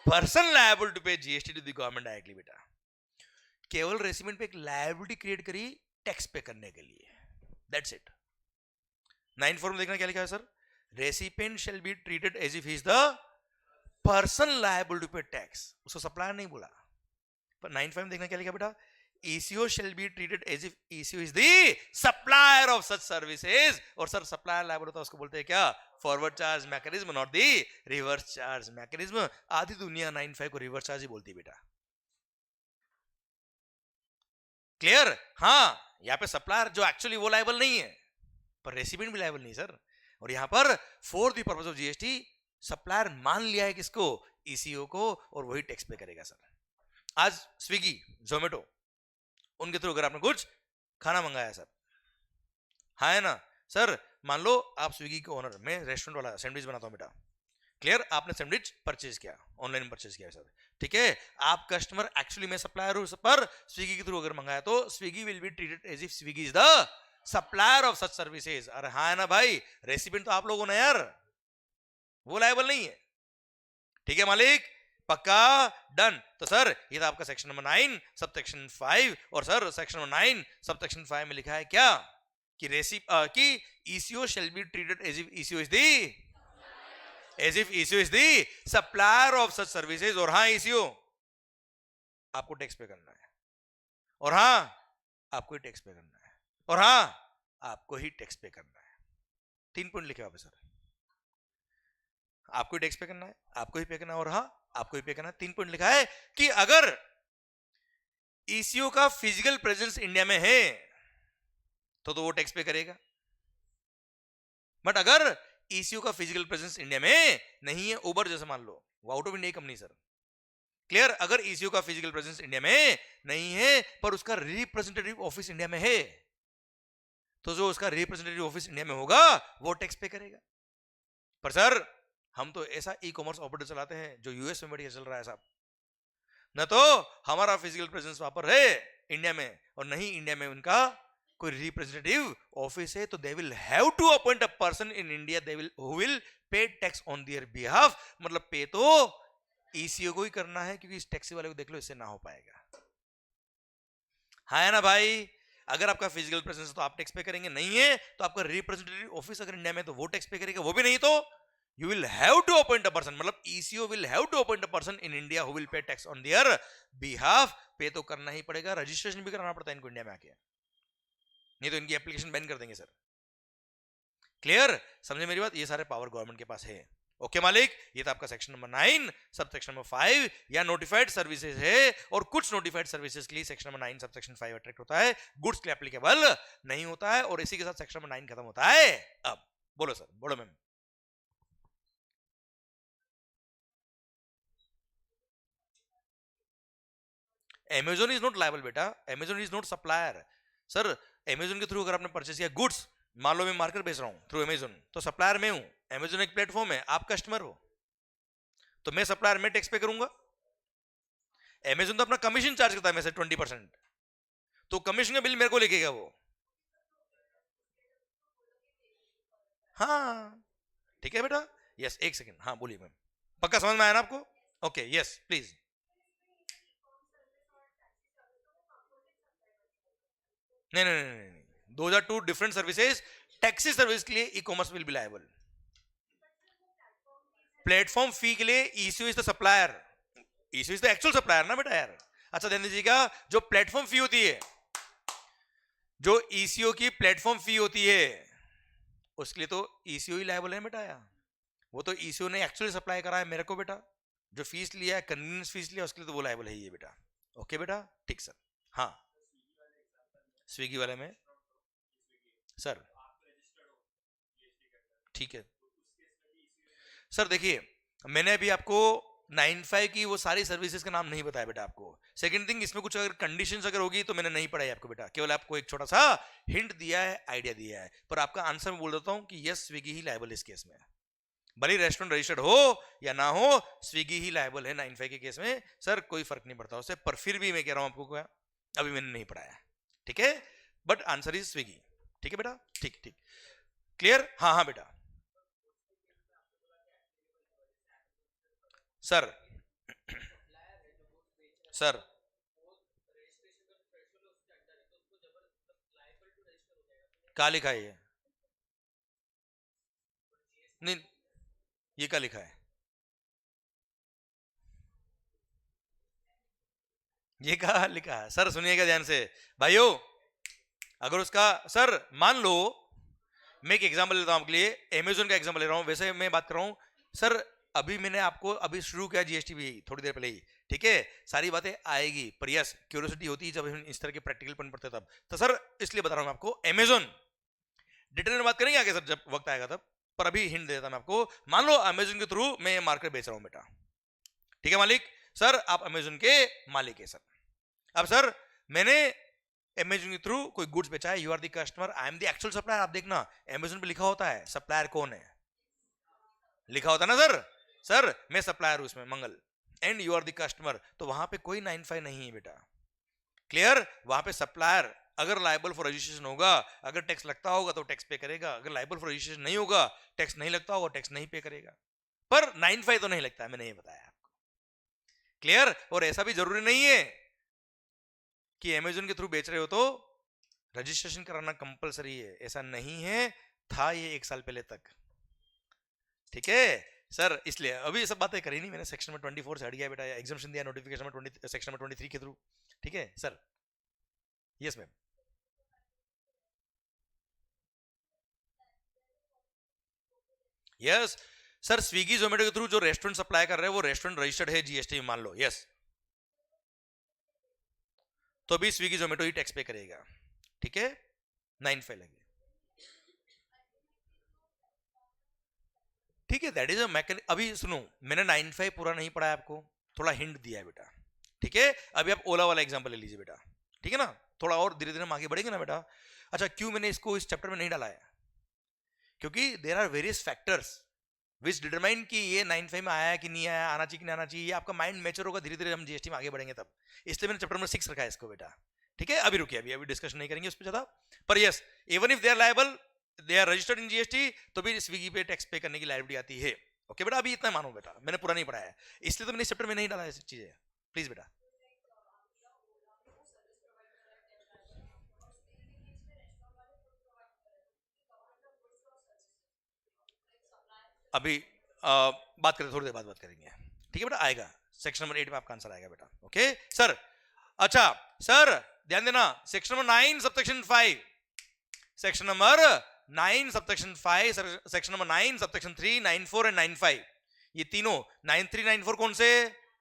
person liable to pay GST to the government directly. बेटा केवल recipient पे एक liability create करी tax पे करने के लिए, that's it. 9.4 में देखना क्या लिखा है sir, recipient shall be treated as if he is the person liable to pay tax, उसको सप्लायर नहीं बोला। पर 9.5 में देखना क्या लिखा बेटा, ECO shall be treated as if ECO is the supplier of such services, और सर सप्लायर लायबल होता है उसको बोलते हैं क्या? Forward charge mechanism, not the reverse charge mechanism. आधी दुनिया 9.5 को रिवर्स चार्ज ही बोलती है बेटा। क्लियर? हाँ, यहाँ पे सप्लायर जो एक्चुअली वो लायबल नहीं है, पर रेसिपिएंट भी लायबल नहीं सर। और यहाँ पर for the purpose of GST supplier मान लिया है किसको? ईसीओ को, और वही टैक्स पे करेगा सर। आज स्विगी, जोमेटो, उनके थ्रू अगर आपने कुछ खाना मंगाया सर, हाँ है ना सर? मान लो आप स्विगी के ओनर, मैं रेस्टोरेंट वाला सैंडविच बनाता हूँ बेटा। क्लियर? आपने सैंडविच परचेज किया, ऑनलाइन परचेज किया सर, ठीक है? आप कस्टमर, एक्चुअली मैं सप्लायर हूं, पर स्विगी के थ्रू अगर मंगाया तो Swiggy will be treated as if Swiggy is the supplier of such services. अरे हाँ है ना भाई? रेसिपिएंट तो आप लोगों ने यार, वो लायबल नहीं है। ठीक है मालिक? पक्का? डन। तो सर ये था आपका सेक्शन नंबर 9 सब सेक्शन 5, और sir section number 9 sub section 5 में लिखा है क्या कि ECO shall be treated as if ECO is the supplier of such services. और हाँ ईसीओ आपको टैक्स पे करना है, और हाँ आपको ही टैक्स पे करना है, और हाँ आपको ही टैक्स पे करना है। 3 पॉइंट लिखे वापस सर, आपको ही टैक्स पे करना है, आपको ही पे करना है, और हाँ आपको ही पे करना है। 3 पॉइंट लिखा है कि अगर ईसीओ का फिजिकल प्रेजेंस इंडिया में है तो वो टैक्स पे करेगा, बट अगर ईसीओ का फिजिकल प्रेजेंस इंडिया में नहीं है, उबर जैसे मान लो, वो out of India company sir, clear? अगर ईसीओ का फिजिकल प्रेजेंस इंडिया में नहीं है पर उसका रिप्रेजेंटेटिव ऑफिस इंडिया में है, तो जो उसका रिप्रेजेंटेटिव ऑफिस इंडिया में होगा वो टैक्स पे करेगा। पर सर हम तो ऐसा ई कॉमर्स ऑपरेटर चलाते हैं जो यूएस में बढ़िया चल रहा है साहब, न तो हमारा फिजिकल प्रेजेंस वहां पर है इंडिया में और नहीं इंडिया में उनका कोई रिप्रेजेंटेटिव ऑफिस है, तो they will have to appoint a person in India they will who will pay tax on their behalf. मतलब पे तो ईसीओ को ही करना है, क्योंकि इस टैक्सी वाले को देख लो इससे ना हो पाएगा। हाँ है ना भाई? अगर आपका फिजिकल प्रेजेंस है तो आप टैक्स पे करेंगे, नहीं है तो आपका रिप्रेजेंटेटिव ऑफिस अगर इंडिया में तो वो टैक्स पे करेगा, वो भी नहीं तो you will have to appoint a person, मतलब ECO will have to appoint a person in India who will pay tax on their behalf। पे तो करना ही पड़ेगा, रजिस्ट्रेशन भी कराना पड़ता है इनको इंडिया में आके, नहीं तो इनकी एप्लीकेशन बैन कर देंगे सर। क्लियर? समझे मेरी बात? ये सारे पावर गवर्नमेंट के पास है। ओके मालिक, ये था आपका section number 9। Sub section number 5 या नोटिफाइड सर्विसेज है, और कुछ नोटिफाइड सर्विसेज के लिए section number 9 sub section 5 attract होता है, गुड्स के लिए एप्लीकेबल नहीं होता है। और इसी के साथ सेक्शन नंबर 9 खत्म होता है। अब बोलो सर, बोलो ma'am. Amazon is not liable बेटा, Amazon is not supplier। Sir Amazon के थ्रू अगर आपने परचेस किया गुड्स, मान लो मैं मार्केट बेच रहा हूं थ्रू Amazon, तो सप्लायर मैं हूं, Amazon एक प्लेटफॉर्म है, आप कस्टमर हो, तो मैं सप्लायर में टैक्स पे करूंगा। Amazon तो अपना कमीशन चार्ज करता है मैं से 20%, तो कमीशन का बिल मेरे को लिखेगा वो। हाँ ठीक है बेटा, यस एक सेकेंड, हाँ बोलिए मैम, पक्का समझ में आया ना आपको? Okay yes please. नहीं नहीं नहीं नहीं, those are two different services. Taxi service के लिए e commerce will be liable, platform fee के लिए ECO is the supplier, ECO is the actual supplier ना बेटा यार। अच्छा ध्यान दीजिएगा, जो प्लेटफॉर्म फी होती है, जो ईसीओ की प्लेटफॉर्म फी होती है, उसके लिए तो ईसीओ ही लायबल है बेटा यार। वो तो ईसीओ ने एक्चुअली सप्लाई करा है मेरे को बेटा, जो फीस लिया है, कन्वीनियंस फीस लिया, उसके लिए तो वो लायबल है ये बेटा। ओके बेटा, ठीक सर। हाँ स्विगी वाले में सर, ठीक है सर। देखिए मैंने अभी आपको 95 की वो सारी सर्विसेज का नाम नहीं बताया बेटा आपको। सेकंड थिंग, इसमें कुछ अगर कंडीशंस अगर होगी तो मैंने नहीं पढ़ाई आपको बेटा, केवल आपको एक छोटा सा हिंट दिया है, आइडिया दिया है, पर आपका आंसर मैं बोल देता हूं कि यस स्विगी ही लायबल इस केस में, भले रेस्टोरेंट रजिस्टर्ड हो या ना हो, स्विगी ही लायबल है 95 के केस में सर, कोई फर्क नहीं पड़ता उससे। पर फिर भी मैं कह रहा हूं आपको क्या, अभी मैंने नहीं पढ़ाया, ठीक है, बट आंसर इज स्विगी। ठीक है बेटा, ठीक ठीक क्लियर। हाँ हाँ बेटा सर, सर क्या लिखा है ये? नहीं, ये क्या लिखा है? ये क्या लिखा है सर? सुनिएगा ध्यान से भाइयों, अगर उसका सर मान लो, मैं एक एग्जांपल लेता हूं आपके लिए, अमेजोन का एग्जांपल ले रहा हूं, वैसे मैं बात कर रहा हूं सर, अभी मैंने आपको अभी शुरू किया जीएसटी भी थोड़ी देर पहले ही, ठीक है, सारी बातें आएगी, पर यस क्यूरियोसिटी होती है जब हम इस तरह के प्रैक्टिकल पन पढ़ते तब, तो सर इसलिए बता रहा हूं आपको, अमेजोन डिटेल में बात करेंगे आगे सर जब वक्त आएगा तब, पर अभी हिंट देता मैं आपको। मान लो अमेजोन के थ्रू मैं मार्केट बेच रहा हूं बेटा, ठीक है मालिक, सर आप अमेजोन के मालिक है सर। अब सर मैंने अमेजोन के थ्रू कोई गुड्स बेचा है, you are the customer, I am the actual supplier. आप देखना अमेजोन पे लिखा होता है सप्लायर कौन है, लिखा होता है ना सर, सर मैं सप्लायर हूं इसमें Mangal, and you are the customer, तो वहां पे कोई 95 नहीं है बेटा। क्लियर? वहां पे सप्लायर अगर लायबल फॉर रजिस्ट्रेशन होगा, अगर टैक्स लगता होगा तो टैक्स पे करेगा, अगर लायबल फॉर रजिस्ट्रेशन नहीं होगा, टैक्स नहीं लगता होगा, टैक्स नहीं पे करेगा। पर 95 तो नहीं लगता है, मैंने ये बताया आपको। क्लियर? और ऐसा भी जरूरी नहीं है कि अमेजोन के थ्रू बेच रहे हो तो रजिस्ट्रेशन कराना कंपलसरी है, ऐसा नहीं है, था ये 1 साल पहले तक, ठीक है सर। इसलिए अभी ये सब बातें करी नहीं मैंने, सेक्शन में 24 से हट गया बेटा, एग्जामिनेशन दिया नोटिफिकेशन में 20 सेक्शन में 23 के थ्रू, ठीक है sir. Yes ma'am. Yes sir, Swiggy Zomato के थ्रू जो रेस्टोरेंट सप्लाई कर रहे हैं वो रेस्टोरेंट रजिस्टर्ड है जीएसटी में, मान लो, यस, तो भी स्विगी जोमेटो ही टैक्स पे करेगा, ठीक है, 95 लगे, ठीक है, दैट इज अ मैकेनिक। अभी सुनो, मैंने 95 पूरा नहीं पढ़ा आपको, थोड़ा हिंट दिया है बेटा, ठीक है। अभी आप ओला वाला एग्जांपल ले लीजिए बेटा, ठीक है ना, थोड़ा और धीरे धीरे हम आगे बढ़ेंगे ना बेटा। अच्छा, क्यों मैंने इसको इस चैप्टर में नहीं डाला है, क्योंकि there are various factors which determine कि ये 9.5 में आया कि नहीं आया, आना चाहिए कि नहीं आना चाहिए, ये आपका माइंड मैच्योर होगा धीरे धीरे, हम जीएसटी में आगे बढ़ेंगे तब, इसलिए मैंने चैप्टर नंबर 6 रखा है इसको बेटा, ठीक है। अभी रुकिए, अभी डिस्कशन नहीं करेंगे उस पर ज्यादा, पर yes, even if they are liable, they are registered in GST, तो भी स्विगी पे टैक्स पे करने की लायबिलिटी आती है। ओके बेटा, अभी इतना मानो बेटा, मैंने पूरा नहीं पढ़ाया है, इसलिए तो मैंने इस चैप्टर में नहीं डाला है चीजें, प्लीज बेटा। अभी बात करें, थोड़ी देर बाद बात करेंगे, ठीक है बेटा, आएगा सेक्शन नंबर 8 में आपका आंसर आएगा बेटा, ओके सर। अच्छा सर, ध्यान देना, section number 9 subsection 5, section number 9 subsection 5, section number 9 subsection 3, 9(4) and 9(5), ये तीनों 9(3), 9(4) कौन से,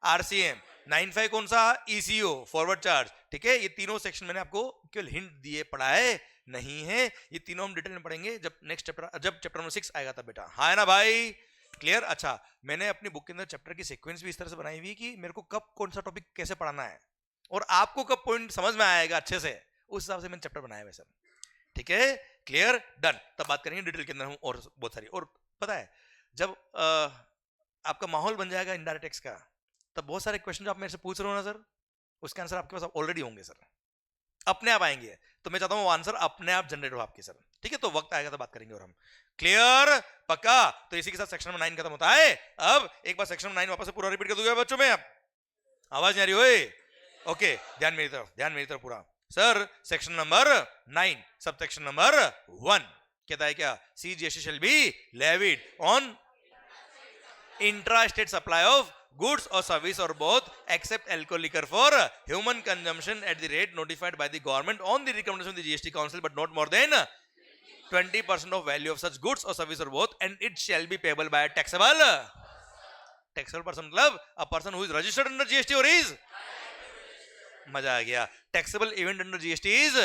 आरसीएम, 9(5) कौन सा, ईसीओ, फॉरवर्ड चार्ज, ठीक है। ये तीनों सेक्शन मैंने आपको केवल हिंट दिए, पढ़ाए नहीं है, ये तीनों हम डिटेल में पढ़ेंगे जब नेक्स्ट चैप्टर, जब चैप्टर नंबर 6 आएगा तब बेटा, हाँ है ना भाई, क्लियर। अच्छा, मैंने अपनी बुक के अंदर चैप्टर की सीक्वेंस भी इस तरह से बनाई हुई कि मेरे को कब कौन सा टॉपिक कैसे पढ़ाना है और आपको कब पॉइंट समझ में आएगा अच्छे से, उस हिसाब से मैंने चैप्टर बनाया है सर, ठीक है, क्लियर, डन। तब बात करेंगे डिटेल के अंदर हम और बहुत सारी, और पता है जब आपका माहौल बन जाएगा इनडायरेक्ट टैक्स का, तब बहुत सारे क्वेश्चन जो आप मेरे से पूछ रहे हो ना सर, उसके आंसर आपके पास ऑलरेडी होंगे सर, अपने आप आएंगे, तो मैं चाहता हूं वो आंसर अपने आप जनरेट हो आपके सर, ठीक है। तो वक्त आएगा तो बात करेंगे और हम, क्लियर, पक्का। तो इसी के साथ सेक्शन नंबर 9 खत्म होता है। अब एक बार सेक्शन नंबर 9 वापस से पूरा रिपीट कर दूंगा बच्चों में, आप आवाज नहीं आ रही हो, ओके, ध्यान मेरी तरफ, ध्यान मेरी तरफ पूरा sir. Section number 9 sub section number 1 कहता है क्या, CGST shall be levied on intra state supply of goods or service or both except alcohol liquor for human consumption at the rate notified by the government on the recommendation of the GST council, but not more than 20% of value of such goods or service or both, and it shall be payable by a taxable person, मतलब a person who is registered under GST or is, मजा आ गया, taxable event under GST is,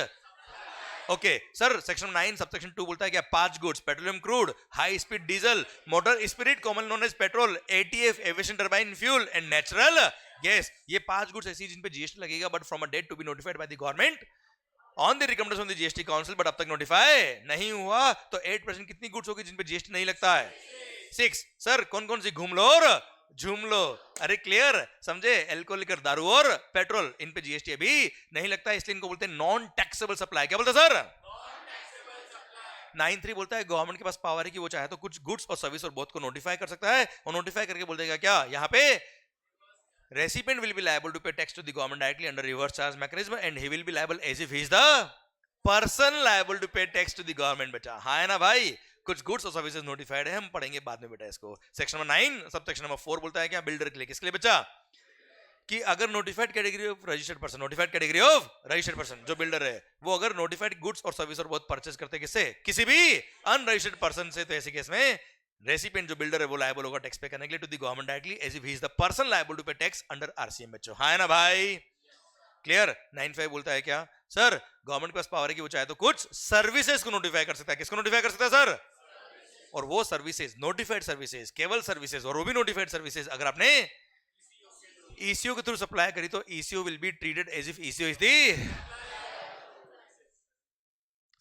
okay sir. Section 9 subsection 2 बोलता है क्या, 5 goods, petroleum crude, high speed diesel, motor spirit common known as petrol, ATF aviation turbine fuel and natural gas, ये 5 goods ऐसी जिन पे GST लगेगा, but from a date to be notified by the government on the recommendation of the GST council, but अब तक notify नहीं हुआ, तो 8% कितनी गुड्स होगी जिन पे जीएसटी नहीं लगता है, 6। सर कौन कौन सी, घूम लो और झूम लो, अरे क्लियर, समझे, एल्कोहल लिकर, दारू और पेट्रोल, इन पे जीएसटी अभी नहीं लगता है, इसलिए इनको बोलते हैं नॉन टैक्सेबल सप्लाई। क्या बोलते हैं सर, 9(3) बोलता है गवर्नमेंट के पास पावर है कि वो चाहे तो कुछ गुड्स और सर्विस और बोथ को नोटिफाई कर सकता है, और नोटिफाई करके बोल देगा क्या, यहाँ पे recipient will be liable to pay tax to the government directly under reverse charge mechanism, and he will be liable as if he is the person liable to pay tax to the government बेटा, हाँ है ना भाई। कुछ goods और services notified है, हम पढ़ेंगे बाद में बेटा इसको। Section number 9 sub section number 4 बोलता है क्या, बिल्डर के लिए, किसके लिए बच्चा, कि अगर notified category of registered person, notified category of registered person जो बिल्डर है, वो अगर नोटिफाइड गुड्स और सर्विस और बहुत परचेज करते किससे, किसी भी अनरजिस्टर्ड पर्सन से, तो ऐसे केस में रेसिपिएंट जो बिल्डर है वो लायबल होगा टैक्स पे करने के लिए to the government directly as if he is the person liable to pay tax under RCM बच्चों, हाँ है ना भाई, क्लियर। 9(5) बोलता है क्या सर, गवर्नमेंट के पास पावर है कि वो चाहे तो कुछ सर्विसेज को नोटिफाई कर सकता है, किसको नोटिफाई कर सकता है सर, और वो सर्विसेज नोटिफाइड सर्विसेज, केवल सर्विसेज, और वो भी नोटिफाइड सर्विसेज अगर आपने ईसीओ के थ्रू सप्लाई करी, तो ECO will be treated as if ECO is the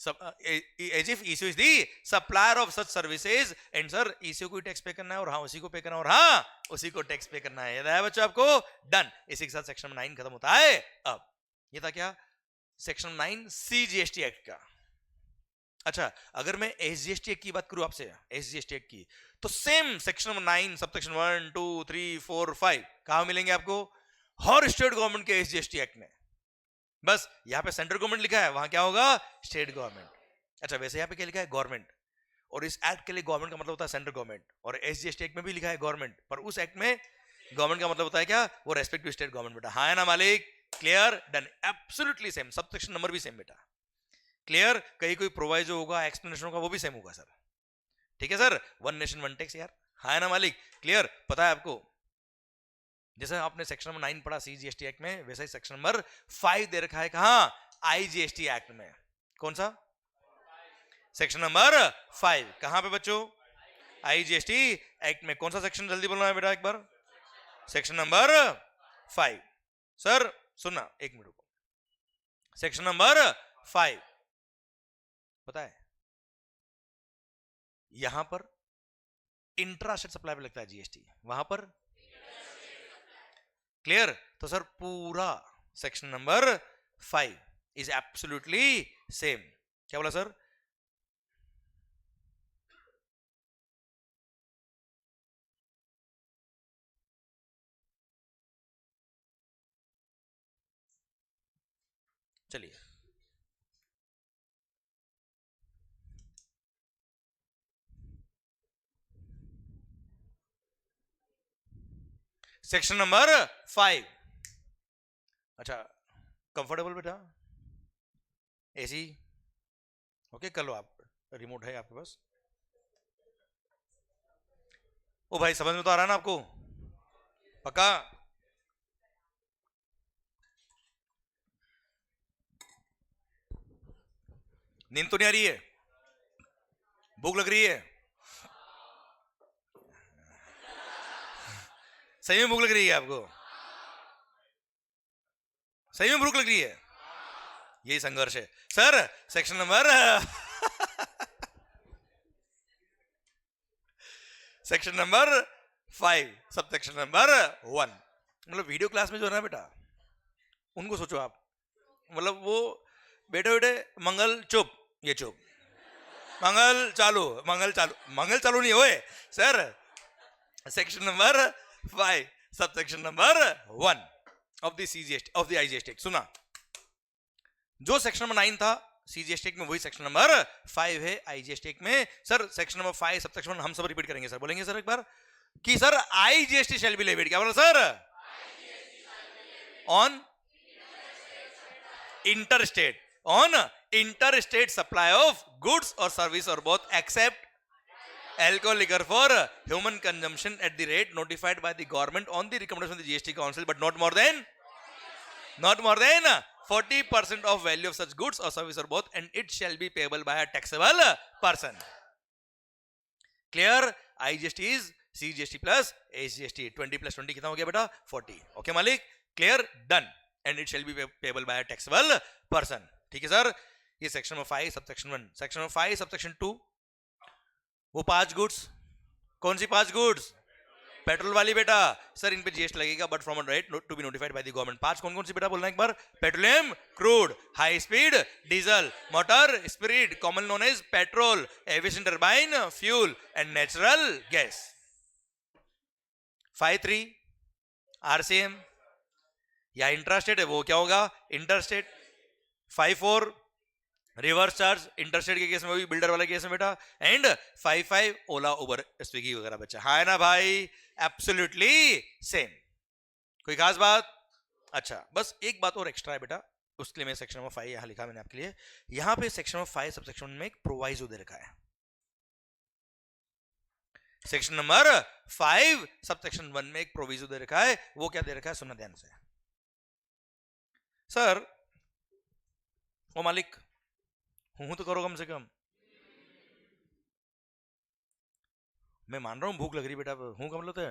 as if ECO is the supplier of such services, and sir ECO को टैक्स पे करना है, और हाँ उसी को पे करना है, और हाँ उसी को टैक्स पे करना है, याद है बच्चों आपको, डन। इसी के साथ सेक्शन 9 खत्म होता है। अब ये था क्या, सेक्शन 9 सीजीएसटी एक्ट का। अच्छा, अगर मैं एसजीएसटी एक्ट की बात करूं आपसे, एसजीएसटी एक्ट की, तो सेम सेक्शन नंबर 9 सब सेक्शन 1 2 3 4 5 कहां मिलेंगे आपको, हर स्टेट गवर्नमेंट के एसजीएसटी एक्ट में, बस यहाँ पे सेंट्रल गवर्नमेंट लिखा है, वहां क्या होगा, स्टेट गवर्नमेंट। अच्छा, वैसे यहाँ पे क्या लिखा है, गवर्नमेंट, और इस एक्ट के लिए गवर्नमेंट का मतलब होता है सेंट्रल गवर्नमेंट, और एसजीएसटी एक्ट में भी लिखा है गवर्नमेंट, पर उस एक्ट में गवर्नमेंट का मतलब होता है क्या, वो रेस्पेक्टिव स्टेट गवर्नमेंट बेटा, हाँ है ना मालिक, clear, done, absolutely same, sub section number भी सेम बेटा, क्लियर। कहीं कोई प्रोवाइजो होगा, एक्सप्लेनेशन होगा, वो भी सेम होगा सर, ठीक है sir, one nation one tax यार, हाँ है ना मालिक, क्लियर। पता है आपको, जैसे आपने सेक्शन नंबर 9 पढ़ा सीजीएसटी एक्ट में, वैसा ही सेक्शन नंबर 5 दे रखा है कहां, आईजीएसटी एक्ट में। कौन सा, सेक्शन नंबर 5 कहां पे बच्चों, आईजीएसटी एक्ट में। कौन सा सेक्शन, जल्दी बोलना है बेटा एक बार, सेक्शन नंबर 5। सर सुनना, एक मिनट रुको। सेक्शन नंबर 5 पता है, यहां पर इंट्रा स्टेट सप्लाई पे लगता है जीएसटी, वहां पर क्लियर। तो सर पूरा section number 5 is absolutely same. क्या बोला सर? चलिए सेक्शन नंबर 5। अच्छा कंफर्टेबल बेटा, एसी ओके कर लो आप, रिमोट है आपके पास। ओ भाई समझ में तो आ रहा है ना आपको? पक्का? नींद तो नहीं आ रही है? भूख लग रही है? सही में भूख लग रही है आपको? सही में भूख लग रही है? यही संघर्ष है sir. Section number section number 5 sub section number 1। मतलब वीडियो क्लास में जो है ना बेटा, उनको सोचो आप, मतलब वो बेटे बेटे मंगल चुप, ये चुप, मंगल चालू, मंगल चालू, मंगल चालू नहीं होए sir. Section number 5 sub section number 1 of the CGST of the IGST. सुना, जो सेक्शन नंबर 9 था सीजीएसटी में, वही सेक्शन नंबर 5 है आईजीएसटी में। Sir section number 5 sub section हम सब रिपीट करेंगे सर, बोलेंगे सर एक बार कि sir IGST shall be levied. क्या बोला sir? On interstate, on interstate supply of goods और सर्विस और both except alcohol liquor for human consumption at the rate notified by the government on the recommendation of the GST Council, but not more than 40% of value of such goods or service or both, and it shall be payable by a taxable person. Clear? IGST is CGST plus HGST. 20 plus 20 कितना हो गया बेटा? 40. Okay मालिक? Clear? Done. And it shall be payable by a taxable person. ठीक है sir? ये section number 5 sub section 1। Section number 5 sub section 2, वो 5 goods, कौन सी 5 गुड्स? पेट्रोल वाली बेटा। सर इन पे जीएसटी लगेगा but from a rate to be notified by the government. 5 कौन कौन सी बेटा बोलना एक बार? Petroleum crude, high speed diesel, motor spirit common known as petrol, aviation turbine fuel and natural gas. 5(3) RCM या इंट्रास्टेट है, वो क्या होगा? इंटरस्टेट। 5(4) रिवर्स चार्ज, इंटरस्टेट के केस में भी, बिल्डर वाला केस में बेटा। एंड 5(5) ओला उबर स्विगी वगैरह बच्चा। हाँ है ना भाई? Absolutely same. कोई खास बात? अच्छा बस एक बात और एक्स्ट्रा है बेटा, उसके लिए मैं सेक्शन नंबर 5 यहां लिखा मैंने आपके लिए। यहां पे सेक्शन नंबर 5 सब सेक्शन में एक प्रोवाइजो दे रखा है। सेक्शन नंबर 5 सब सेक्शन 1 में एक प्रोविजो दे रखा है। वो क्या दे रखा है? सुनना ध्यान से। सर ओ मालिक हूं तो करो कम से कम। मैं मान रहा हूं भूख लग रही बेटा, हूं कम लोते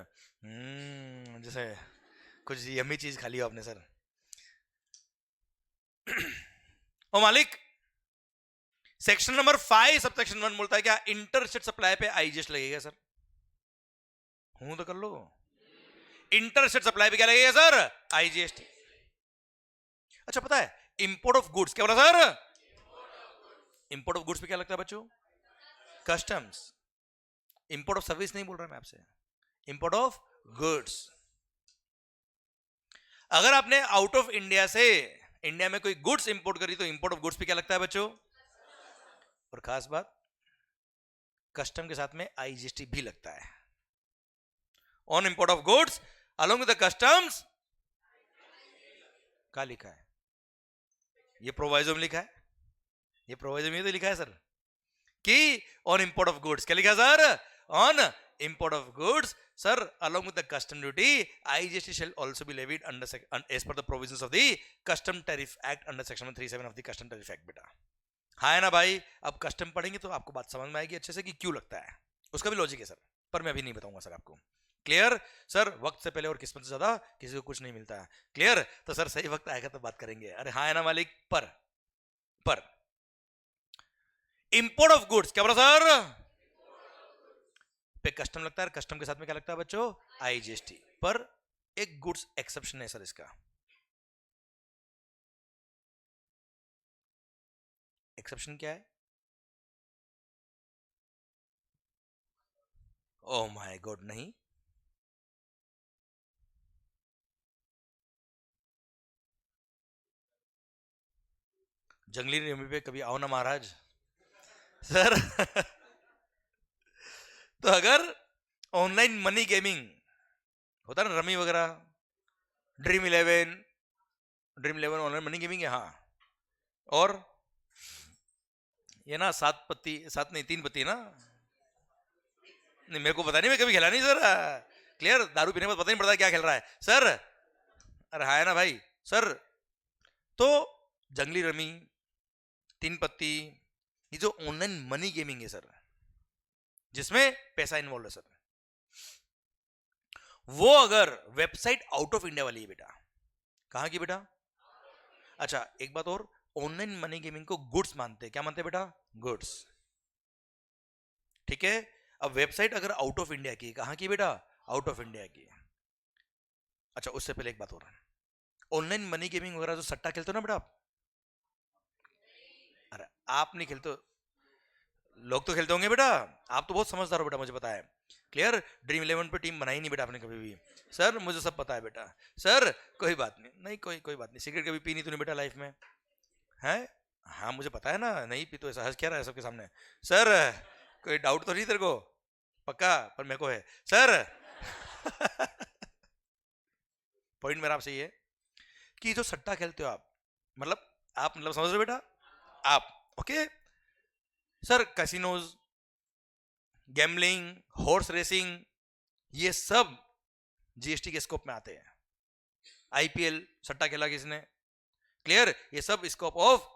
जैसे कुछ यम्मी चीज खा लिया आपने सर। ओ मालिक सेक्शन नंबर 5 सब सेक्शन 1 बोलता है क्या इंटरस्टेट सप्लाई पे आईजीएसटी लगेगा सर? हूं तो कर लो। इंटरस्टेट सप्लाई पे क्या लगेगा सर? आईजीएसटी। अच्छा पता है इंपोर्ट ऑफ गुड्स, क्या बोला सर? इंपोर्ट ऑफ गुड्स पे क्या लगता है बच्चों? कस्टम्स। इंपोर्ट ऑफ सर्विस नहीं बोल रहा मैं आपसे, इंपोर्ट ऑफ गुड्स। अगर आपने आउट ऑफ इंडिया से इंडिया में कोई गुड्स इंपोर्ट करी तो इंपोर्ट ऑफ गुड्स पे क्या लगता है बच्चों? और खास बात, कस्टम के साथ में आईजीएसटी भी लगता है on import of goods along with the customs. क्या लिखा है? ये प्रोवाइजो में लिखा है, ये प्रोवाइजो में तो लिखा है सर कि ऑन इंपोर्ट ऑफ गुड्स। क्या लिखा sir? On import of goods sir along with the custom duty IGST shall also be levied under as per the provisions of the custom tariff act under section 137 of the custom tariff act बेटा। हाँ है ना भाई? अब custom पढ़ेंगे तो आपको बात समझ में आएगी अच्छे से कि क्यों लगता है, उसका भी लॉजिक है सर, पर मैं अभी नहीं बताऊंगा सर आपको। क्लियर? सर वक्त से पहले और किस्मत से ज्यादा किसी को कुछ नहीं मिलता है। क्लियर? तो सर सही वक्त आएगा तो बात करेंगे। अरे हाँ है ना मालिक। पर इंपोर्ट ऑफ गुड्स क्या बोला सर? पे कस्टम लगता है, कस्टम के साथ में क्या लगता है बच्चों? आईजीएसटी। पर एक गुड्स एक्सेप्शन है सर इसका। एक्सेप्शन क्या है? ओह माय गॉड, नहीं। जंगली रेमी पे कभी आओ ना महाराज। सर तो अगर ऑनलाइन मनी गेमिंग होता है ना, रमी वगैरह, dream eleven, online money gaming है हाँ। और ये ना 7 पत्ती, 7 नहीं 3 पत्ती ना, नहीं मेरे को पता नहीं, मैं कभी खेला नहीं सर। क्लियर? दारू पीने के बाद पता नहीं पड़ता क्या खेल रहा है सर। अरे हाँ है ना भाई। सर तो जंगली रमी, 3 पत्ती, ये जो ऑनलाइन मनी गेमिंग है सर, जिसमें पैसा इन्वॉल्व है सर, वो अगर वेबसाइट आउट ऑफ इंडिया वाली है बेटा। कहां की बेटा? अच्छा एक बात और, ऑनलाइन मनी गेमिंग को गुड्स मानते हैं। क्या मानते हैं बेटा? गुड्स। ठीक है। अब वेबसाइट अगर आउट ऑफ इंडिया की, कहां की बेटा? आउट ऑफ इंडिया की। अच्छा उससे पहले एक बात और, ऑनलाइन मनी गेमिंग वगैरह जो सट्टा खेलते हो ना बेटा आप, अरे आप नहीं खेलते हो, लोग तो खेलते होंगे बेटा। आप तो बहुत समझदार हो बेटा, मुझे पता है। क्लियर? ड्रीम इलेवन पे टीम बनाई नहीं बेटा आपने कभी भी। सर मुझे सब पता है बेटा। सर कोई बात नहीं, नहीं कोई बात नहीं। सिगरेट कभी पी नहीं तूने बेटा लाइफ में? है? हाँ मुझे पता है ना, नहीं पी तो ऐसा हंस क्या रहा है सबके सामने? सर कोई डाउट तो नहीं तेरे को? पक्का? पर मेरे को है सर। पॉइंट मेरा आपसे ये है कि जो सट्टा खेलते हो आप, मतलब आप मतलब समझ रहे हो बेटा? आप okay? Sir casinos, gambling, horse racing, ये सब जीएसटी के स्कोप में आते हैं। आईपीएल सट्टा खेला किसने? क्लियर? ये सब स्कोप ऑफ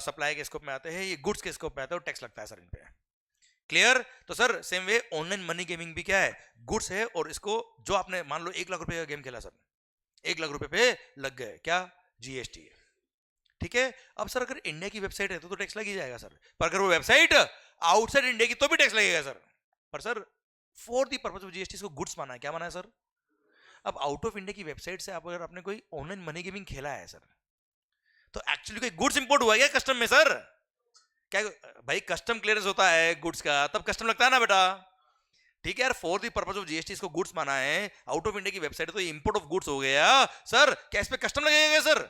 सप्लाई के स्कोप में आते हैं, ये गुड्स के स्कोप में आते हैं और टैक्स लगता है सर इन पे। क्लियर? तो sir same way online money gaming भी क्या है? गुड्स है। और इसको जो आपने मान लो 1 लाख रुपए का गेम खेला सर, 1 लाख रुपए पे लग गए, क्या? जीएसटी। ठीक है। अब सर अगर इंडिया की वेबसाइट है तो टैक्स लग ही जाएगा सर। पर अगर वो वेबसाइट आउटसाइड इंडिया की तो भी टैक्स लगेगा सर। पर sir for the purpose of GST इसको गुड्स माना है। क्या माना है सर? अब आउट ऑफ इंडिया की वेबसाइट से आप अगर आपने कोई ऑनलाइन मनी गेमिंग खेला है सर, तो एक्चुअली कोई गुड्स इंपोर्ट हुआ है क्या कस्टम में सर? क्या भाई कस्टम क्लियरेंस होता है गुड्स का, तब कस्टम लगता है ना बेटा। ठीक है यार, for the purpose of GST इसको गुड्स माना है। आउट ऑफ इंडिया की वेबसाइट है तो इंपोर्ट ऑफ गुड्स हो गया सर। क्या इस पे कस्टम लगेगा सर?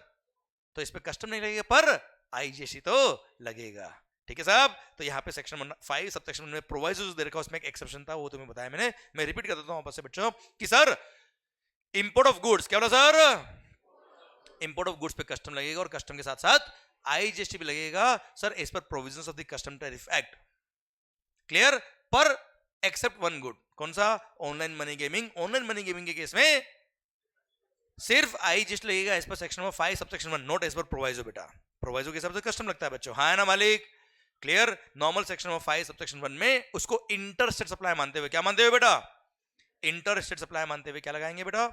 तो इस पे कस्टम नहीं लगेगा पर आईजीएसटी तो लगेगा। ठीक है साहब। तो यहाँ पे सेक्शन 5 सब सेक्शन में प्रोवाइजोस दे रखा, उसमें एक एक्सेप्शन था, वो तुम्हें बताया मैंने। मैं रिपीट कर देता हूँ आपस से बच्चों कि सर इंपोर्ट ऑफ गुड्स, क्या बोला सर? इंपोर्ट ऑफ गुड्स पे कस्टम लगेगा और कस्टम के साथ साथ आईजीएसटी भी लगेगा sir, as per provisions of the custom tariff act. Clear? पर एक्सेप्ट वन गुड, कौन सा? Online money gaming. Online money gaming के केस में सिर्फ आईजीएसटी लगेगा as per section number 5 sub section 1, not as per proviso बेटा। Proviso के हिसाब से कस्टम लगता है बच्चों, हाँ है ना मालिक? Clear? Normal section number 5 sub section 1 में उसको इंटर स्टेट सप्लाई मानते हुए, क्या मानते हुए बेटा? इंटर स्टेट सप्लाई मानते हुए क्या लगाएंगे बेटा?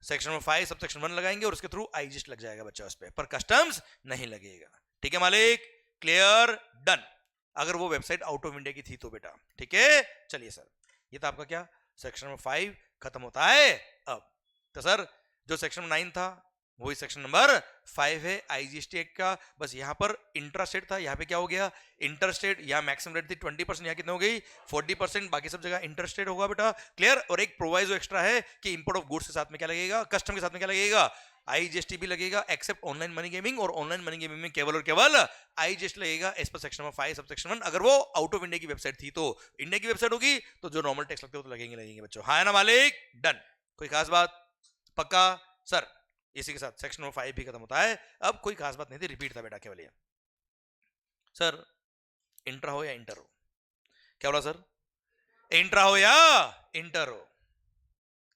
सेक्शन नंबर 5 सब सेक्शन 1 लगाएंगे और उसके थ्रू आईजीएसटी लग जाएगा बच्चा उस पर कस्टम्स नहीं लगेगा। ठीक है मालिक? क्लियर? डन। अगर वो वेबसाइट आउट ऑफ इंडिया की थी तो बेटा। ठीक है। चलिए सर, ये तो आपका क्या सेक्शन नंबर 5 खत्म होता है। अब तो सर जो सेक्शन 9 था वही सेक्शन नंबर 5 है आईजीएसटी एक्ट का। बस यहाँ पर इंट्रा स्टेट था, यहाँ पे क्या हो गया? Inter state. यहाँ मैक्सिमम रेट थी 20%, यहाँ कितने हो गई? 40%। बाकी सब जगह इंटर स्टेट होगा बेटा। क्लियर? और एक प्रोवाइजो एक्स्ट्रा है कि इंपोर्ट ऑफ गुड्स के साथ में क्या लगेगा? कस्टम के साथ में क्या लगेगा? आईजीएसटी भी लगेगा, एक्सेप्ट ऑनलाइन मनी गेमिंग। और ऑनलाइन मनी गेमिंग में केवल और केवल आईजीएसटी लगेगा as per section number 5 sub section 1। अगर वो आउट ऑफ इंडिया की वेबसाइट थी तो। इंडिया की वेबसाइट होगी तो जो नॉर्मल टैक्स लगते हो तो लगेंगे बच्चों, हाँ है ना मालिक? डन। कोई खास बात? पक्का सर? इसी के साथ सेक्शन नंबर 5 भी खत्म होता है। अब कोई खास बात नहीं थी, रिपीट था बेटा केवल ये। सर इंट्रा हो या इंटर हो? क्या बोला सर? इंट्रा हो या इंटर हो?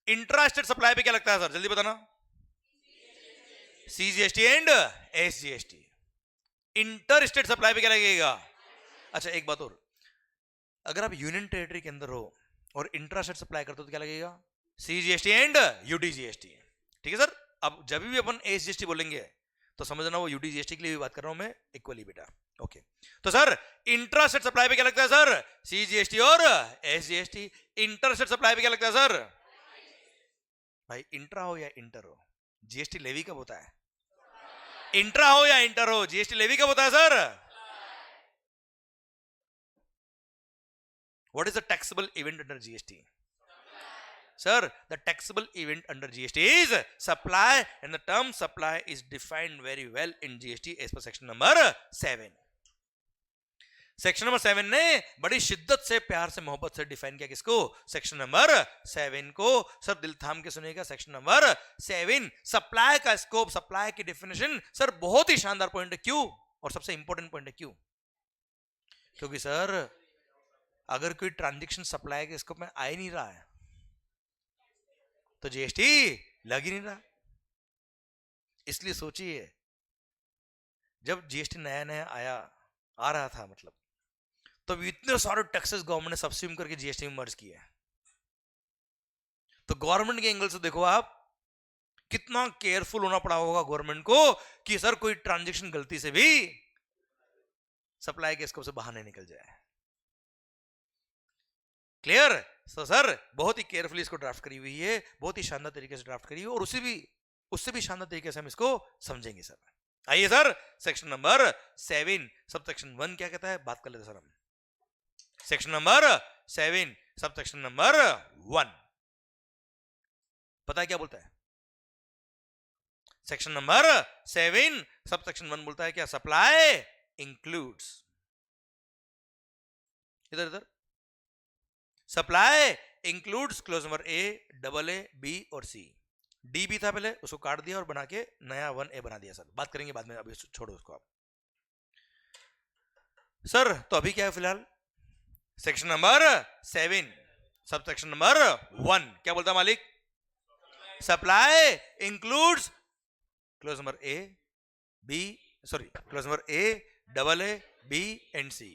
इंट्रा स्टेट सप्लाई पे क्या लगता है सर, जल्दी बताना? CGST and SGST. Inter state supply पे क्या लगेगा? अच्छा एक बात और, अगर आप यूनियन टेरिटरी के अंदर हो और इंट्रा स्टेट सप्लाई करते हो तो क्या लगेगा? CGST and UTGST। ठीक है सर। अब जब भी अपन SGST बोलेंगे तो समझना वो UTGST के लिए भी बात कर रहा हूं मैं इक्वली बेटा। ओके, तो सर इंट्रास्टेट सप्लाई पे क्या लगता है सर? CGST और SGST। इंटरस्टेट सप्लाई पे क्या लगता है सर? भाई इंट्रा हो या इंटर हो, GST लेवी कब होता है? इंट्रा हो या इंटर हो, GST लेवी कब होता है sir? What is the taxable event under GST? Sir, the taxable event under GST is supply, and the term supply is defined very well in GST as per section number 7. Section number 7 ने बड़ी शिद्दत से, प्यार से, मोहब्बत से define किया किसको? सेक्शन नंबर 7 को। सर दिल थाम के सुनिएगा, सेक्शन नंबर 7 सप्लाई का स्कोप, सप्लाई की डेफिनेशन। सर बहुत ही शानदार पॉइंट है। क्यों? और सबसे इंपॉर्टेंट पॉइंट है। क्यों? क्योंकि सर अगर कोई ट्रांजैक्शन सप्लाई के स्कोप में आ ही नहीं रहा है तो जीएसटी लग ही नहीं रहा। इसलिए सोचिए, जब जीएसटी नया नया आ रहा था, मतलब तब इतने सारे टैक्सेस गवर्नमेंट ने सब्सिम करके जीएसटी में मर्ज किए। तो गवर्नमेंट के एंगल से देखो आप, कितना केयरफुल होना पड़ा होगा गवर्नमेंट को कि सर कोई ट्रांजैक्शन गलती से भी सप्लाई के स्कोप से बाहर नहीं निकल जाए। क्लियर? तो सर बहुत ही केयरफुली इसको ड्राफ्ट करी हुई है, बहुत ही शानदार तरीके से ड्राफ्ट करी हुई है, और उससे भी शानदार तरीके से हम इसको समझेंगे सर। आइए सर, सेक्शन नंबर 7 सब सेक्शन 1 क्या कहता है बात कर लेते सर हम। Section number 7 sub section number 1 पता है क्या बोलता है? सेक्शन नंबर 7 सब सेक्शन 1 बोलता है क्या? सप्लाई इंक्लूड्स, इधर supply includes close number A, double A, B और C। D भी था पहले, उसको काट दिया और बना के नया 1A बना दिया। सर बात करेंगे बाद में, अभी छोड़ो उसको आप। सर तो अभी क्या है फिलहाल? Section number 7 sub section number 1 क्या बोलता है मालिक? Supply includes close number A, B, sorry close number A, double A, B and C।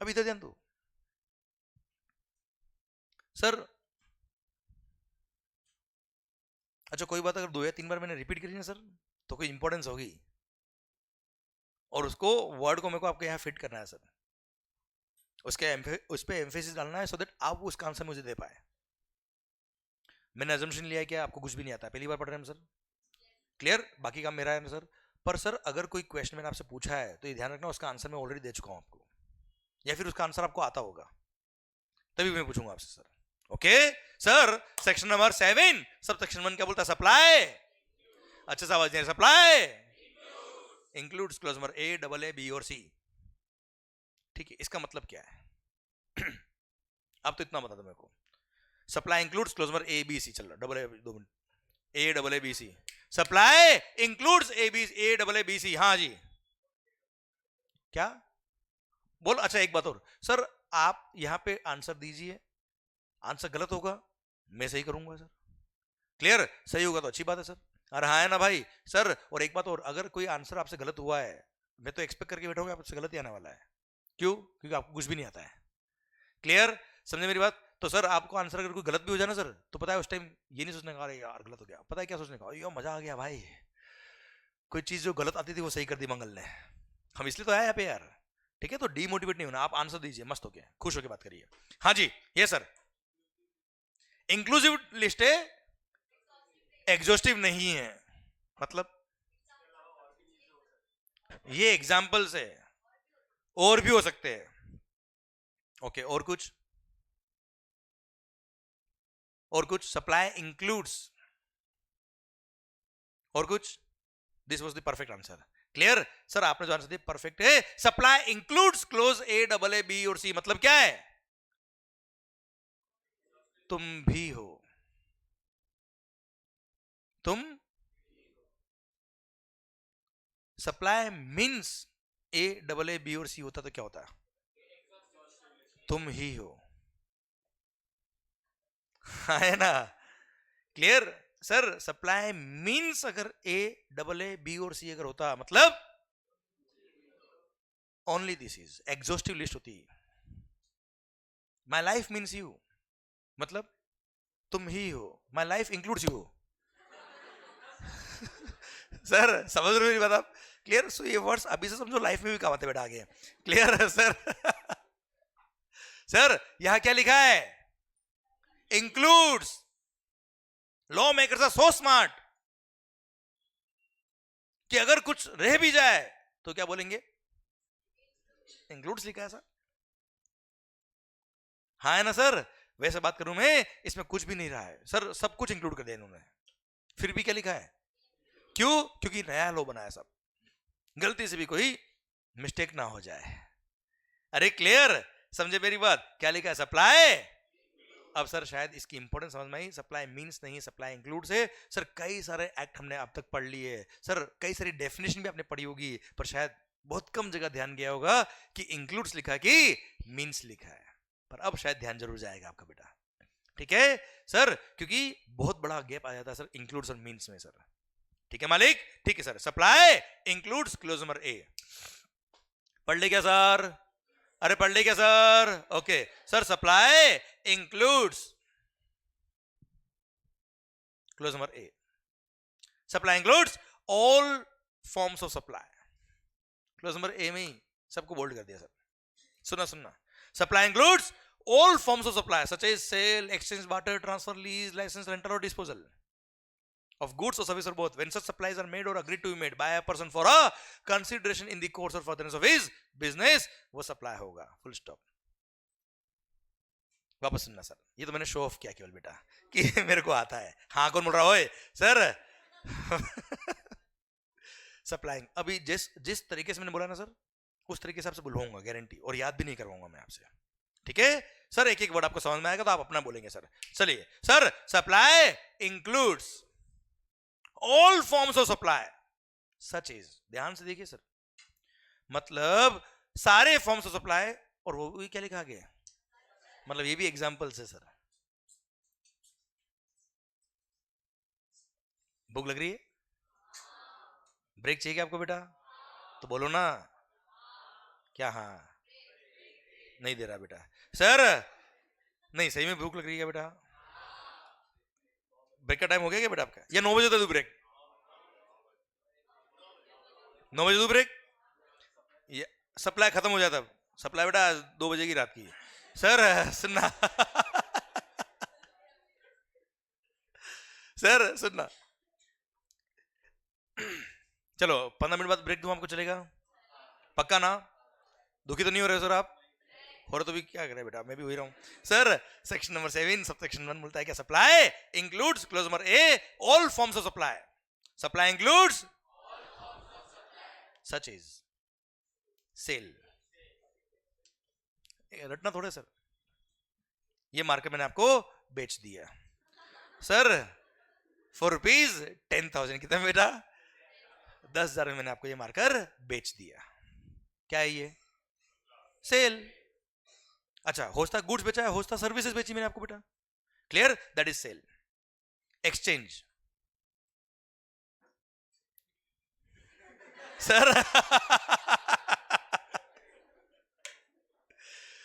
अब इधर ध्यान दो सर। अच्छा कोई बात अगर 2 या 3 बार मैंने रिपीट करी ना सर तो कोई इंपॉर्टेंस होगी, और उसको वर्ड को मेरे को आपके यहाँ फिट करना है सर, उस पे एम्फेसिस डालना है, सो दैट आप उसका आंसर मुझे दे पाए। मैंने अजम्पशन लिया है कि आपको कुछ भी नहीं आता, पहली बार पढ़ रहे हैं हम सर। क्लियर? बाकी काम मेरा है ना सर। पर सर अगर कोई क्वेश्चन मैंने आपसे पूछा है तो ये ध्यान रखना उसका आंसर मैं ऑलरेडी दे चुका हूं आपको, या फिर उसका आंसर आपको आता होगा, तभी मैं पूछूंगा आपसे sir. Okay sir, section number 7 सब सेक्शन 1 क्या बोलता है? सप्लाई, अच्छे से आवाज, supply includes close number A, double A, B और C। ठीक है, इसका मतलब क्या है? अब तो इतना बता दो मेरे को। Supply includes close number A, B, C, चल रहा double A, 2 minute, A, double A, B, C। Supply includes A, double A, B, C। हाँ जी, क्या बोल? अच्छा एक बात और सर, आप यहां पे आंसर दीजिए, आंसर गलत होगा मैं सही करूंगा सर। क्लियर? सही होगा तो अच्छी बात है सर। अरे हाँ है ना भाई सर। और एक बात और, अगर कोई आंसर आपसे गलत हुआ है, मैं तो एक्सपेक्ट करके बैठा हूँ आपसे गलत ही आने वाला है। क्यों? क्योंकि आपको कुछ भी नहीं आता है। क्लियर? समझे मेरी बात? तो सर आपको आंसर अगर कोई गलत भी हो जाए ना सर, तो पता है उस टाइम ये नहीं सोचने का अरे यार गलत हो गया, पता है क्या सोचने का? यो मजा आ गया भाई, कोई चीज जो गलत आती थी वो सही कर दी मंगल ने। हम इसलिए तो आए यहाँ पे यार। ठीक है, तो डीमोटिवेट नहीं होना, आप आंसर दीजिए मस्त होके, खुश होके बात करिए। हाँ जी, ये सर इंक्लूसिव लिस्ट है, एग्जॉस्टिव नहीं है। मतलब ये एग्जाम्पल्स है, और भी हो सकते हैं। ओके, और कुछ? और कुछ? सप्लाई इंक्लूड्स, और कुछ? This was the perfect answer. Clear? Sir आपने जो आंसर दिया परफेक्ट है। Supply includes close A, double A, B और C। मतलब क्या है? तुम भी हो, तुम। Supply means A, double A, B और C होता तो क्या होता? तुम ही हो, है ना? क्लियर? सर सप्लाई मींस अगर A, डबल A, B और C अगर होता, मतलब only this is exhaustive list होती। माई लाइफ मीन्स यू, मतलब तुम ही हो, my life includes you. Sir समझ रहे हो मेरी बात आप? क्लियर? सो ये वर्ड्स अभी से समझो, लाइफ में भी काम आते बेटा आगे। क्लियर है सर? सर यहां क्या लिखा है? Includes. Law makers are so smart कि अगर कुछ रह भी जाए तो क्या बोलेंगे? इंक्लूड्स लिखा है सर। हाँ है ना सर? वैसे बात करूं मैं, इसमें कुछ भी नहीं रहा है सर, सब कुछ इंक्लूड कर दिया इन्होंने, फिर भी क्या लिखा है? क्यों? क्योंकि नया लॉ बनाया सब, गलती से भी कोई मिस्टेक ना हो जाए। अरे क्लियर? समझे मेरी बात? क्या लिखा है? सप्लाई। अब सर शायद इसकी इंपॉर्टेंस समझ में आई। सप्लाई मींस नहीं, सप्लाई इंक्लूड्स है। सर कई सारे एक्ट हमने अब तक पढ़ लिए, सर कई सारी डेफिनेशन भी आपने पढ़ी होगी, पर शायद बहुत कम जगह ध्यान गया होगा कि इंक्लूड्स लिखा कि मींस लिखा है। पर अब शायद ध्यान जरूर जाएगा आपका बेटा, ठीक है सर? क्योंकि बहुत बड़ा गैप आ जाता है सर इंक्लूड्स और मींस में सर। ठीक है मालिक? ठीक है sir. Supply includes close number ए। पढ़ ले क्या सर? अरे पढ़ ले क्या sir? Okay sir, supply includes close number A. Supply includes all forms of supply. Close number ए में ही सबको बोल्ड कर दिया सर। सुनना, supply includes all forms of supply such as sale, exchange, barter, transfer, lease, license, rental or disposal of goods or service or both when such supplies are made or agreed to be made by a person for a consideration in the course or furtherance of his business, वो supply होगा। full stop। वापस सुनना sir, ये तो मैंने show off किया केवल बेटा कि मेरे को आता है। हाँ कौन बोल रहा हो सर? सप्लाइंग। अभी जिस तरीके से मैंने बोला ना सर, उस तरीके से आपसे बुलवाऊंगा गारंटी, और याद भी नहीं करवाऊंगा मैं आपसे, ठीक है सर? एक एक वर्ड आपको समझ में आएगा तो आप अपना बोलेंगे सर। चलिए sir, supply includes all forms of supply such is, ध्यान से देखिए सर, मतलब सारे फॉर्म्स ऑफ सप्लाई, और वो भी क्या लिखा गया? मतलब ये भी एग्जांपल से सर। भूख लग रही है? ब्रेक चाहिए क्या आपको बेटा? तो बोलो ना क्या? हाँ नहीं दे रहा बेटा सर? नहीं सही में भूख लग रही है बेटा? ब्रेक का टाइम हो गया क्या बेटा आपका? या 9 बजे दे दूं ब्रेक? 9 बजे दूं ब्रेक? ये सप्लाई खत्म हो जाता, सप्लाई बेटा 2 बजे की रात की सर। सुनना सर सुनना, चलो 15 मिनट बाद ब्रेक दूं आपको, चलेगा? पक्का ना? दुखी तो नहीं हो रहे सर आप? हो रहा तो भी क्या करे बेटा, मैं भी हो ही रहा हूं सर। सेक्शन नंबर 7 सब सेक्शन 1 बोलता है क्या? Supply includes close number A all forms of supply. Supply includes such is sale. रटना थोड़े सर, ये मार्कर मैंने आपको बेच दिया सर फॉर ₹10,000। कितना बेटा? 10,000 में मैंने आपको ये मार्कर बेच दिया। क्या है ये? सेल। अच्छा, होस्ता गुड्स बेचा है, होस्ता सर्विसेज बेची मैंने आपको बेटा। Clear? That is sale. Exchange sir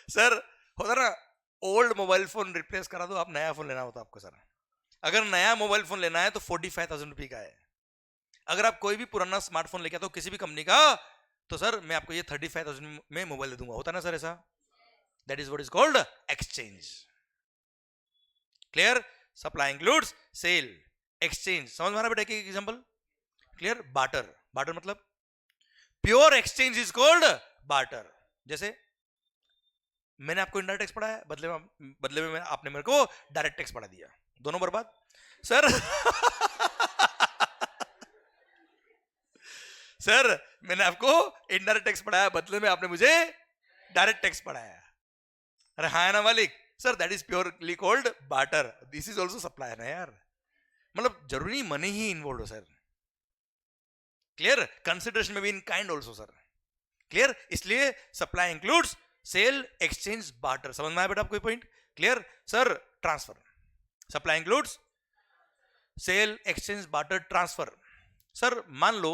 sir होता ना, ओल्ड मोबाइल फोन रिप्लेस करा दो, आप नया फोन लेना होता आपको सर। अगर नया मोबाइल फोन लेना है तो 45,000 रुपए का है। अगर आप कोई भी पुराना स्मार्टफोन लेके आते हो किसी भी कंपनी का, तो सर मैं आपको ये 35,000 में मोबाइल दे दूंगा। होता ना सर ऐसा? That is what is called exchange. Clear? Supply includes sale, exchange. समझ में आ रहा बेटा? एक एग्जांपल। क्लियर? बार्टर। बार्टर मतलब pure exchange is called barter. जैसे मैंने आपको इनडायरेक्ट टैक्स पढ़ाया, बदले में आपने मेरे को डायरेक्ट टैक्स पढ़ा दिया, दोनों बर्बाद सर। सर मैंने आपको इनडायरेक्ट टैक्स पढ़ाया, बदले में आपने मुझे डायरेक्ट टैक्स पढ़ाया। अरे हाँ ना मालिक? Sir that is purely called barter. This is also supply ना यार, मतलब जरूरी मनी ही इन्वॉल्व हो सर। क्लियर? कंसिडरेशन में भी in kind also sir. Clear? इसलिए supply includes sale, exchange, barter. समझ में आया बेटा आपको point? Clear? Sir transfer. Supply includes sale, exchange, barter, transfer. Sir मान लो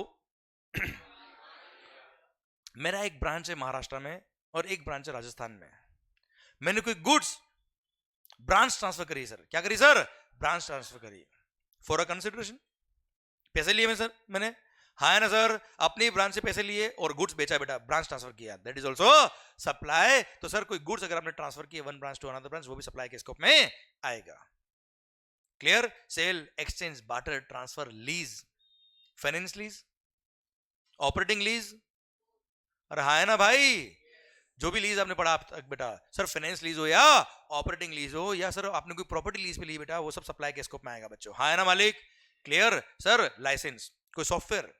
मेरा एक ब्रांच है महाराष्ट्र में और एक ब्रांच है राजस्थान में। मैंने कोई गुड्स ब्रांच ट्रांसफर करी सर। क्या करी सर? ब्रांच ट्रांसफर करी फॉर अ कंसिडरेशन, पैसे लिए मैंने, हाँ है ना सर, अपनी ब्रांच से पैसे लिए और गुड्स बेचा बेटा, ब्रांच ट्रांसफर किया, दैट इज ऑल्सो सप्लाई। तो सर कोई गुड्स अगर आपने ट्रांसफर किए one branch to another branch, वो भी सप्लाई के स्कोप में आएगा। Clear? Sale, exchange, barter, transfer, lease, finance lease, operating lease, और हाँ है ना भाई, जो भी लीज आपने पढ़ा आप तक बेटा, सर फाइनेंस लीज हो या ऑपरेटिंग लीज हो या सर आपने कोई प्रॉपर्टी लीज पे ली बेटा, वो सब सप्लाई के स्कोप में आएगा बच्चों। हाँ है ना मालिक? क्लियर? सर लाइसेंस, कोई सॉफ्टवेयर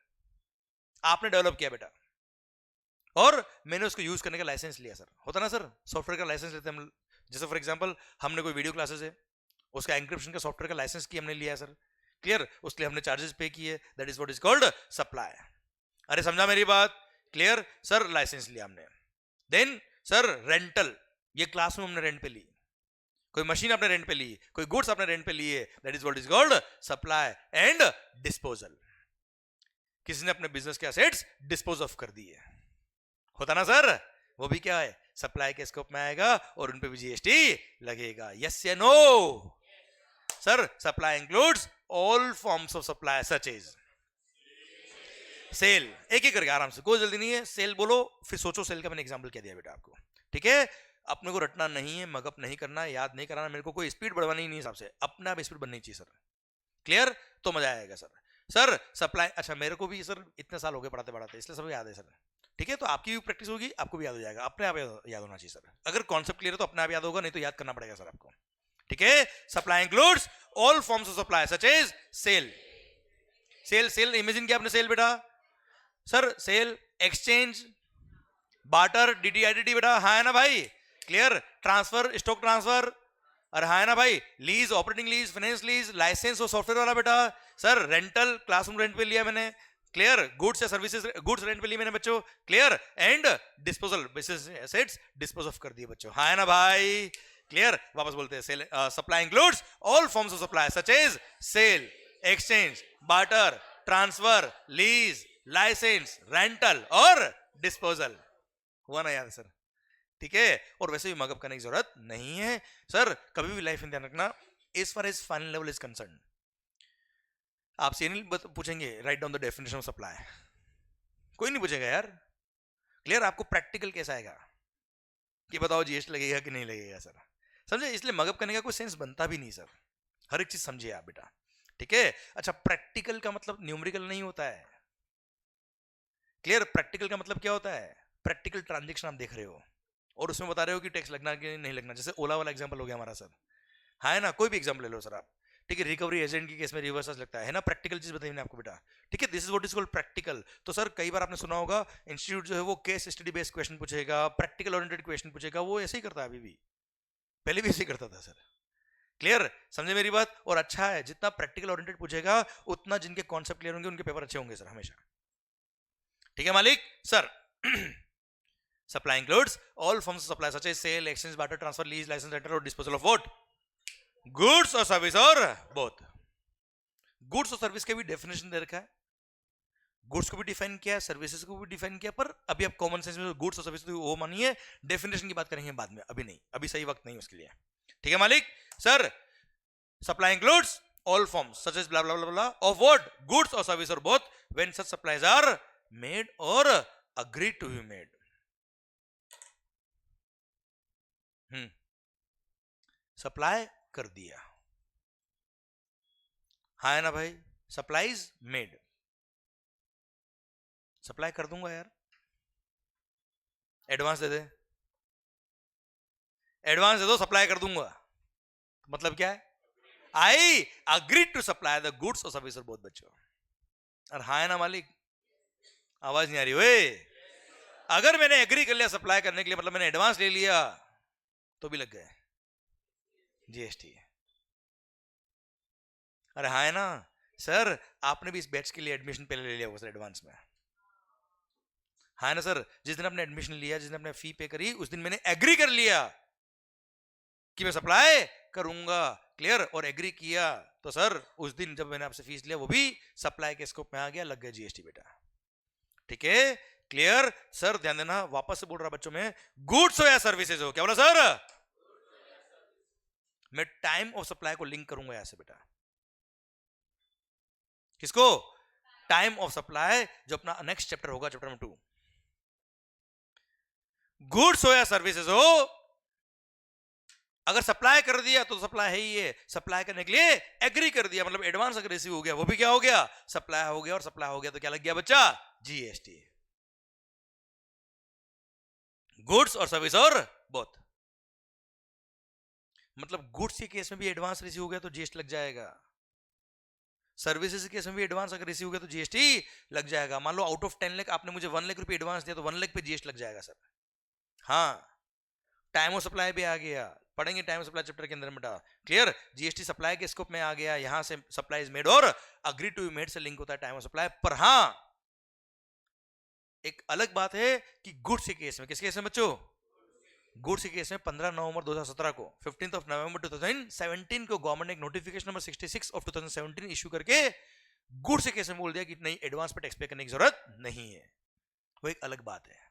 आपने डेवलप किया बेटा और मैंने उसको यूज करने का लाइसेंस लिया, सर होता ना सर, सॉफ्टवेयर का लाइसेंस लेते हैं हम, जैसे फॉर एग्जांपल हमने कोई वीडियो क्लासेस है, उसका एंक्रिप्शन का सॉफ्टवेयर का लाइसेंस की हमने लिया सर। क्लियर? उसके लिए हमने चार्जेस पे किए, that is what is called supply. अरे समझा मेरी बात? क्लियर? सर लाइसेंस लिया हमने। देन सर रेंटल, ये क्लासरूम हमने रेंट पे ली, कोई मशीन आपने रेंट पे ली, कोई गुड्स आपने रेंट पे लिए, that is what is called supply and disposal. किसी ने अपने बिजनेस के एसेट्स डिस्पोज ऑफ कर दिए, होता ना सर, वो भी क्या है, सप्लाई के स्कोप में आएगा और उन पे भी जीएसटी लगेगा। यस या no? Sir supply includes all forms of supply such as sale. एक एक करके आराम से, कोई जल्दी नहीं है, सेल बोलो फिर सोचो सेल का मैंने एग्जांपल क्या दिया बेटा आपको, ठीक है? अपने को रटना नहीं है, मगअप नहीं करना है, याद नहीं कराना, मेरे को कोई स्पीड बढ़वानी नहीं हिसाब से, अपने आप स्पीड बननी चाहिए सर। क्लियर? तो मजा आएगा सर। सर सप्लाई, अच्छा मेरे को भी सर इतने साल हो गए पढ़ाते पढ़ाते, इसलिए सब याद है सर, ठीक है? तो आपकी भी प्रैक्टिस होगी, आपको भी याद हो जाएगा, अपने आप याद होना चाहिए सर। अगर कॉन्सेप्ट क्लियर है तो अपने आप याद होगा, नहीं तो याद करना पड़ेगा सर आपको, ठीक है? Supply includes all forms of supply such as sale. Sale, sale imagine किया आपने सेल बेटा, sir sale, exchange, barter, DTITT बेटा, हाँ है ना भाई? क्लियर? ट्रांसफर, स्टॉक ट्रांसफर, और हाँ है ना भाई? Lease, operating lease, finance lease, license और सॉफ्टवेयर वाला बेटा, सर रेंटल, क्लासरूम रेंट पे लिया मैंने, क्लियर? गुड्स या सर्विसेज, गुड्स रेंट पे ली मैंने बच्चों, clear? And disposal, business assets dispose of कर दिए बच्चों, हाँ है ना भाई? क्लियर? वापस बोलते हैं, sale supply includes all forms of supply such as sale, exchange, barter, transfer, lease, license, rental और डिस्पोजल। हुआ ना याद सर? ठीक है? और वैसे भी मगअप करने की जरूरत नहीं है सर, कभी भी लाइफ में ध्यान रखना, as far as final level is concern, आपसे नहीं पूछेंगे right down the definition of supply, कोई नहीं पूछेगा यार। क्लियर? आपको प्रैक्टिकल कैसा आएगा कि बताओ जीएसटी लगेगा कि नहीं लगेगा सर, समझे? इसलिए मगअप करने का कोई सेंस बनता भी नहीं सर, हर एक चीज समझिए आप बेटा, ठीक है? अच्छा प्रैक्टिकल का मतलब न्यूमेरिकल नहीं होता है। क्लियर? प्रैक्टिकल का मतलब क्या होता है? प्रैक्टिकल ट्रांजेक्शन आप देख रहे हो और उसमें बता रहे हो कि टैक्स लगना कि नहीं लगना, जैसे ओला वाला एग्जांपल हो गया हमारा सर, हाँ है ना? कोई भी एग्जांपल ले लो सर आप, ठीक है? रिकवरी एजेंट की केस में रिवर्स लगता है ना? प्रैक्टिकल चीज बताई मैंने आपको बेटा, ठीक है? This is what is called practical. तो सर कई बार आपने सुना होगा इंस्टीट्यूट जो है वो केस स्टडी बेस्ड क्वेश्चन पूछेगा, प्रैक्टिकल ओरिएंटेड क्वेश्चन पूछेगा, वो ऐसे ही करता है अभी भी, पहले भी ऐसे ही करता था सर। क्लियर? समझे मेरी बात? और अच्छा है जितना प्रैक्टिकल ओरिएंटेड पूछेगा उतना जिनके कॉन्सेप्ट क्लियर होंगे उनके पेपर अच्छे होंगे सर हमेशा, ठीक है मालिक? Sir supply includes all forms of supply such as sale, exchange, barter, transfer, lease, license, rental और डिस्पोजल ऑफ व्हाट? गुड्स और सर्विस, और बोथ। गुड्स और सर्विस के भी डेफिनेशन दे रखा है, गुड्स को भी डिफाइन किया है, सर्विसेज को भी डिफाइन किया, पर अभी आप कॉमन सेंस में गुड्स और सर्विस वो मानिए, डेफिनेशन की बात करेंगे बाद में, अभी नहीं, अभी सही वक्त नहीं उसके लिए, ठीक है मालिक? Sir supply includes all forms such as blah blah blah of what? Goods और सर्विस और both when such supplies are made or agreed to be made. सप्लाई कर दिया, हाँ है ना भाई? सप्लाईज मेड, सप्लाई कर दूंगा यार, एडवांस दे दे, एडवांस दे दो, सप्लाई कर दूंगा, मतलब क्या है? I agreed to supply the goods और सर्विस और बोथ बच्चों, और हाँ है ना मालिक? आवाज नहीं आ रही वे? अगर मैंने एग्री कर लिया सप्लाई करने के लिए, मतलब मैंने एडवांस ले लिया, तो भी लग गए जीएसटी। अरे हाँ है ना सर? आपने भी इस बैच के लिए एडमिशन पहले ले लिया होगा सर एडवांस में, हाँ है ना सर? जिस दिन आपने एडमिशन लिया, जिस दिन आपने फी पे करी, उस दिन मैंने एग्री कर लिया कि मैं सप्लाई करूंगा, क्लियर? और एग्री किया तो सर उस दिन जब मैंने आपसे फीस लिया वो भी सप्लाई के स्कोप में आ गया, लग गया जीएसटी बेटा, ठीक है? क्लियर? सर ध्यान देना, वापस से बोल रहा बच्चों में, गुड्स हो या सर्विसेज हो, क्या बोला सर? मैं टाइम ऑफ सप्लाई को लिंक करूंगा ऐसे बेटा, किसको? टाइम ऑफ सप्लाई, जो अपना नेक्स्ट चैप्टर होगा, चैप्टर नंबर 2। गुड्स हो या सर्विसेज हो, अगर सप्लाई कर दिया तो सप्लाई है ही है, सप्लाई करने के लिए एग्री कर दिया मतलब एडवांस अगर रिसीव हो गया, वो भी क्या हो गया? सप्लाई हो गया। और सप्लाई हो गया तो क्या लग गया बच्चा? जीएसटी। गुड्स और सर्विस और बोथ, मतलब गुड्स के केस में भी एडवांस रिसीव हो गया तो जीएसटी लग जाएगा, सर्विसेज के केस में भी एडवांस अगर रिसीव हो गया तो जीएसटी लग जाएगा। मान लो आउट ऑफ 10 लाख आपने मुझे 1 लाख रुपए एडवांस दिया तो 1 लाख पे जीएसटी लग जाएगा सर। हाँ, टाइम ऑफ सप्लाई भी आ गया, पढ़ेंगे टाइम ऑफ सप्लाई चैप्टर के अंदर बेटा, क्लियर? जीएसटी सप्लाई के स्कोप में आ गया, यहां से supply is made or agree to be made से लिंक होता है टाइम ऑफ सप्लाई। पर हाँ, एक अलग बात है कि गुड्स के केस में, किस केस में बच्चों? गुड्स के केस में 15 नवंबर 2017 को, 15 ऑफ नवंबर 2017 को गवर्नमेंट ने एक नोटिफिकेशन नंबर 66 ऑफ 2017 इशू करके गुड्स के केस में बोल दिया कि नहीं, एडवांस पे टैक्स पे करने की जरूरत नहीं है। वो एक अलग बात है,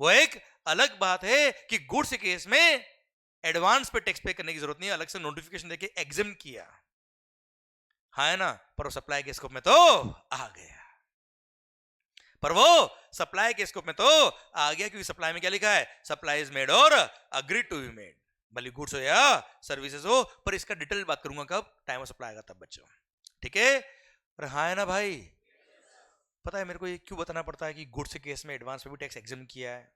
वो एक अलग बात है कि गुड्स के केस में एडवांस पे टैक्स पे करने की जरूरत नहीं है, अलग से नोटिफिकेशन देके एग्जाम किया, हाँ है ना? पर सप्लाई के स्कोप में तो आ गया, पर वो सप्लाई के स्कोप में तो आ गया क्योंकि सप्लाई में क्या लिखा है? Supply is made or agree to be made, भले गुड्स हो या सर्विसेज हो। पर इसका डिटेल बात करूंगा कब? टाइम ऑफ सप्लाई आएगा तब बच्चों, ठीक है? और हाँ है ना भाई, पता है मेरे को ये क्यों बताना पड़ता है कि गुड्स के केस में एडवांस पे भी टैक्स एग्जाम किया है?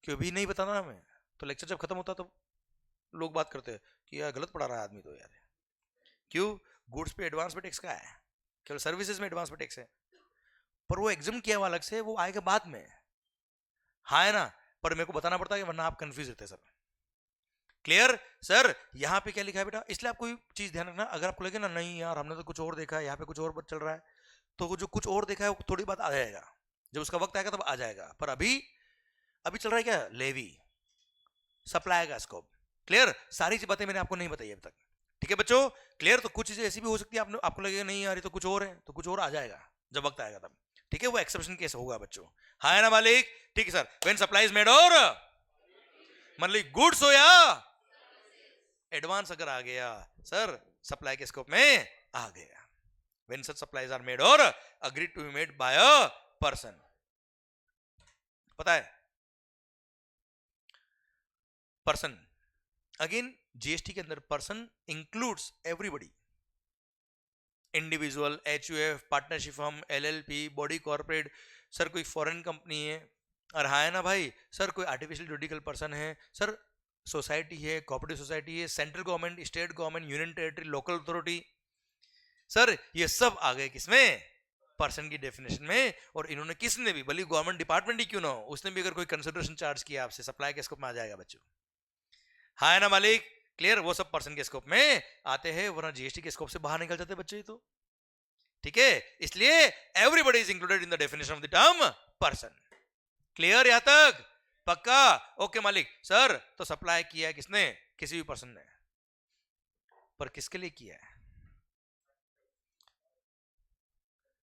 क्यों भी नहीं बताना हमें, तो लेक्चर जब खत्म होता तो लोग बात करते हैं कि यार गलत पढ़ा रहा है आदमी तो यार। क्यों? गुड्स पे एडवांस पे टैक्स का है, केवल सर्विसेज में एडवांस पे टैक्स है, पर वो एग्जाम किया हुआ अलग से, वो आएगा बाद में, हाँ है ना? पर मेरे को बताना पड़ता है वरना आप कंफ्यूज रहते हैं सब। Clear sir? यहाँ पे क्या लिखा है बेटा, इसलिए आप कोई चीज ध्यान रखना, अगर आपको लगे ना नहीं यार हमने तो कुछ और देखा है, यहाँ पे कुछ और चल रहा है, तो वो जो कुछ और देखा है वो थोड़ी बात आ जाएगा, जब उसका वक्त आएगा तब आ जाएगा। पर अभी अभी चल रहा है क्या? लेवी, सप्लाई का स्कोप, क्लियर? सारी बातें मैंने आपको नहीं बताई अभी तक, ठीक है बच्चों? क्लियर? तो कुछ चीजें ऐसी भी हो सकती है आपको लगेगा नहीं यार ये तो कुछ और है, तो कुछ और आ जाएगा जब वक्त आएगा तब, ठीक है? वो एक्सेप्शन केस होगा बच्चों, हाँ है ना मालिक? ठीक है sir. When supply is made और मतलब गुड्स हो या एडवांस अगर आ गया सर, सप्लाई के स्कोप में आ गया। When such supplies are made or agree to be made by a person, पता है पर्सन, अगेन जीएसटी के अंदर person includes everybody, individual, HUF, partnership firm, LLP, body corporate, sir कोई फॉरेन कंपनी है, और हाँ है ना भाई सर कोई आर्टिफिशियल जुडिकल पर्सन है, सर सोसाइटी है, कोऑपरेटिव सोसाइटी है, central government, state government, union territory, local authority, sir ये सब आ गए किसमें? पर्सन की डेफिनेशन में। और इन्होंने किसने भी, भले गवर्नमेंट डिपार्टमेंट ही क्यों ना हो, उसने भी अगर कोई कंसिडरेशन चार्ज किया आपसे, सप्लाई के स्कोप में आ जाएगा बच्चों, हाँ है ना मालिक? क्लियर? वो सब पर्सन के स्कोप में आते हैं, वरना जीएसटी के स्कोप से बाहर निकल जाते बच्चे तो, ठीक है? इसलिए everybody is included in the definition of the term person. Clear यहां तक? पक्का? ओके मालिक। सर तो सप्लाई किया है किसने? किसी भी पर्सन ने, पर किसके लिए किया है?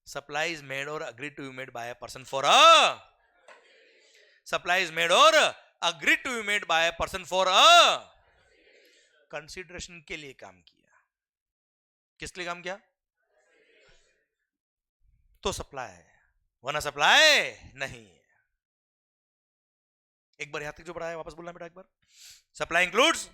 Supply is made or agree to be made by a person for a, supply is made or agree to be made by a person for a consideration के लिए काम किया। किस लिए काम किया? तो सप्लाई है, वरना सप्लाई नहीं है। एक बार यहां तक जो पढ़ाया वापस बोलना बेटा एक बार। Supply includes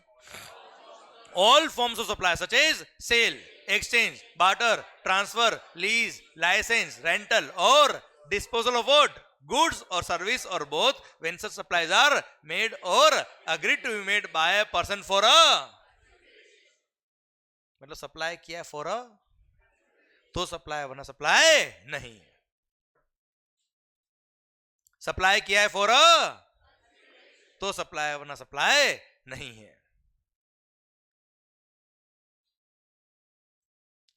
all forms of supply such as sale, exchange, barter, transfer, lease, license, rental or disposal of what? Goods or service or both when such supplies are made or agreed to be made by a person for a, मतलब supply किया for a तो supply, वरना supply नहीं। Supply किया है for अ तो supply, वरना supply नहीं है।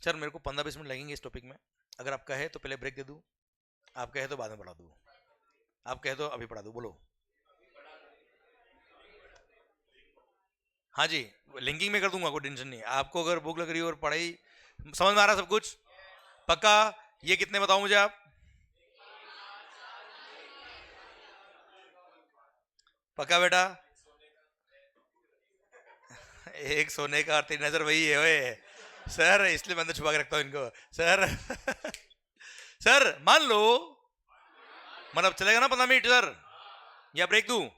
सर मेरे को 15-20 मिनट लगेंगे इस टॉपिक में, अगर आप कहे तो पहले ब्रेक दे दूं, आप कहे तो बाद में पढ़ा दूं, आप कहे तो अभी पढ़ा दूं, बोलो। हाँ जी, लिंकिंग में कर दूंगा, कोई टेंशन नहीं। आपको अगर भूख लग रही हो और पढ़ाई समझ में आ रहा सब कुछ, पक्का? ये कितने बताओ मुझे आप? पक्का बेटा? एक सोने का और तेरी नजर वही है ओए सर, इसलिए मैं अंदर छुपा के रखता हूँ इनको सर। सर मान लो, मतलब चलेगा ना 15 मिनट सर, या ब्रेक दूं?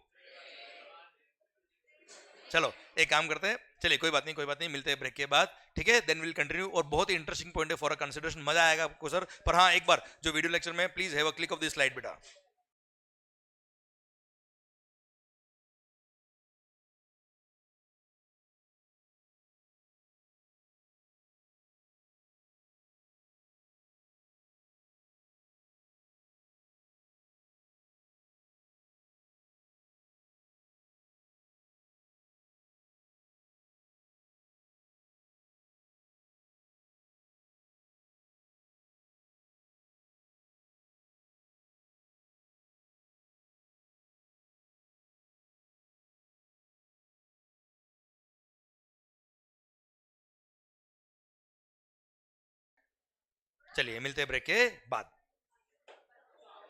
चलो एक काम करते हैं, चलिए कोई बात नहीं कोई बात नहीं, मिलते हैं ब्रेक के बाद, ठीक है? Then will continue. और बहुत ही इंटरेस्टिंग पॉइंट है फॉर अ कंसिडरेशन, मजा आएगा आपको सर। पर हाँ एक बार जो वीडियो लेक्चर में, please have a click of this slide बेटा। चलिए मिलते हैं ब्रेक के बाद।